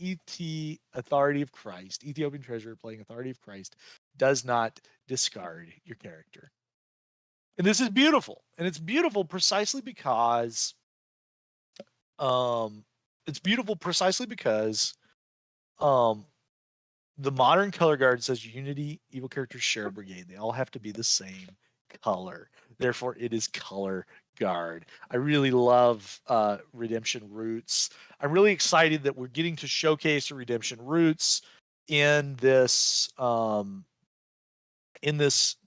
Authority of Christ, Ethiopian Treasurer playing Authority of Christ, does not discard your character. And this is beautiful. And it's beautiful precisely because the modern color guard says Unity, evil characters, Share Brigade. They all have to be the same color. Therefore, it is Color Guard. I really love Redemption Roots. I'm really excited that we're getting to showcase Redemption Roots in this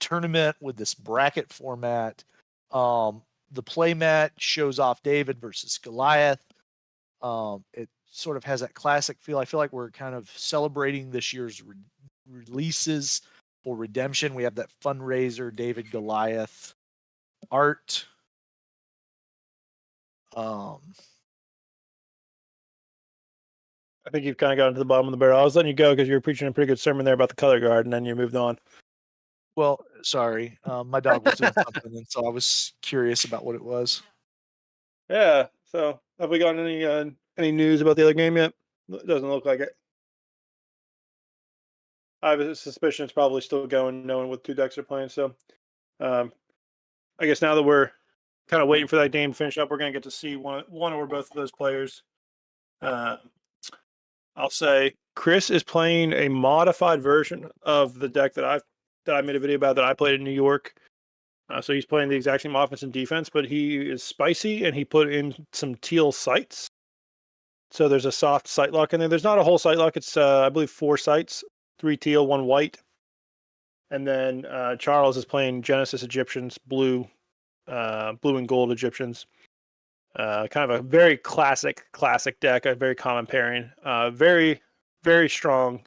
tournament with this bracket format. The playmat shows off David versus Goliath. It sort of has that classic feel. I feel like we're kind of celebrating this year's releases for Redemption. We have that fundraiser, David Goliath art. I think you've kind of gotten to the bottom of the barrel. I was letting you go because you were preaching a pretty good sermon there about the color guard, and then you moved on. Well, sorry. My dog was doing something, and so I was curious about what it was. Yeah. So, have we gotten any news about the other game yet? It doesn't look like it. I have a suspicion it's probably still going, knowing what 2 decks are playing. So, I guess now that we're kind of waiting for that game to finish up, we're going to get to see one or both of those players. I'll say Chris is playing a modified version of the deck that I made a video about that I played in New York. So he's playing the exact same offense and defense, but he is spicy and he put in some teal sights. So there's a soft sight lock in there. There's not a whole sight lock. It's I believe 4 sights, 3 teal, 1 white. And then Charles is playing Genesis Egyptians, blue and gold Egyptians. Kind of a very classic deck, a very common pairing. Very, very strong,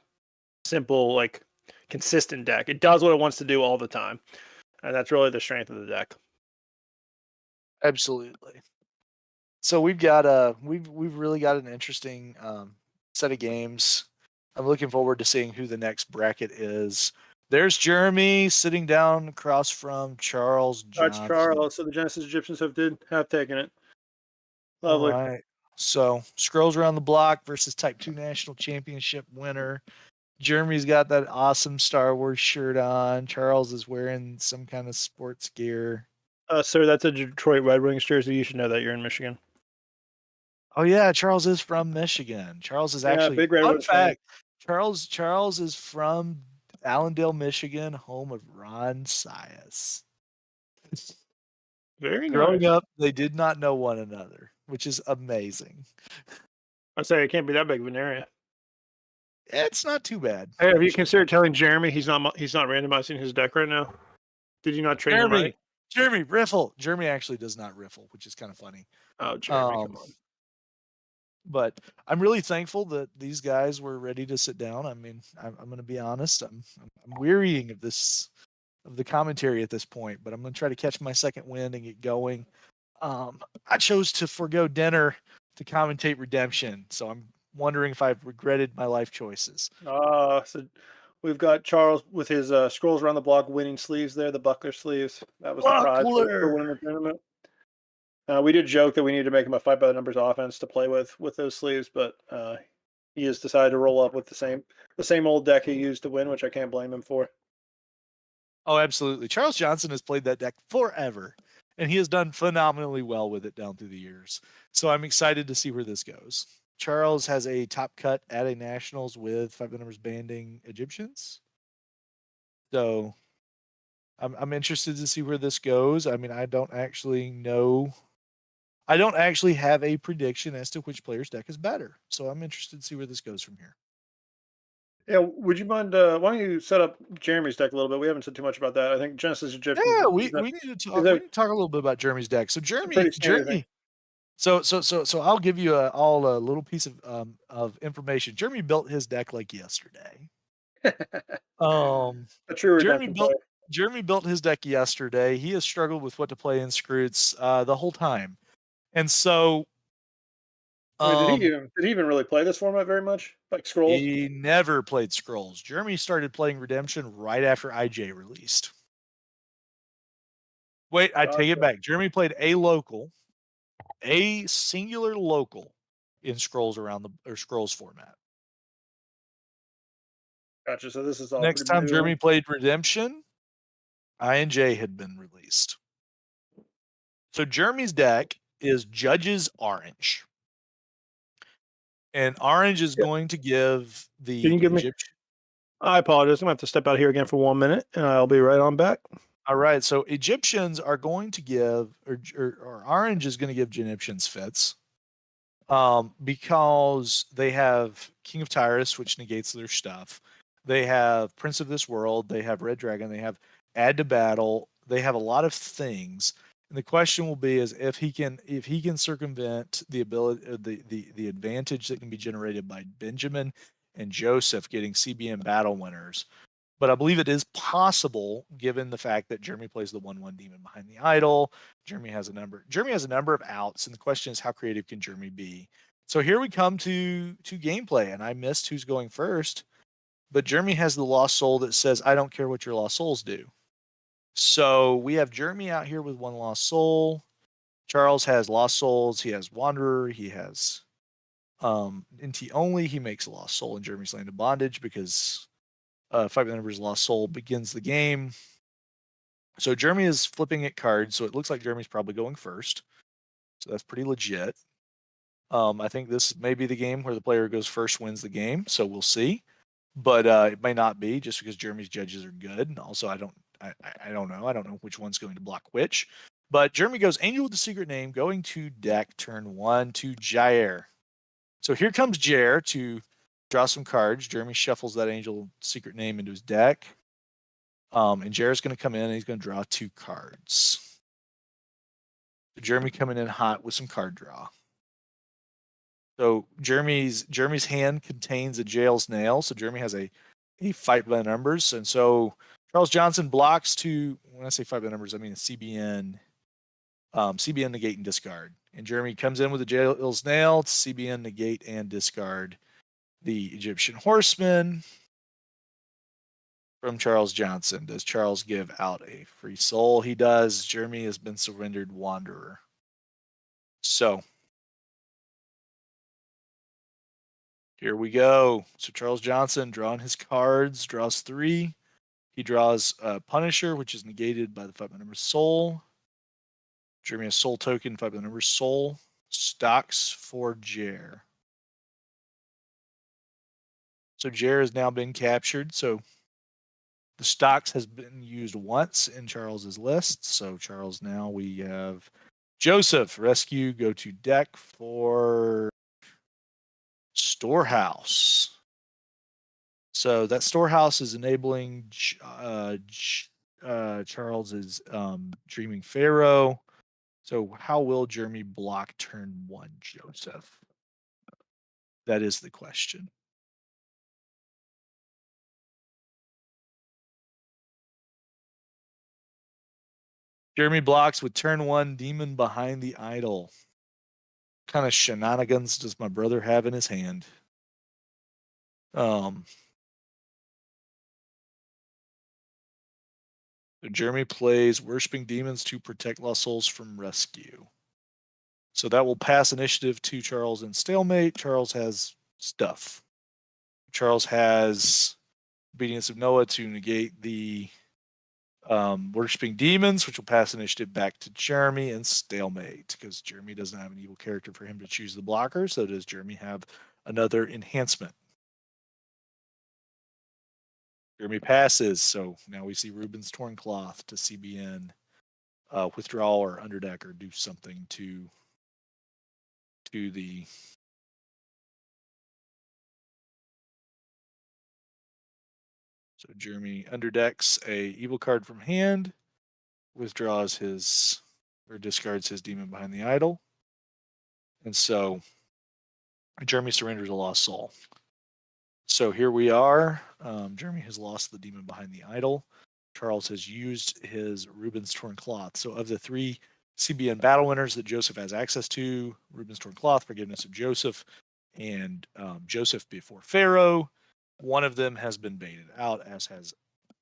simple, like consistent deck. It does what it wants to do all the time. And that's really the strength of the deck. Absolutely. So we've got we've really got an interesting set of games. I'm looking forward to seeing who the next bracket is. There's Jeremy sitting down across from Charles Johnson. That's Charles. So the Genesis Egyptians have taken it. Lovely. All right. So Scrolls Around the Block versus Type 2 National Championship winner. Jeremy's got that awesome Star Wars shirt on. Charles is wearing some kind of sports gear. Sir, that's a Detroit Red Wings jersey. You should know that you're in Michigan. Oh yeah, Charles is from Michigan. Charles is actually big Red fun Wings fan. fact. Charles is from Allendale, Michigan, home of Ron Sias. Very Growing nice. up, they did not know one another, which is amazing. I say it can't be that big of an area. It's not too bad. Hey, have you actually. considered telling Jeremy he's not randomizing his deck right now? Did you not train him right? Jeremy, riffle. Jeremy actually does not riffle, which is kind of funny. Oh, Jeremy, Um, come on. but I'm really thankful that these guys were ready to sit down. I mean, I'm going to be honest. I'm wearying of the commentary at this point, but I'm going to try to catch my second wind and get going. I chose to forego dinner to commentate Redemption, so I'm wondering if I've regretted my life choices. So we've got Charles with his scrolls around the block winning sleeves there, the buckler sleeves. That was the prize for winning the tournament. We did joke that we needed to make him a fight by the numbers offense to play with those sleeves, but he has decided to roll up with the same old deck he used to win, which I can't blame him for. Oh, absolutely. Charles Johnson has played that deck forever, and he has done phenomenally well with it down through the years. So I'm excited to see where this goes. Charles has a top cut at a Nationals with 5 numbers banding Egyptians. So I'm interested to see where this goes. I mean, I don't actually know. I don't actually have a prediction as to which player's deck is better. So I'm interested to see where this goes from here. Yeah, would you mind? Why don't you set up Jeremy's deck a little bit? We haven't said too much about that. I think Genesis Egyptians Yeah, is we need to talk. We a need to talk a little bit about Jeremy's deck. So pretty standard thing. So I'll give you all a little piece of information. Jeremy built his deck like yesterday. A true Jeremy redemption built player. Jeremy built his deck yesterday. He has struggled with what to play in Scroots the whole time, and so Wait, did he even really play this format very much? Like scrolls? he never played Scrolls. Jeremy started playing Redemption right after IJ released. Wait, I take it Gotcha. back. Jeremy played a singular local in Scrolls Scrolls format. Gotcha. So this is all Next pretty time new. Jeremy played Redemption, INJ had been released. So Jeremy's deck is Judge's Orange. And Orange is going to give the Can you give me? Egyptian. I apologize. I'm going to have to step out here again for 1 minute, and I'll be right on back. All right. So Egyptians are going to give, or Orange is going to give Egyptians fits. Because they have King of Tyrus, which negates their stuff. They have Prince of this World. They have Red Dragon. They have Add to Battle. They have a lot of things. And the question will be is if he can circumvent the ability the advantage that can be generated by Benjamin and Joseph getting CBN battle winners. But I believe it is possible given the fact that Jeremy plays the 1/1 demon behind the idol. Jeremy has a number of outs, and the question is how creative can Jeremy be? So here we come to gameplay, and I missed who's going first. But Jeremy has the Lost Soul that says, I don't care what your Lost Souls do. So we have Jeremy out here with 1 Lost Soul. Charles has Lost Souls. He has Wanderer. He has NT only. He makes a Lost Soul in Jeremy's Land of Bondage because 5 numbers Lost Soul begins the game. So Jeremy is flipping at cards, so it looks like Jeremy's probably going first. So that's pretty legit. I think this may be the game where the player goes first wins the game, so we'll see. But it may not be just because Jeremy's judges are good. And also, I don't know. I don't know which one's going to block which. But Jeremy goes Angel with the Secret Name, going to deck turn 1 to Jair. So here comes Jair to draw some cards. Jeremy shuffles that Angel Secret Name into his deck. And Jair's going to come in and he's going to draw 2 cards. So Jeremy coming in hot with some card draw. So Jeremy's hand contains a Jail's Nail. So Jeremy has a fight by numbers. And so Charles Johnson blocks to, when I say fight by numbers, I mean a CBN, CBN negate and discard. And Jeremy comes in with a Jail's Nail to CBN negate and discard the Egyptian Horseman from Charles Johnson. Does Charles give out a free soul? He does. Jeremy has been surrendered Wanderer. So here we go. So Charles Johnson drawing his cards, draws 3. He draws Punisher, which is negated by the 5 number soul. Jeremy has Soul token, 5 by the number Soul. Stocks for Jer. So Jer has now been captured. So the stocks has been used once in Charles's list. So Charles, now we have Joseph, rescue, go to deck for Storehouse. So that Storehouse is enabling Charles's Dreaming Pharaoh. So how will Jeremy block turn 1, Joseph? That is the question. Jeremy blocks with turn 1, Demon Behind the Idol. What kind of shenanigans does my brother have in his hand? So Jeremy plays Worshipping Demons to protect Lost Souls from rescue. So that will pass initiative to Charles in Stalemate. Charles has stuff. Charles has Obedience of Noah to negate the Worshipping Demons, which will pass initiative back to Jeremy in Stalemate, because Jeremy doesn't have an evil character for him to choose the blocker. So does Jeremy have another enhancement? Jeremy passes, so now we see Ruben's Torn Cloth to CBN, withdraw or underdeck or do something to the. So Jeremy underdecks a evil card from hand, withdraws his or discards his Demon Behind the Idol, and so Jeremy surrenders a Lost Soul. So here we are. Jeremy has lost the Demon Behind the Idol. Charles has used his Ruben's Torn Cloth. So of the 3 CBN battle winners that Joseph has access to, Ruben's Torn Cloth, Forgiveness of Joseph, and Joseph before Pharaoh, one of them has been baited out, as has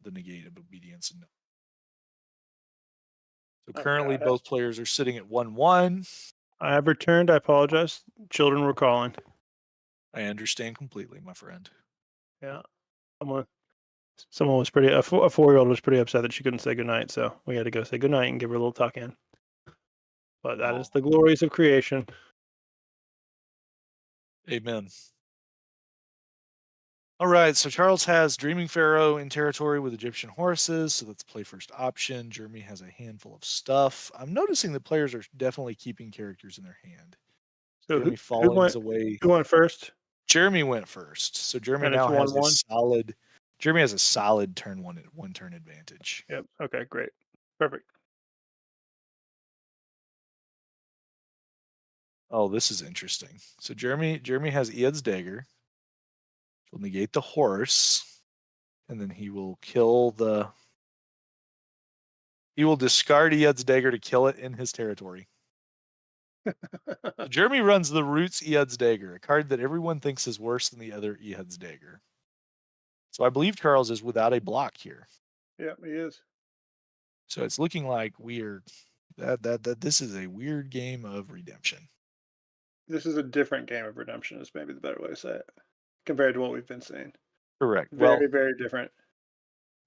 the Negate of Obedience. So currently both players are sitting at 1-1. I have returned. I apologize. Children were calling. I understand completely, my friend. Yeah. Someone was pretty, a 4-year-old was pretty upset that she couldn't say goodnight, so we had to go say goodnight and give her a little tuck in. But that is the glories of creation. Amen. All right, so Charles has Dreaming Pharaoh in territory with Egyptian horses, so that's play first option. Jeremy has a handful of stuff. I'm noticing that players are definitely keeping characters in their hand. So Jeremy who went first? Jeremy went first, so Jeremy And now it's has 1-1? a solid. Jeremy has a solid turn one turn advantage. Yep. Okay, great. Perfect. Oh, this is interesting. So Jeremy has Ead's dagger. Will negate the horse, and then he will kill the. He will discard Ead's dagger to kill it in his territory. Jeremy runs the Roots Ead's dagger, a card that everyone thinks is worse than the other Ead's dagger. So I believe Charles is without a block here. Yeah, he is. So it's looking like that this is a weird game of redemption. This is a different game of redemption, is maybe the better way to say it, compared to what we've been seeing. Correct. Very, very different.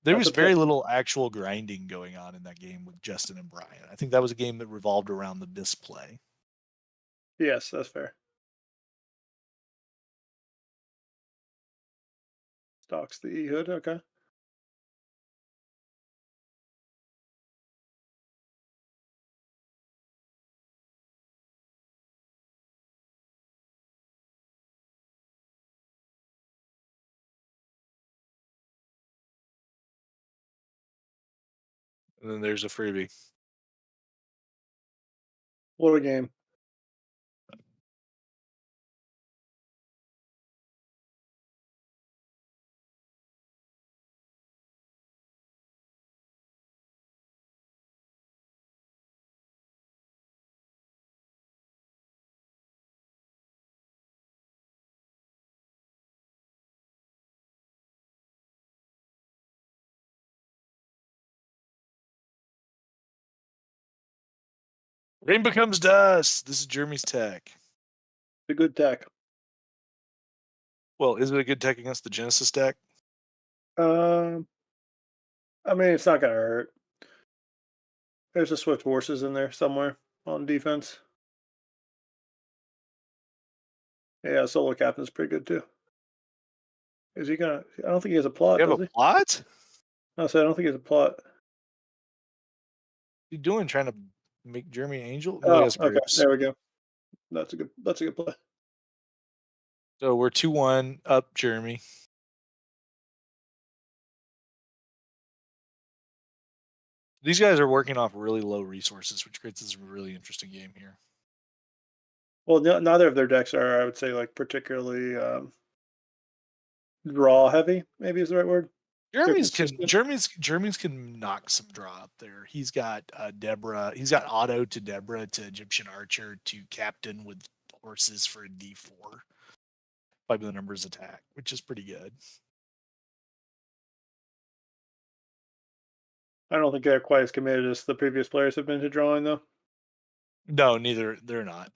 There was very little actual grinding going on in that game with Justin and Brian. I think that was a game that revolved around the misplay. Yes, that's fair. Stocks the Ehud, okay. And then there's a freebie. What a game. Rain becomes dust. This is Jeremy's tech. A good tech. Well, is it a good tech against the Genesis deck? I mean, it's not going to hurt. There's a Swift Horses in there somewhere. on defense. Yeah, solo captain's pretty good too. Is he gonna? I don't think he has a plot, You have does a he? plot? No, so I don't think he has a plot. What you doing? Trying to make Jeremy Angel? No, he Oh, has okay. Bruce. There we go. That's a good play. So we're 2-1 up, Jeremy. These guys are working off really low resources, which creates this really interesting game here. Well, neither of their decks are, I would say, like particularly draw heavy. Maybe is the right word. They're consistent. Jeremy's can knock some draw up there. He's got Deborah. He's got auto to Deborah to Egyptian Archer to Captain with horses for a D4 by the numbers attack, which is pretty good. I don't think they're quite as committed as the previous players have been to drawing, though. No, neither. They're not.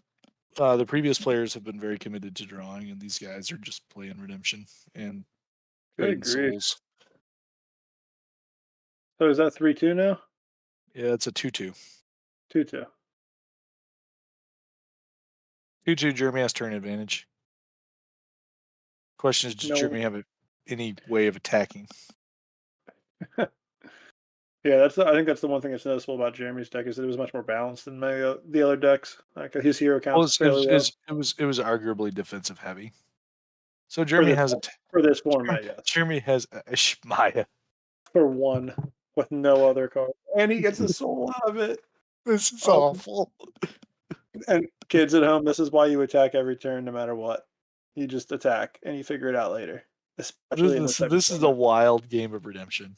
The previous players have been very committed to drawing, and these guys are just playing redemption and trading Good grief. souls. So is that 3-2 now? Yeah, it's a 2-2. 2-2. 2-2, Jeremy has turn advantage. Question is, does No. Jeremy have any way of attacking? Yeah, I think that's the one thing that's noticeable about Jeremy's deck is that it was much more balanced than many of the other decks. Like his hero Well, counts fairly well it was arguably defensive heavy. So for Jeremy this has for this format. Yes, Jeremy has a Shmaya. for one with no other card, and he gets a soul out of it. This is Oh. awful. And kids at home, this is why you attack every turn, no matter what. You just attack, and you figure it out later. Especially in This is a wild game of redemption.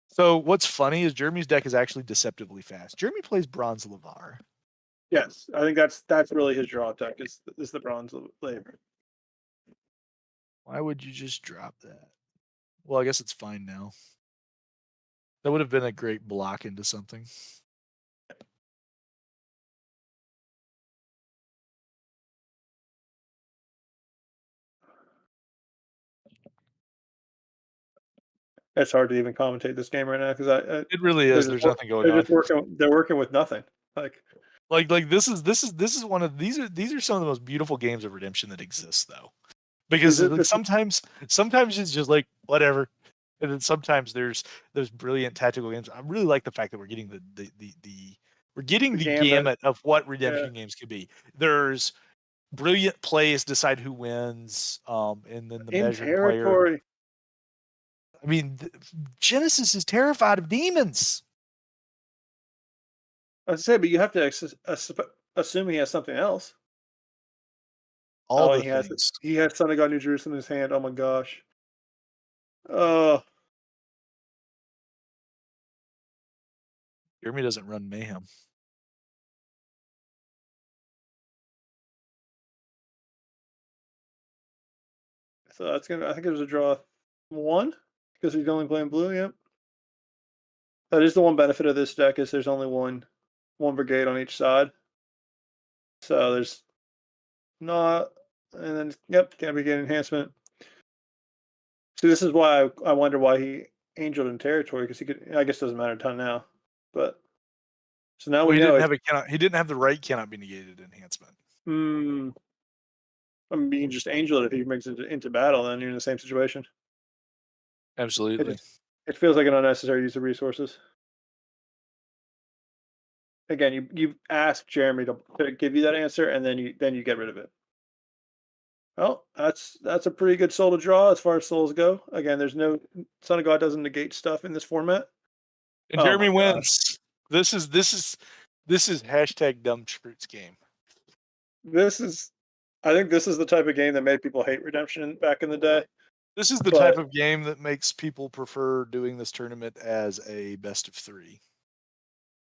So what's funny is Jeremy's deck is actually deceptively fast. Jeremy plays Bronze Lavar. Yes, I think that's really his draw attack is the bronze labor. Why would you just drop that? Well, I guess it's fine now. That would have been a great block into something. It's hard to even commentate this game right now because It really is. There's nothing going they're on. just working. They're working with nothing. Like this is one of these are some of the most beautiful games of redemption that exists though. Because sometimes it's just like whatever. And then sometimes there's brilliant tactical games. I really like the fact that we're getting the gamut of what redemption games could be. There's brilliant plays decide who wins, and then the measured player. I mean, Genesis is terrified of demons. I was say, but you have to assume he has something else. He has Son of God, New Jerusalem in his hand. Oh my gosh. Oh. Jeremy doesn't run mayhem. So I think it was a draw 1 because he's only playing blue. Yep. That is the one benefit of this deck is there's only one brigade on each side. So there's not, and then yep, can't brigade enhancement. So this is why I wonder why he angeled in territory because he could. I guess it doesn't matter a ton now, but so now we know he didn't have the right cannot be negated enhancement. I mean, you can just angel it if he brings it into battle, then you're in the same situation. Absolutely. It feels like an unnecessary use of resources. Again, you ask Jeremy to give you that answer, and then you get rid of it. Well, that's a pretty good soul to draw as far as souls go. Again, there's no Son of God doesn't negate stuff in this format. And Jeremy wins. This is hashtag dumb Scroots game. I think this is the type of game that made people hate redemption back in the day. This is the type of game that makes people prefer doing this tournament as a best of 3.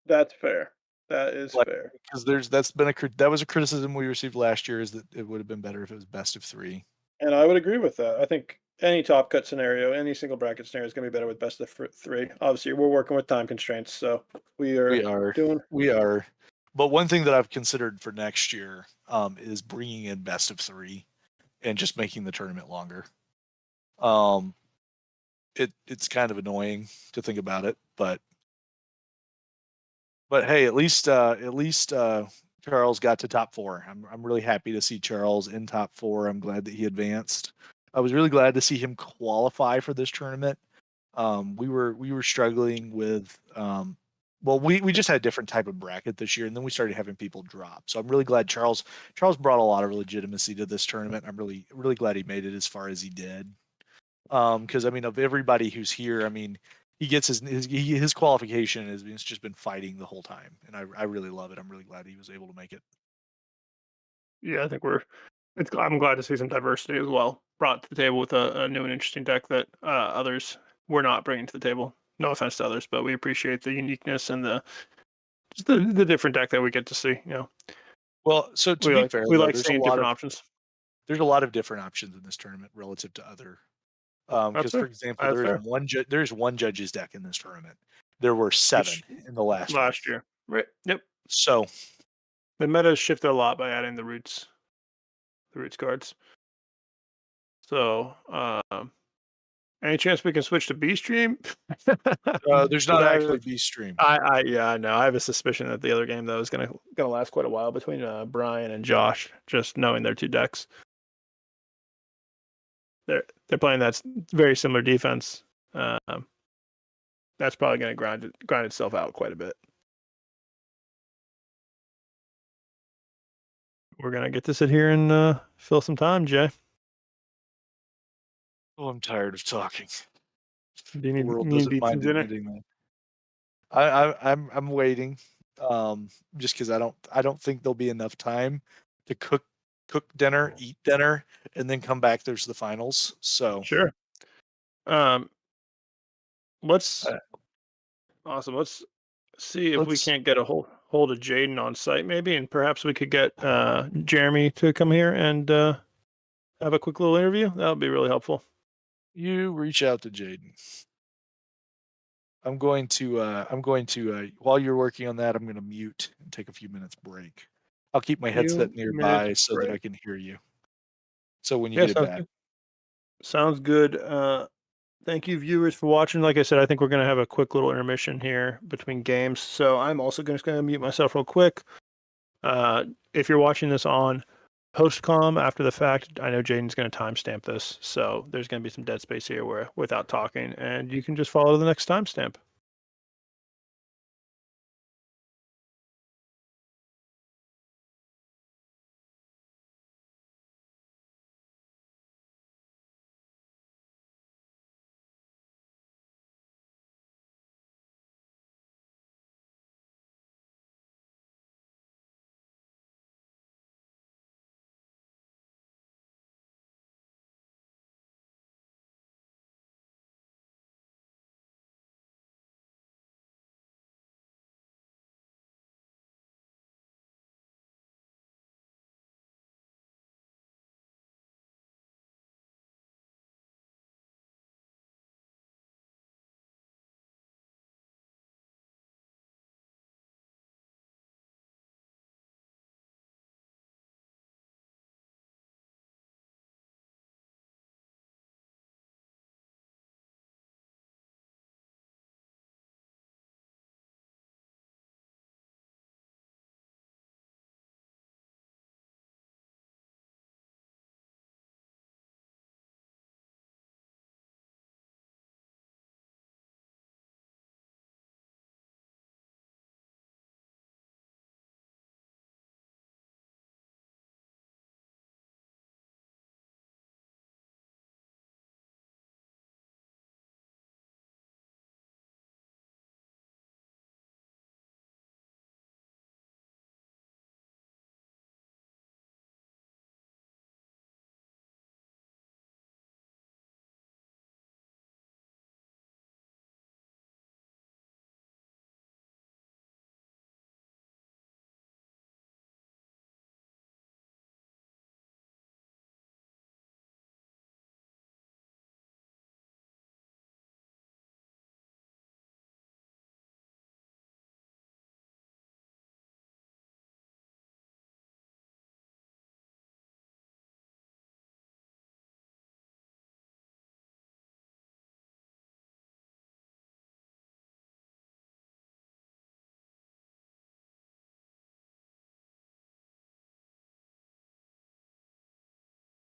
That's fair. That is fair. Because that was a criticism we received last year is that it would have been better if it was best of 3. And I would agree with that. I think any top cut scenario, any single bracket scenario is going to be better with best of 3. Obviously, we're working with time constraints, so we are. But one thing that I've considered for next year is bringing in best of 3 and just making the tournament longer. It's kind of annoying to think about it, but But hey, at least Charles got to top four. I'm really happy to see Charles in top four. I'm glad that he advanced. I was really glad to see him qualify for this tournament. We were struggling with well, we just had a different type of bracket this year, and then we started having people drop. So I'm really glad Charles brought a lot of legitimacy to this tournament. I'm really glad he made it as far as he did. Because I mean, of everybody who's here, I mean, he gets his qualification has been, it's just been fighting the whole time, and I really love it. I'm really glad he was able to make it. Yeah, I think I'm glad to see some diversity as well brought to the table with a new and interesting deck that others were not bringing to the table. No offense to others, but we appreciate the uniqueness and the different deck that we get to see. You know, Well, so to we be like fair we though, like seeing different options. there's a lot of different options in this tournament relative to other. That's Because for fair. example, That's fair. there's one judge's deck in this tournament. There were seven Which in the last one. last year, right? Yep. So The meta has shifted a lot by adding the roots cards. So, any chance we can switch to B stream? there's But not actually B stream. yeah, I know. I have a suspicion that the other game though is gonna last quite a while between Brian and Josh. Just knowing their two decks, they're playing that very similar defense. Um, that's probably gonna grind itself out quite a bit. We're gonna get to sit here and fill some time, Jay. Oh, I'm tired of talking. Do you The need, world you need doesn't to eat some mind dinner? admitting that. I'm waiting. Just because I don't think there'll be enough time to cook dinner, eat dinner, and then come back. There's the finals. So Sure. Um, let's uh, awesome. Let's see if we let's can't get a hold of Jayden on site, maybe, and perhaps we could get Jeremy to come here and have a quick little interview. That would be really helpful. you reach out to Jayden. I'm going to while you're working on that, I'm going to mute and take a few minutes break. I'll keep my headset Few minutes nearby so that I break. can hear you. So when you Yeah, get it sounds back, good. Sounds good. Thank you, viewers, for watching. Like I said, I think we're gonna have a quick little intermission here between games. So I'm also gonna mute myself real quick. If you're watching this on postcom after the fact, I know Jayden's gonna timestamp this, so there's gonna be some dead space here where without talking, and you can just follow the next timestamp.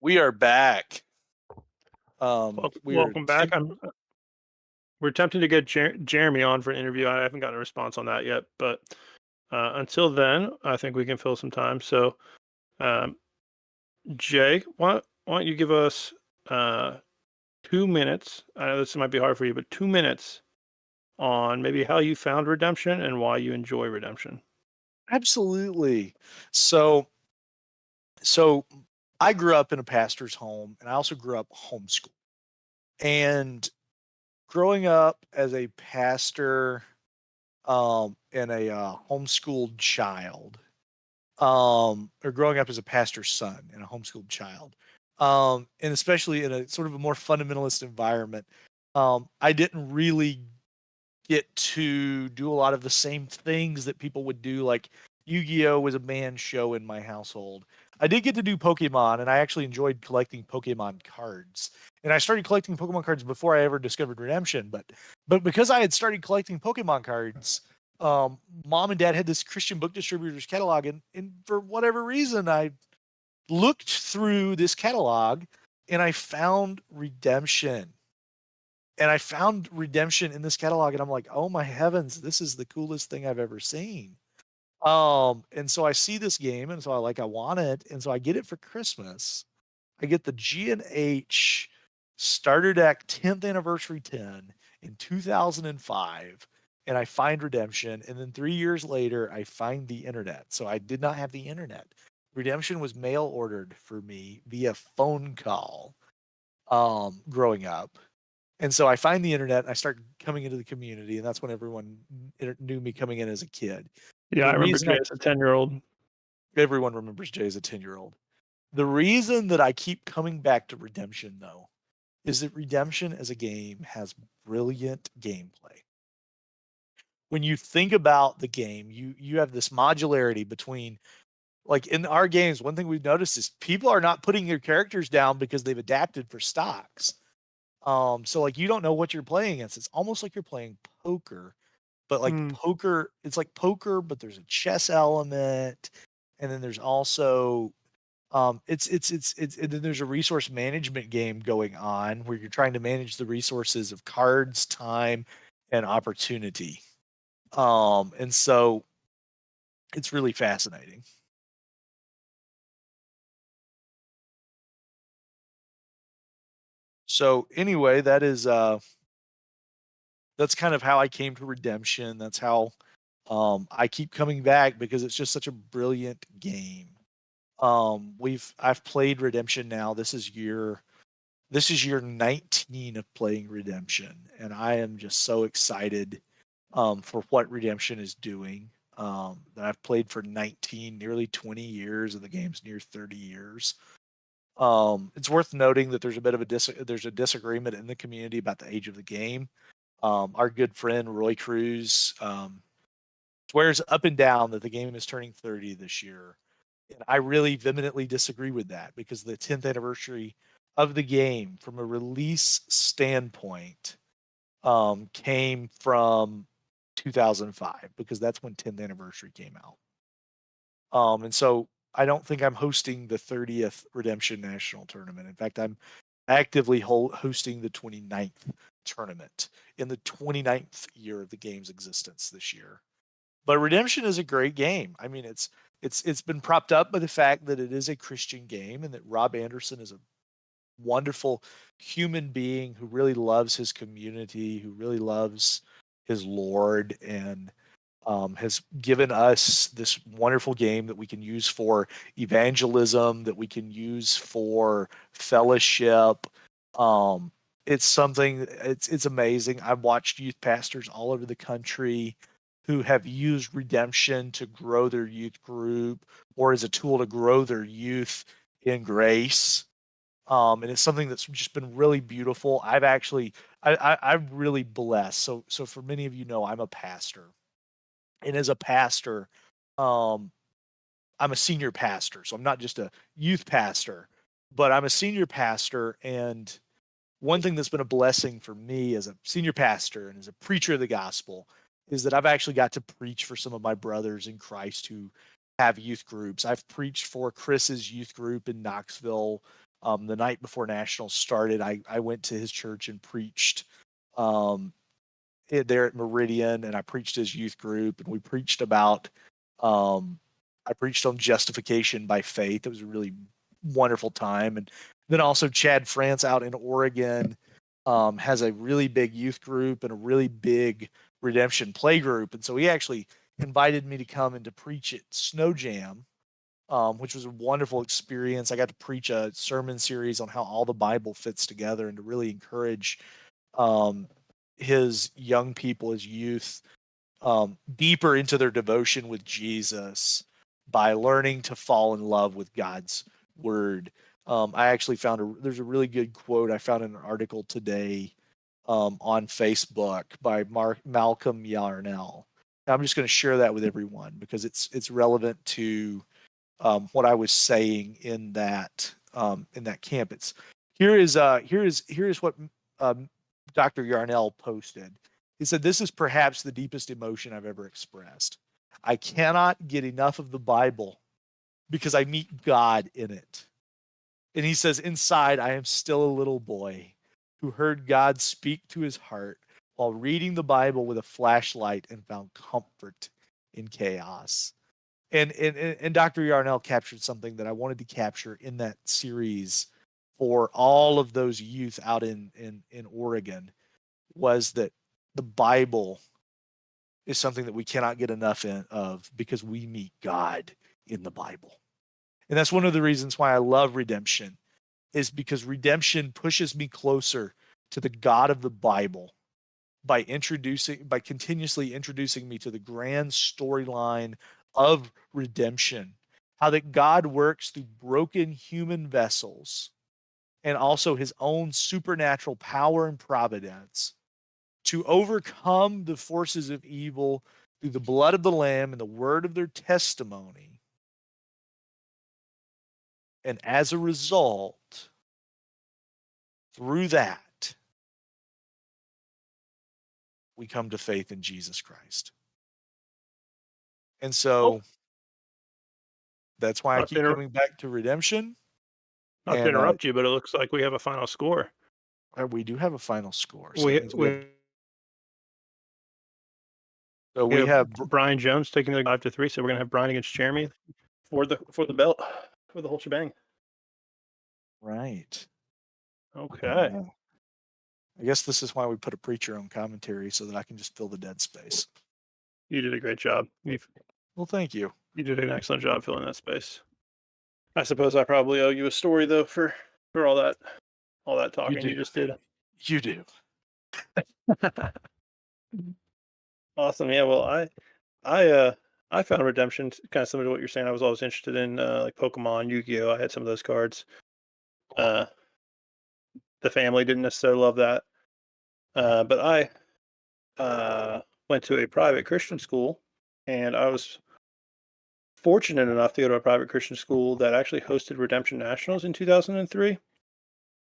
We are back. Welcome back. We're attempting to get Jeremy on for an interview. I haven't gotten a response on that yet, but until then, I think we can fill some time. So, Jay, why don't you give us 2 minutes? I know this might be hard for you, but 2 minutes on maybe how you found Redemption and why you enjoy Redemption. Absolutely. So I grew up in a pastor's home, and I also grew up homeschooled. And growing up as a pastor and a homeschooled child, or growing up as a pastor's son and a homeschooled child, and especially in a sort of a more fundamentalist environment, I didn't really get to do a lot of the same things that people would do. Like Yu-Gi-Oh was a banned show in my household. I did get to do Pokemon, and I actually enjoyed collecting Pokemon cards. And I started collecting Pokemon cards before I ever discovered Redemption. But because I had started collecting Pokemon cards, mom and dad had this Christian book distributor's catalog, and for whatever reason, I looked through this catalog and I found Redemption. And I found Redemption in this catalog, and I'm like, oh my heavens, this is the coolest thing I've ever seen. And so I see this game, and so I want it, and so I get it for Christmas. I get the G&H Starter Deck 10th Anniversary 10 in 2005, and I find Redemption, and then 3 years later, I find the internet. So I did not have the internet. Redemption was mail ordered for me via phone call growing up. And so I find the internet, and I start coming into the community, and that's when everyone knew me coming in as a kid. Yeah, I remember Jay as a 10-year-old. Everyone remembers Jay as a 10-year-old. The reason that I keep coming back to Redemption, though, is that Redemption as a game has brilliant gameplay. When you think about the game, you have this modularity between, like in our games, one thing we've noticed is people are not putting their characters down because they've adapted for stocks. So like you don't know what you're playing against. It's almost like you're playing poker, but like poker, it's like poker, but there's a chess element, and then there's also it's and then there's a resource management game going on where you're trying to manage the resources of cards, time, and opportunity. And so it's really fascinating. So anyway, that's kind of how I came to Redemption. That's how I keep coming back because it's just such a brilliant game. I've played Redemption now. This is year 19 of playing Redemption, and I am just so excited for what Redemption is doing. That I've played for 19, nearly 20 years, and the game's near 30 years. It's worth noting that there's a bit of there's a disagreement in the community about the age of the game. Our good friend Roy Cruz swears up and down that the game is turning 30 this year. And I really vehemently disagree with that because the 10th anniversary of the game, from a release standpoint, came from 2005 because that's when 10th anniversary came out. And so I don't think I'm hosting the 30th Redemption National Tournament. In fact, I'm actively hosting the 29th tournament in the 29th year of the game's existence this year. But Redemption is a great game. I mean, it's been propped up by the fact that it is a Christian game and that Rob Anderson is a wonderful human being who really loves his community, who really loves his Lord, and has given us this wonderful game that we can use for evangelism, that we can use for fellowship. It's something, it's amazing. I've watched youth pastors all over the country who have used Redemption to grow their youth group or as a tool to grow their youth in grace. And it's something that's just been really beautiful. I'm really blessed. So for many of you know, I'm a pastor. And as a pastor, I'm a senior pastor. So I'm not just a youth pastor, but I'm a senior pastor. And one thing that's been a blessing for me as a senior pastor and as a preacher of the gospel is that I've actually got to preach for some of my brothers in Christ who have youth groups. I've preached for Chris's youth group in Knoxville The night before nationals started, I went to his church and preached there at Meridian, and I preached his youth group, and we preached about I preached on justification by faith. It was a really wonderful time. And then also Chad France out in Oregon has a really big youth group and a really big redemption play group. And so he actually invited me to come and to preach at Snow Jam, which was a wonderful experience. I got to preach a sermon series on how all the Bible fits together and to really encourage his young people, his youth, deeper into their devotion with Jesus by learning to fall in love with God's word. I actually found there's a really good quote I found in an article today on Facebook by Malcolm Yarnell. I'm just going to share that with everyone because it's relevant to what I was saying in that camp. Here is what Dr. Yarnell posted. He said, "This is perhaps the deepest emotion I've ever expressed. I cannot get enough of the Bible because I meet God in it." And he says, "Inside, I am still a little boy who heard God speak to his heart while reading the Bible with a flashlight and found comfort in chaos." And Dr. Yarnell captured something that I wanted to capture in that series for all of those youth out in Oregon, was that the Bible is something that we cannot get enough of because we meet God in the Bible. And that's one of the reasons why I love redemption, is because redemption pushes me closer to the God of the Bible by continuously introducing me to the grand storyline of redemption, how that God works through broken human vessels and also his own supernatural power and providence to overcome the forces of evil through the blood of the Lamb and the word of their testimony. And as a result, through that, we come to faith in Jesus Christ. And so that's why I keep coming back to redemption. Not to interrupt you, but it looks like we have a final score. We do have a final score. So we have Brian Jones taking the 5-3. So we're gonna have Brian against Jeremy for the belt, for the whole shebang. Right. Okay. I guess this is why we put a preacher on commentary, so that I can just fill the dead space. You did a great job. Well, thank you. You did an excellent job filling that space. I suppose I probably owe you a story though for all that talking you just did. You do. Awesome. Yeah. Well, I found redemption kind of similar to what you're saying. I was always interested in like Pokemon, Yu-Gi-Oh. I had some of those cards. The family didn't necessarily love that, but I went to a private Christian school, and I was fortunate enough to go to a private Christian school that actually hosted Redemption Nationals in 2003.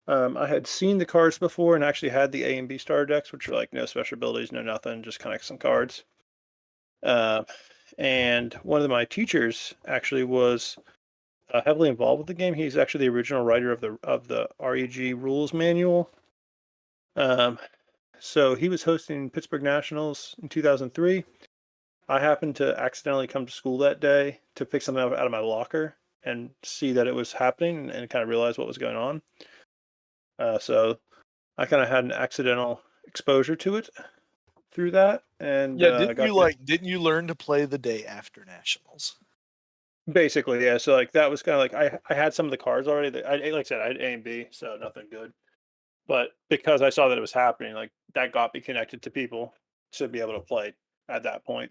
I had seen the cards before and actually had the A and B starter decks, which are like no special abilities, no nothing, just kind of some cards. And one of my teachers actually was heavily involved with the game. He's actually the original writer of the REG rules manual. So he was hosting Pittsburgh Nationals in 2003. I happened to accidentally come to school that day to pick something out of my locker and see that it was happening and kind of realize what was going on. So I kind of had an accidental exposure to it through that. And didn't you learn to play the day after nationals? Basically, yeah. So like that was kind of like I had some of the cards already. Like I said, I had A and B, so nothing good. But because I saw that it was happening, like that got me connected to people to be able to play at that point.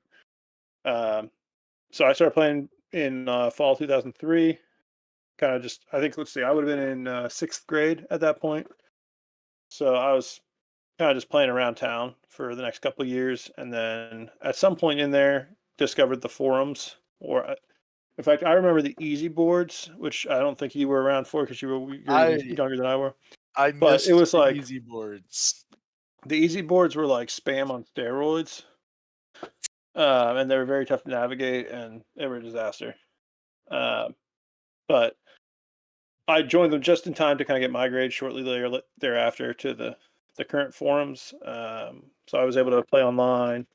So I started playing in fall 2003. Kind of just, I think, let's see, I would have been in 6th grade at that point. So I was kind of just playing around town for the next couple of years. And then at some point in there, discovered the forums. In fact, I remember the easy boards, which I don't think you were around for because you're younger than I were. But it was like easy boards. The easy boards were like spam on steroids. And they were very tough to navigate, and they were a disaster. But I joined them just in time to kind of get migrated shortly thereafter to the current forums. So I was able to play online,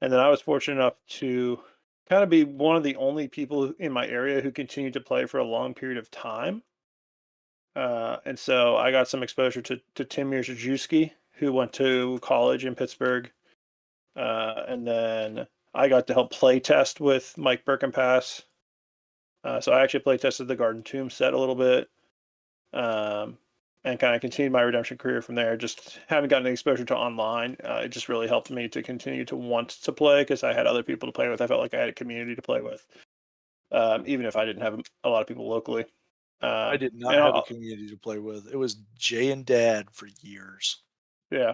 and then I was fortunate enough to kind of be one of the only people in my area who continued to play for a long period of time. And so I got some exposure to Timur Zajewski, who went to college in Pittsburgh. And then I got to help play test with Mike Birkenpass. So I actually play tested the Garden Tomb set a little bit, and kind of continued my redemption career from there. Just having gotten the exposure to online, it just really helped me to continue to want to play because I had other people to play with. I felt like I had a community to play with, even if I didn't have a lot of people locally. I did not have a community to play with. It was Jay and Dad for years. Yeah.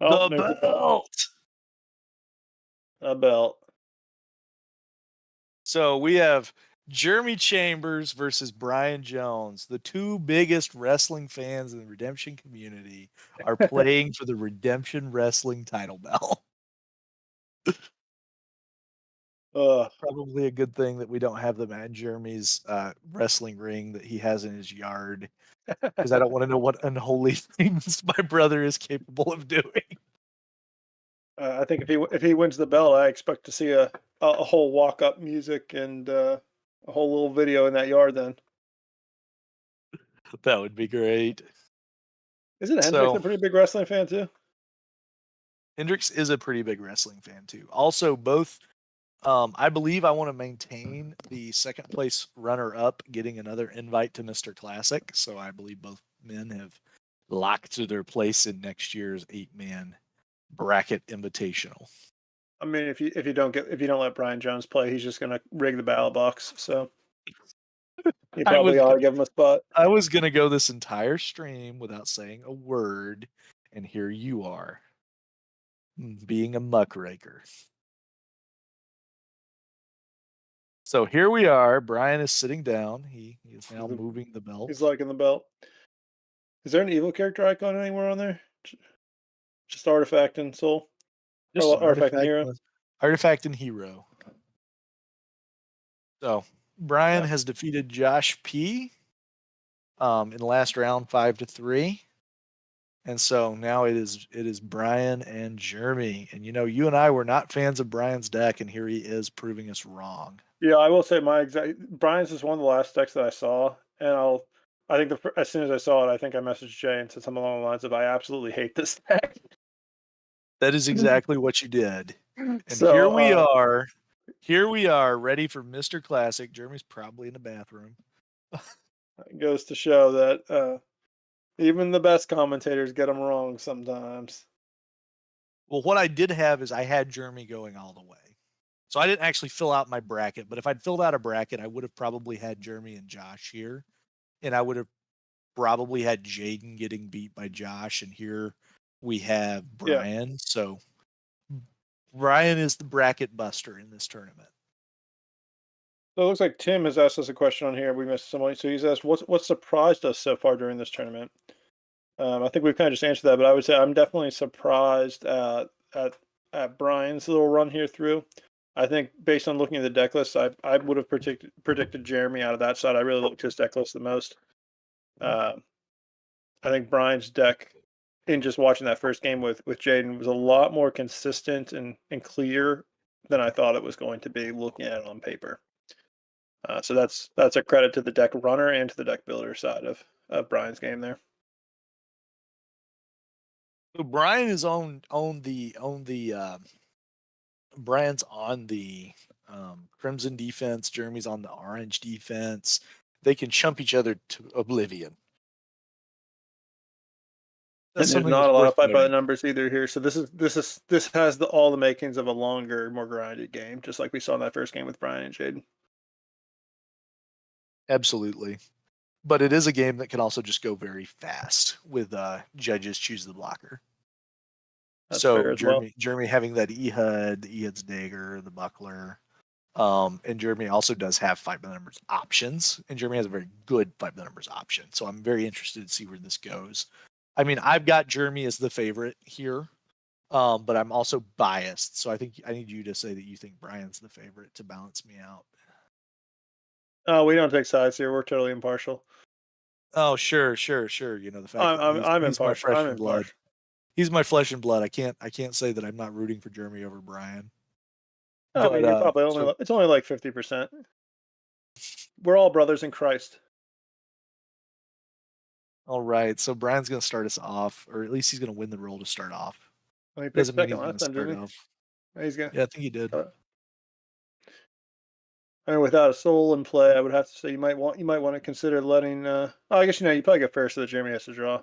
Oh, the belt. A belt. So we have Jeremy Chambers versus Brian Jones. The two biggest wrestling fans in the Redemption community are playing for the Redemption Wrestling title belt. Probably a good thing that we don't have them at Jeremy's wrestling ring that he has in his yard, because I don't want to know what unholy things my brother is capable of doing. I think if he wins the belt, I expect to see a whole walk up music and a whole little video in that yard. Then that would be great. Isn't Hendrix a pretty big wrestling fan too? Hendrix is a pretty big wrestling fan too. Also, both. I believe I want to maintain the second place runner up getting another invite to Mr. Classic. So I believe both men have locked to their place in next year's 8-man bracket invitational. I mean, if you don't let Brian Jones play, he's just gonna rig the ballot box. So you probably ought to give him a spot. I was gonna go this entire stream without saying a word, and here you are, being a muckraker. So here we are. Brian is sitting down. He is now moving the belt. He's liking the belt. Is there an evil character icon anywhere on there? Just Artifact and Soul? Just Artifact and Hero? Artifact and Hero. So Brian has defeated Josh P. In the last round 5-3. And so now it is Brian and Jeremy. And you and I were not fans of Brian's deck, and here he is proving us wrong. Yeah, I will say Brian's is one of the last decks that I saw, and I think as soon as I saw it, I think I messaged Jay and said something along the lines of, "I absolutely hate this deck." That is exactly what you did. And so, here we are, ready for Mr. Classic. Jeremy's probably in the bathroom. It goes to show that even the best commentators get them wrong sometimes. Well, what I did have is I had Jeremy going all the way. So I didn't actually fill out my bracket, but if I'd filled out a bracket, I would have probably had Jeremy and Josh here. And I would have probably had Jayden getting beat by Josh. And here we have Brian. Yeah. So Brian is the bracket buster in this tournament. So it looks like Tim has asked us a question on here. We missed somebody. So he's asked, what surprised us so far during this tournament? I think we've kind of just answered that, but I would say I'm definitely surprised at Brian's little run here through. I think based on looking at the deck list, I would have predicted Jeremy out of that side. I really looked his deck list the most. I think Brian's deck, in just watching that first game with Jayden, was a lot more consistent and clear than I thought it was going to be looking at it on paper. So that's a credit to the deck runner and to the deck builder side of Brian's game there. So Brian is Brian's on the Crimson defense. Jeremy's on the orange defense. They can chump each other to oblivion. And there's not a lot of fight by the numbers either here. So this has all the makings of a longer, more grinded game, just like we saw in that first game with Brian and Jayden. Absolutely. But it is a game that can also just go very fast with judges choose the blocker. That's so Jeremy having that Ehud, the Ehud's dagger, the buckler. And Jeremy also does have fight by the numbers options. And Jeremy has a very good fight by the numbers option. So I'm very interested to see where this goes. I mean, I've got Jeremy as the favorite here. But I'm also biased. So I think I need you to say that you think Brian's the favorite to balance me out. We don't take sides here. We're totally impartial. Oh, sure. You know, the fact that I'm he's my impartial. flesh I'm and blood. impartial. He's my flesh and blood. I can't say that I'm not rooting for Jeremy over Brian. I mean, But you're probably so it's only like 50%. We're all brothers in Christ. all right. So Brian's gonna start us off, or at least he's gonna win the roll to start off. Well, he picked Doesn't mean second he's last gonna time, start didn't off. he? He's gonna. Yeah, I think he did. I mean, without a soul in play, I would have to say you might want to consider letting. I guess you probably get first, so that Jeremy has to draw.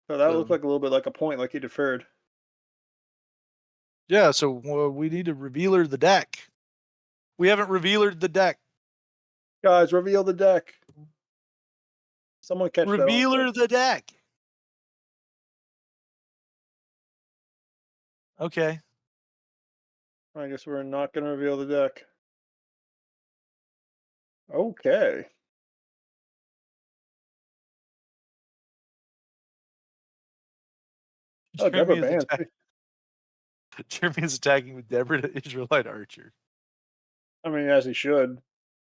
So that looked So like a little bit like a point, like he deferred. yeah, so we need to revealer the deck. We haven't revealed the deck. Guys, reveal the deck. Someone catch that. Revealer the deck. Okay. I guess we're not going to reveal the deck. Okay. Oh, Deborah Jeremy is Band. Jeremy is attacking with Deborah the Israelite archer. I mean, as he should.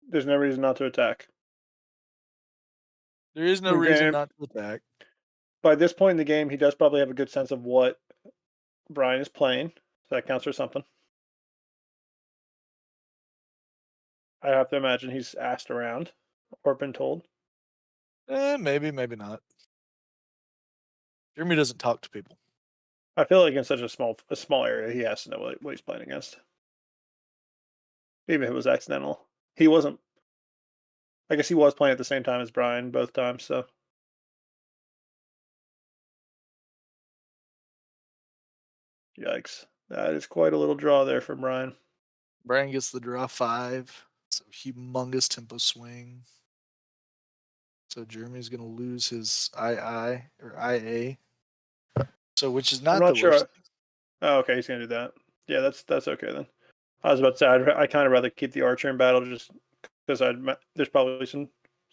There's no reason not to attack. There is no reason not to attack. By this point in the game, he does probably have a good sense of what Brian is playing. So that counts for something. I have to imagine he's asked around or been told. Maybe not. Jeremy doesn't talk to people. I feel like in such a small area, he has to know what he's playing against. Even if it was accidental. He wasn't. I guess he was playing at the same time as Brian both times, so. Yikes. That is quite a little draw there for Brian. Brian gets the draw 5. So humongous tempo swing. So Jeremy's going to lose his II or IA. So which is not I'm not the sure. worst. Oh, okay, he's gonna do that. Yeah, that's okay then. I was about to say I kind of rather keep the archer in battle just because there's probably some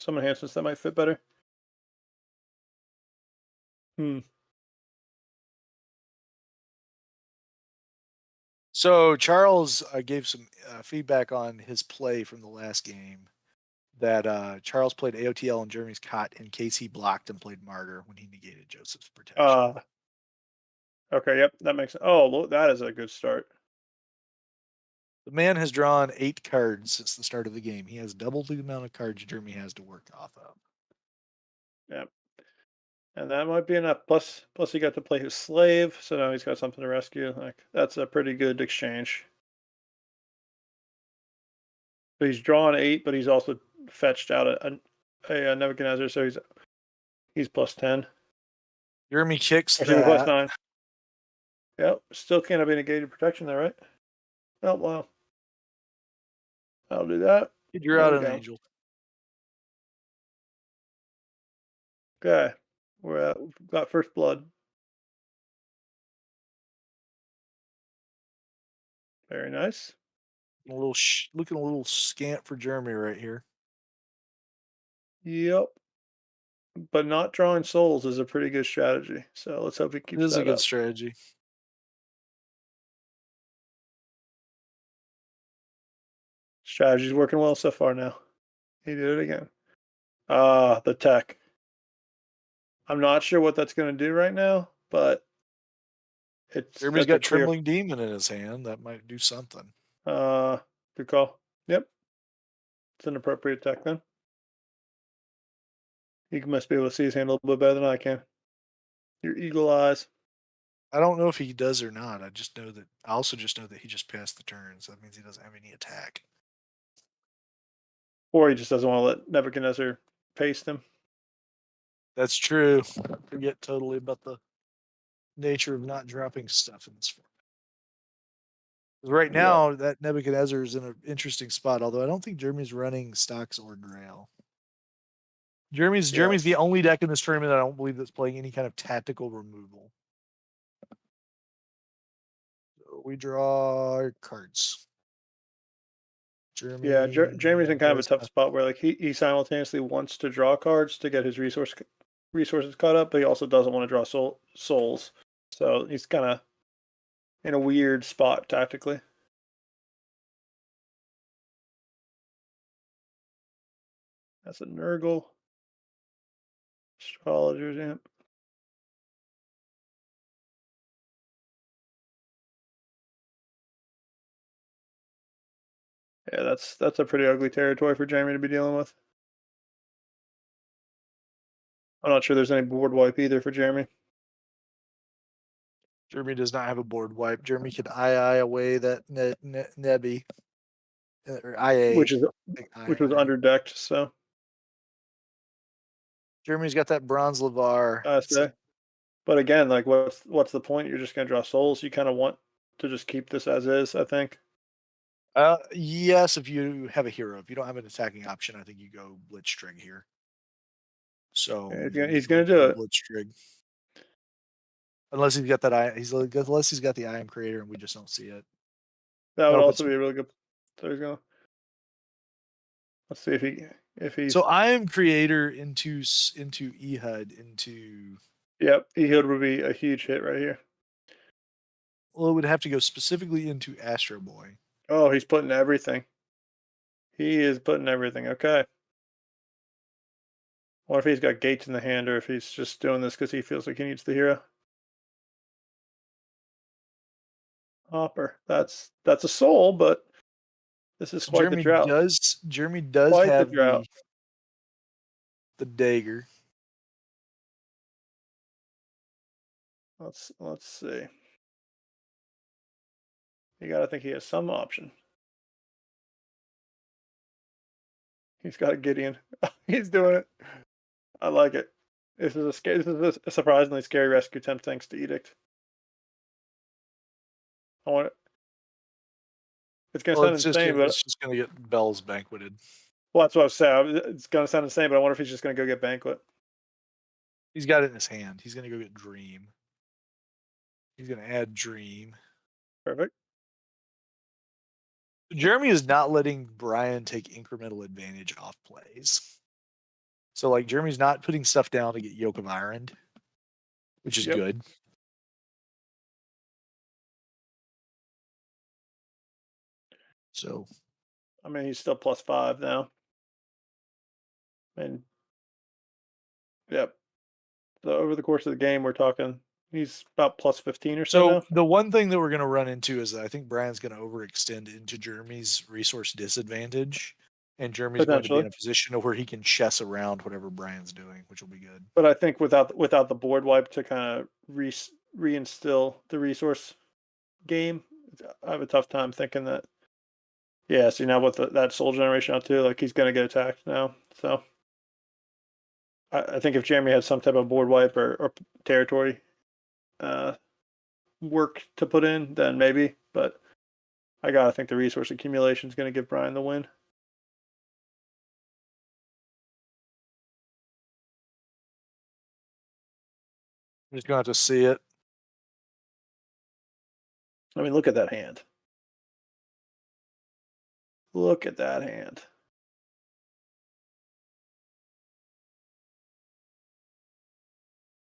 enhancements that might fit better. So Charles gave some feedback on his play from the last game. That Charles played AOTL and Jeremy's cot in case he blocked and played martyr when he negated Joseph's protection. Okay, yep, that makes sense. Oh, that is a good start. The man has drawn 8 cards since the start of the game. He has double the amount of cards Jeremy has to work off of. Yep. And that might be enough. Plus he got to play his slave, so now he's got something to rescue. Like that's a pretty good exchange. So he's drawn 8, but he's also fetched out a Nebuchadnezzar, so he's plus 10. Jeremy kicks Actually, plus that. 9. Yep, still can't have any negated protection there, right? Oh, well. I'll do that. He drew out an angel. Okay. We've got first blood. Very nice. Looking a little scant for Jeremy right here. Yep. But not drawing souls is a pretty good strategy. So let's hope he keeps that up. It is a good strategy. Strategy's working well so far now. He did it again. The tech. I'm not sure what that's going to do right now, but Jeremy's got Trembling Demon in his hand. That might do something. Good call. Yep. It's an appropriate tech then. He must be able to see his hand a little bit better than I can. Your eagle eyes. I don't know if he does or not. I also just know that he just passed the turn, so that means he doesn't have any attack. Or he just doesn't want to let Nebuchadnezzar paste him. That's true. I forget totally about the nature of not dropping stuff in this format. Right now, that Nebuchadnezzar is in an interesting spot, although I don't think Jeremy's running stocks or Grail. Jeremy's the only deck in this tournament that I don't believe that's playing any kind of tactical removal. So we draw cards. Jeremy's in kind of a tough spot where like he simultaneously wants to draw cards to get his resources caught up, but he also doesn't want to draw souls. So he's kind of in a weird spot tactically. That's a Nurgle. Astrologers, yeah. Yeah, that's a pretty ugly territory for Jamie to be dealing with. I'm not sure there's any board wipe either for Jeremy. Jeremy does not have a board wipe. Jeremy could II away that Nebby. Or IA. Which is I which was agree. underdecked, so Jeremy's got that bronze Lavar. I say. But again, like what's the point? You're just gonna draw souls. You kind of want to just keep this as is, I think. Yes, if you have a hero. If you don't have an attacking option, I think you go Blitzstring here. So Yeah, he's gonna do it. Blitzstring. Unless he's got that unless he's got the I am creator and we just don't see it. That would Nope, also be a really good. So he's gonna. Let's see if he's. So I am creator into Ehud into. Yep, Ehud would be a huge hit right here. Well, it would have to go specifically into Astro Boy. Oh, he's putting everything. He is putting everything. Okay. What if he's got gates in the hand, or if he's just doing this because he feels like he needs the hero? Hopper. That's a soul, but this is So quite the drought. Jeremy does Quite the have drought. the dagger. Let's see. You gotta think he has some option. He's got a Gideon. He's doing it. I like it. This is a surprisingly scary rescue attempt thanks to Edict. I want it. It's gonna sound insane, but it's just gonna get Bells banqueted. well, that's what I was saying. It's gonna sound insane, but I wonder if he's just gonna go get Banquet. He's got it in his hand. He's gonna go get Dream. He's gonna add Dream. Perfect. Jeremy is not letting Brian take incremental advantage off plays. So like Jeremy's not putting stuff down to get Yoke of Iron, which is good. So I mean, he's still +5 now. And yep. So over the course of the game, we're talking he's about +15 or so now. the one thing that we're going to run into is that I think Brian's going to overextend into Jeremy's resource disadvantage, and Jeremy's going to be in a position where he can chess around whatever Brian's doing, which will be good. But I think without the board wipe to kind of reinstill the resource game, I have a tough time thinking that. Yeah, see now with that soul generation out too, like he's going to get attacked now. So I think if Jeremy had some type of board wipe or territory work to put in, then maybe. But I gotta think the resource accumulation is going to give Brian the win. I'm just going to have to see it. I mean, look at that hand. Look at that hand.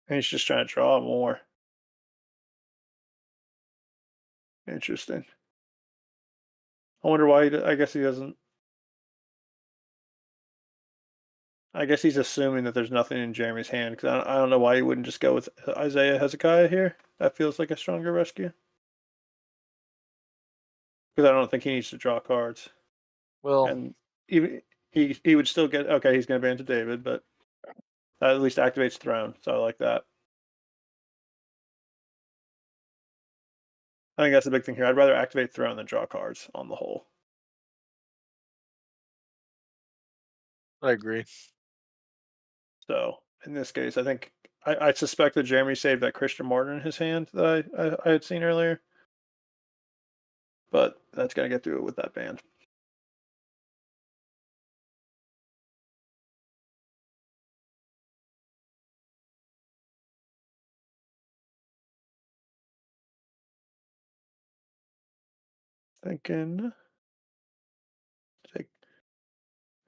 And he's just trying to draw more. Interesting. I wonder why. I guess he doesn't. I guess he's assuming that there's nothing in Jeremy's hand because I don't know why he wouldn't just go with Isaiah Hezekiah here. That feels like a stronger rescue. Because I don't think he needs to draw cards. Well, and even he would still get okay. He's going to ban to David, but that at least activates Throne, so I like that. I think that's the big thing here. I'd rather activate Throne than draw cards on the whole. I agree. So in this case, I think I suspect that Jeremy saved that Christian Martin in his hand that I had seen earlier. But that's going to get through it with that band. Thinking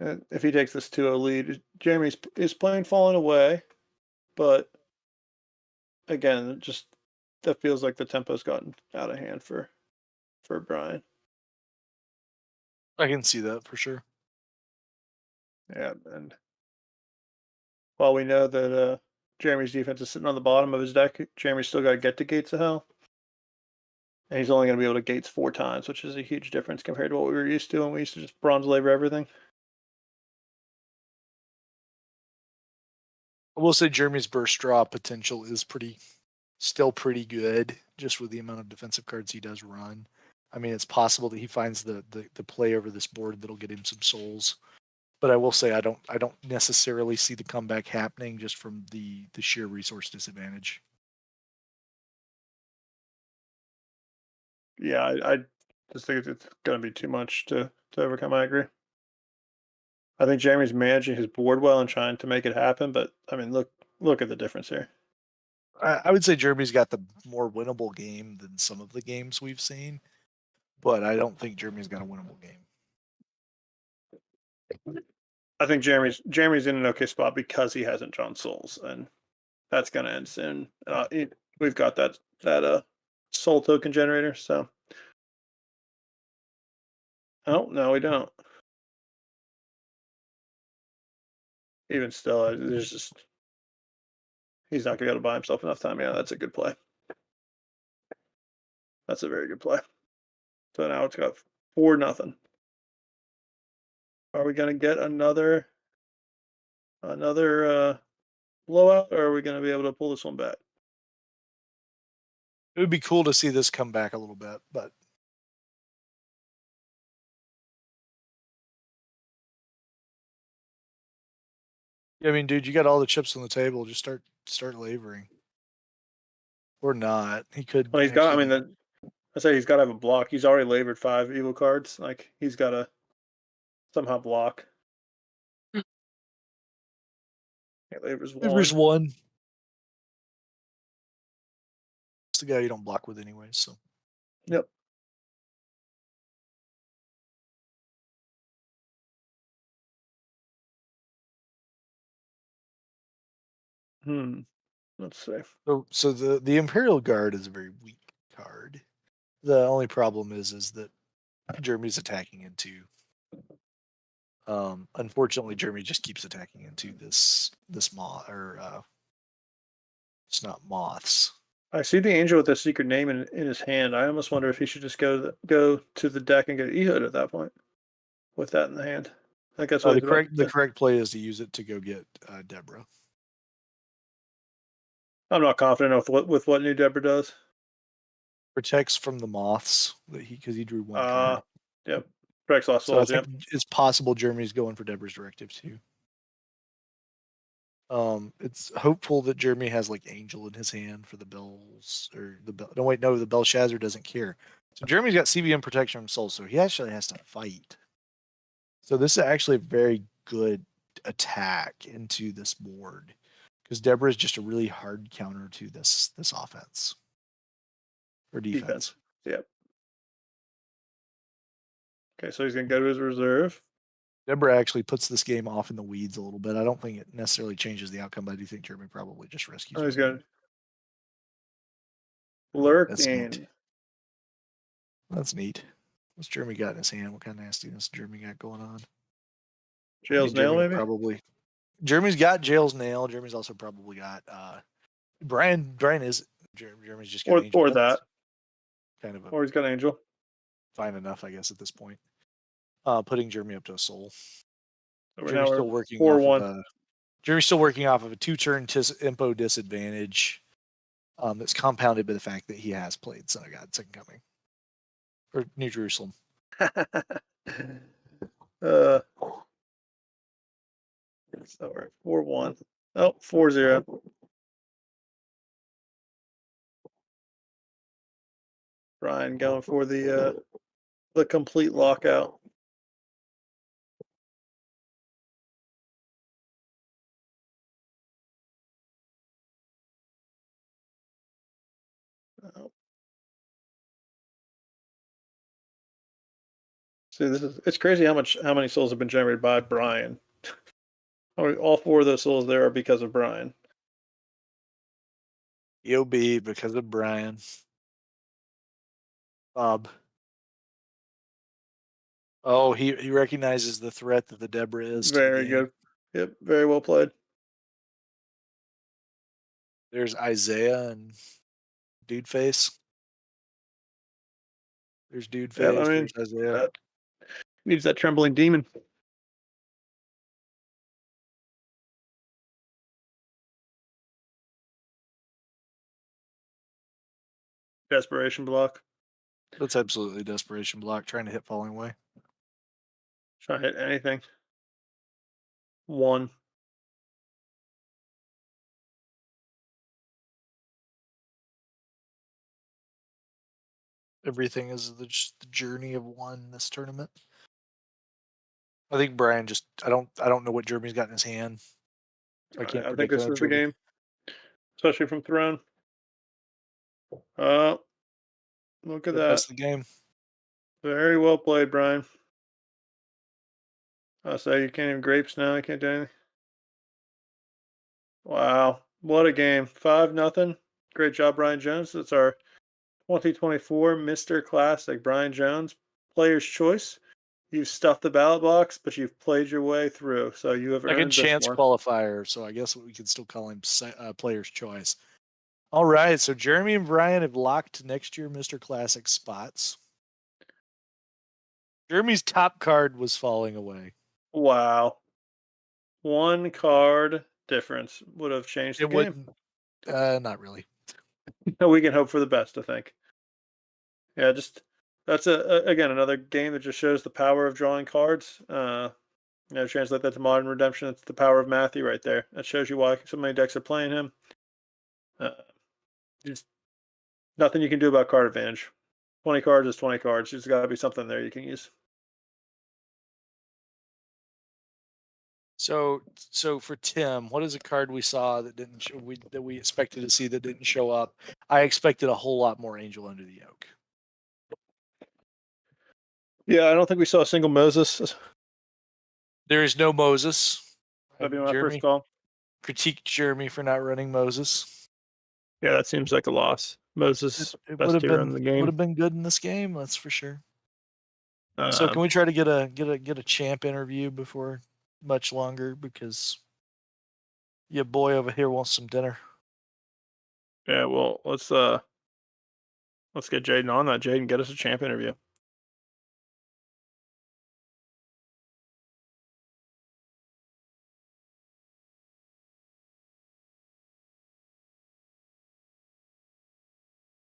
if he takes this 2-0 lead, Jeremy is playing falling away, but again, just that feels like the tempo's gotten out of hand for Brian. I can see that for sure. Yeah, and while we know that Jeremy's defense is sitting on the bottom of his deck, Jeremy's still got to get to Gates of Hell. And he's only going to be able to Gates 4 times, which is a huge difference compared to what we were used to when we used to just bronze labor everything. I will say Jeremy's burst draw potential is still pretty good, just with the amount of defensive cards he does run. I mean, it's possible that he finds the play over this board that'll get him some souls. But I will say I don't necessarily see the comeback happening just from the sheer resource disadvantage. Yeah, I just think it's going to be too much to overcome. I agree. I think Jeremy's managing his board well and trying to make it happen, but I mean, look at the difference here. I would say Jeremy's got the more winnable game than some of the games we've seen, but I don't think Jeremy's got a winnable game. I think Jeremy's in an okay spot because he hasn't drawn souls, and that's going to end soon. We've got that soul token generator, so. Oh, no, we don't. Even still, there's just he's not going to be able to buy himself enough time. Yeah, that's a good play. That's a very good play. So now it's got 4-0. Are we going to get another blowout, or are we going to be able to pull this one back? It would be cool to see this come back a little bit, but I mean, dude, you got all the chips on the table. Just start laboring, or not. He could. Well, he's got. I mean, I say he's got to have a block. He's already labored 5 evil cards. Like he's got to somehow block. He labors 1. Labor's 1. It's the guy you don't block with anyway. So. Yep. Let's see. So the Imperial Guard is a very weak card. The only problem is that Jeremy's attacking into. Unfortunately, Jeremy just keeps attacking into this moth or it's not moths. I see the angel with the secret name in his hand. I almost wonder if he should just go to the deck and get Ehud at that point with that in the hand. I guess The correct play is to use it to go get Deborah. I'm not confident with what new Deborah does. Protects from the moths because he drew 1 card. Yep. Protects lost So souls. I think it's possible Jeremy's going for Deborah's directive too. It's hopeful that Jeremy has like Angel in his hand for the bells or the bell. No, wait, no, the Belshazzar doesn't care. So Jeremy's got CBM protection from Soul, so he actually has to fight. So this is actually a very good attack into this board because Deborah is just a really hard counter to this offense or defense. Yep. Okay, so he's gonna go to his reserve. Deborah actually puts this game off in the weeds a little bit. I don't think it necessarily changes the outcome, but I do think Jeremy probably just rescues. Oh, he's gonna lurk That's in. neat. That's neat. What's Jeremy got in his hand? What kind of nastiness Jeremy got going on? Jail's nail, maybe? Probably. Jeremy's got Jail's nail. Jeremy's also probably got Brian is Jeremy's just got Angel. Or that. Kind of or he's got Angel. Fine enough, I guess, at this point. Putting Jeremy up to a soul. So Jeremy's still working 4-1. Jeremy's still working off of a 2-turn Impo disadvantage that's compounded by the fact that he has played Son of God, Second Coming. Or New Jerusalem. So we're 4-1. Oh, 4-0. Brian going for the complete lockout. Oh. See, it's crazy how many souls have been generated by Brian. All 4 of those souls there are because of Brian. EOB because of Brian. Bob. Oh, he recognizes the threat that the Deborah is to the Very game. good. Yep, very well played. There's Isaiah and Dude Face. There's Dude Yeah, I Face. mean, There's Isaiah. that needs that trembling demon. Desperation block. That's absolutely desperation block, trying to hit falling away. Try to hit anything. One. Everything is just the journey of one in this tournament. I think Brian just I don't know what Jeremy's got in his hand. So I can't I think predict this on is the Jeremy. game, especially from Throne. Look at that. That's the game. Very well played, Brian. I say you can't even grapes now. I can't do anything. Wow, what a game! 5-0. Great job, Brian Jones. That's our 2024 Mr. Classic. Brian Jones, Player's Choice. You've stuffed the ballot box, but you've played your way through, so you have Second earned this chance one. qualifier, so I guess we can still call him player's choice. All right, so Jeremy and Brian have locked next year Mr. Classic spots. Jeremy's top card was falling away. Wow. One card difference would have changed the It game. wouldn't. Not really. We can hope for the best, I think. Yeah, just that's again another game that just shows the power of drawing cards. Translate that to Modern Redemption. It's the power of Matthew right there. That shows you why so many decks are playing him. Just nothing you can do about card advantage. 20 cards is 20 cards. There's got to be something there you can use. So for Tim, what is a card we saw that didn't show, that we expected to see that didn't show up? I expected a whole lot more Angel Under the Yoke. Yeah, I don't think we saw a single Moses. There is no Moses. That'd be my first Jeremy call. critiqued Jeremy for not running Moses. Yeah, that seems like a loss. Moses, It would best have hero in the game. been good in this game, that's for sure. So can we try to get a champ interview before much longer, because your boy over here wants some dinner. Yeah, well, let's get Jayden on that. Jayden, get us a champ interview.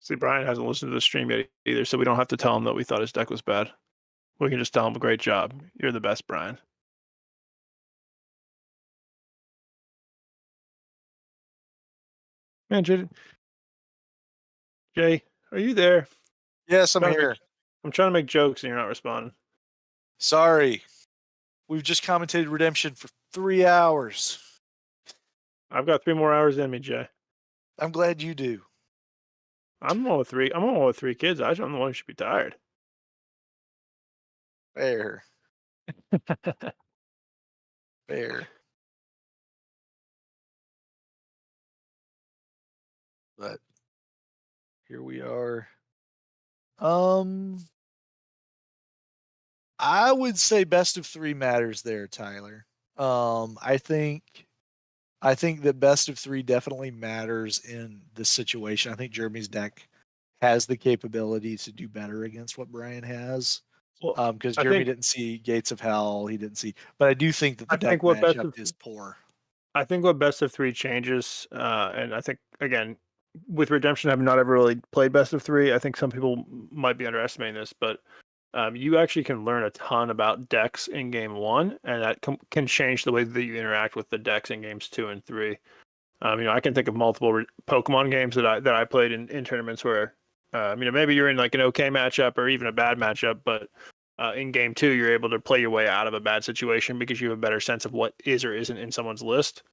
See, Brian hasn't listened to the stream yet either, so we don't have to tell him that we thought his deck was bad. We can just tell him, great job. You're the best, Brian. Man, Jay, are you there? Yes, I'm I'm here. trying to make jokes and you're not responding. Sorry. We've just commentated Redemption for 3 hours. I've got 3 more hours in me, Jay. I'm glad you do. I'm on with 3. I'm on with 3 kids. I'm the one who should be tired. Fair. Fair. But here we are. I would say best of 3 matters there, Tyler. I think that best of 3 definitely matters in this situation. I think Jeremy's deck has the capability to do better against what Brian has. Well, Because I Jeremy think didn't see Gates of Hell, he didn't see, but I do think that the I deck think what best matchup of is poor. I think what best of 3 changes, and I think again with Redemption having not ever really played best of 3, I think some people might be underestimating this, but you actually can learn a ton about decks in game 1, and that can change the way that you interact with the decks in games 2 and 3. I can think of multiple Pokemon games that I played in tournaments where, maybe you're in like an okay matchup or even a bad matchup, but in game 2 you're able to play your way out of a bad situation because you have a better sense of what is or isn't in someone's list,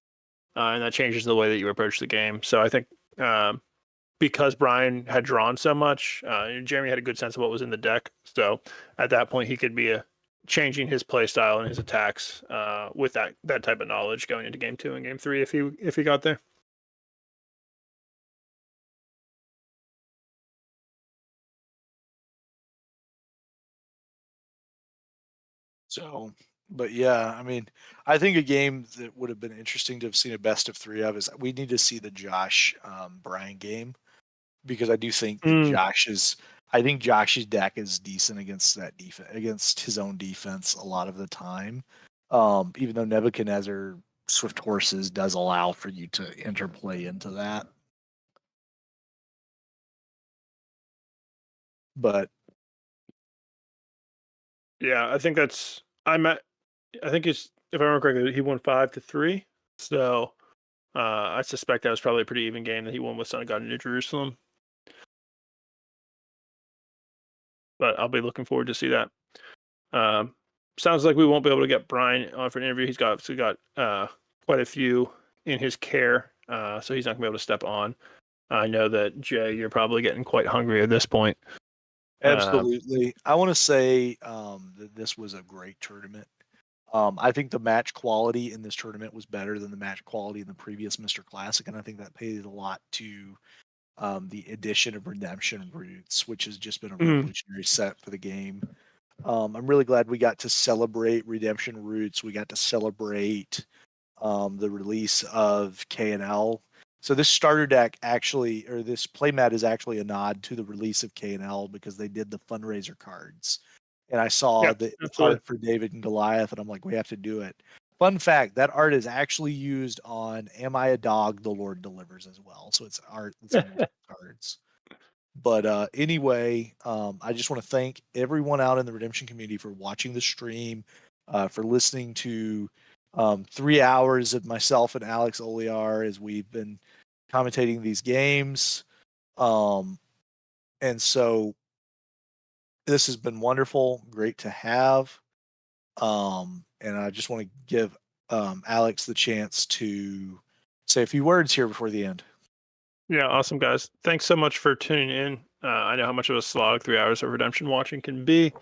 and that changes the way that you approach the game. So I think because Brian had drawn so much, Jeremy had a good sense of what was in the deck. So at that point, he could be changing his play style and his attacks with that type of knowledge going into game 2 and game 3 if he got there. So, but yeah, I mean, I think a game that would have been interesting to have seen a best of 3 of is we need to see the Josh Brian game, because I do think that Josh's deck is decent against that defense, against his own defense a lot of the time. Even though Nebuchadnezzar Swift Horses does allow for you to interplay into that. But Yeah, I think that's I think he's, if I remember correctly, he won 5-3. So I suspect that was probably a pretty even game that he won with Son of God in New Jerusalem. But I'll be looking forward to see that. Sounds like we won't be able to get Brian on for an interview. He's got quite a few in his care, so he's not gonna be able to step on. I know that Jay, you're probably getting quite hungry at this point. absolutely, I want to say that this was a great tournament. I think the match quality in this tournament was better than the match quality in the previous Mr. Classic, and I think that paid a lot to the addition of Redemption Roots, which has just been a revolutionary set for the game. I'm really glad we got to celebrate Redemption Roots. We got to celebrate the release of K&L. So this starter deck actually, or this playmat is actually a nod to the release of K&L, because they did the fundraiser cards. And I saw the art for David and Goliath, and I'm like, we have to do it. Fun fact, that art is actually used on Am I a Dog? The Lord Delivers as well. So it's art that's on those cards. But anyway, I just want to thank everyone out in the Redemption community for watching the stream, for listening to 3 hours of myself and Alex Olijar as we've been commentating these games. And so this has been wonderful, great to have. And I just want to give Alex the chance to say a few words here before the end. Yeah, awesome, guys. Thanks so much for tuning in. I know how much of a slog 3 hours of Redemption watching can be,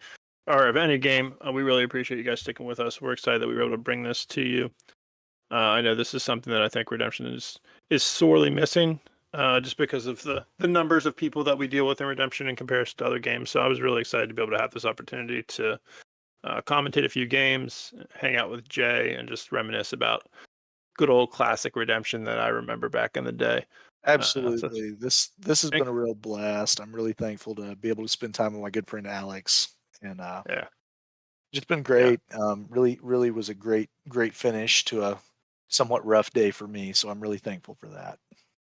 or of any game. We really appreciate you guys sticking with us. We're excited that we were able to bring this to you. I know this is something that I think Redemption is sorely missing, just because of the numbers of people that we deal with in Redemption in comparison to other games. So I was really excited to be able to have this opportunity to commentate a few games, hang out with Jay, and just reminisce about good old classic Redemption that I remember back in the day. Absolutely. This has been a real blast. I'm really thankful to be able to spend time with my good friend Alex. And yeah, just been great. Really was a great finish to a somewhat rough day for me. So I'm really thankful for that.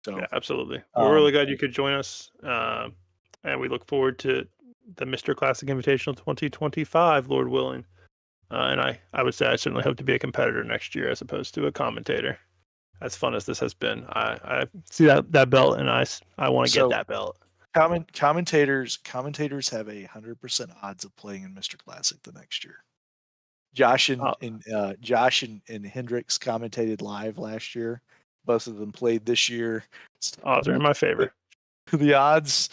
So yeah, absolutely. We're really glad you could join us. And we look forward to the Mr. Classic Invitational 2025, Lord willing. And I would say I certainly hope to be a competitor next year as opposed to a commentator. As fun as this has been, I see that belt, and I want to get that belt. Commentators have 100% odds of playing in Mr. Classic the next year. Josh and Hendrix commentated live last year. Both of them played this year. Odds are in my favor. The odds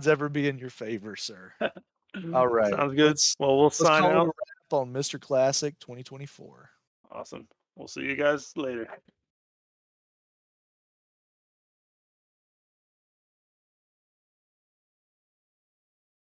ever be in your favor, sir. All right. Sounds good. We'll sign out on Mr. Classic 2024. Awesome. We'll see you guys later.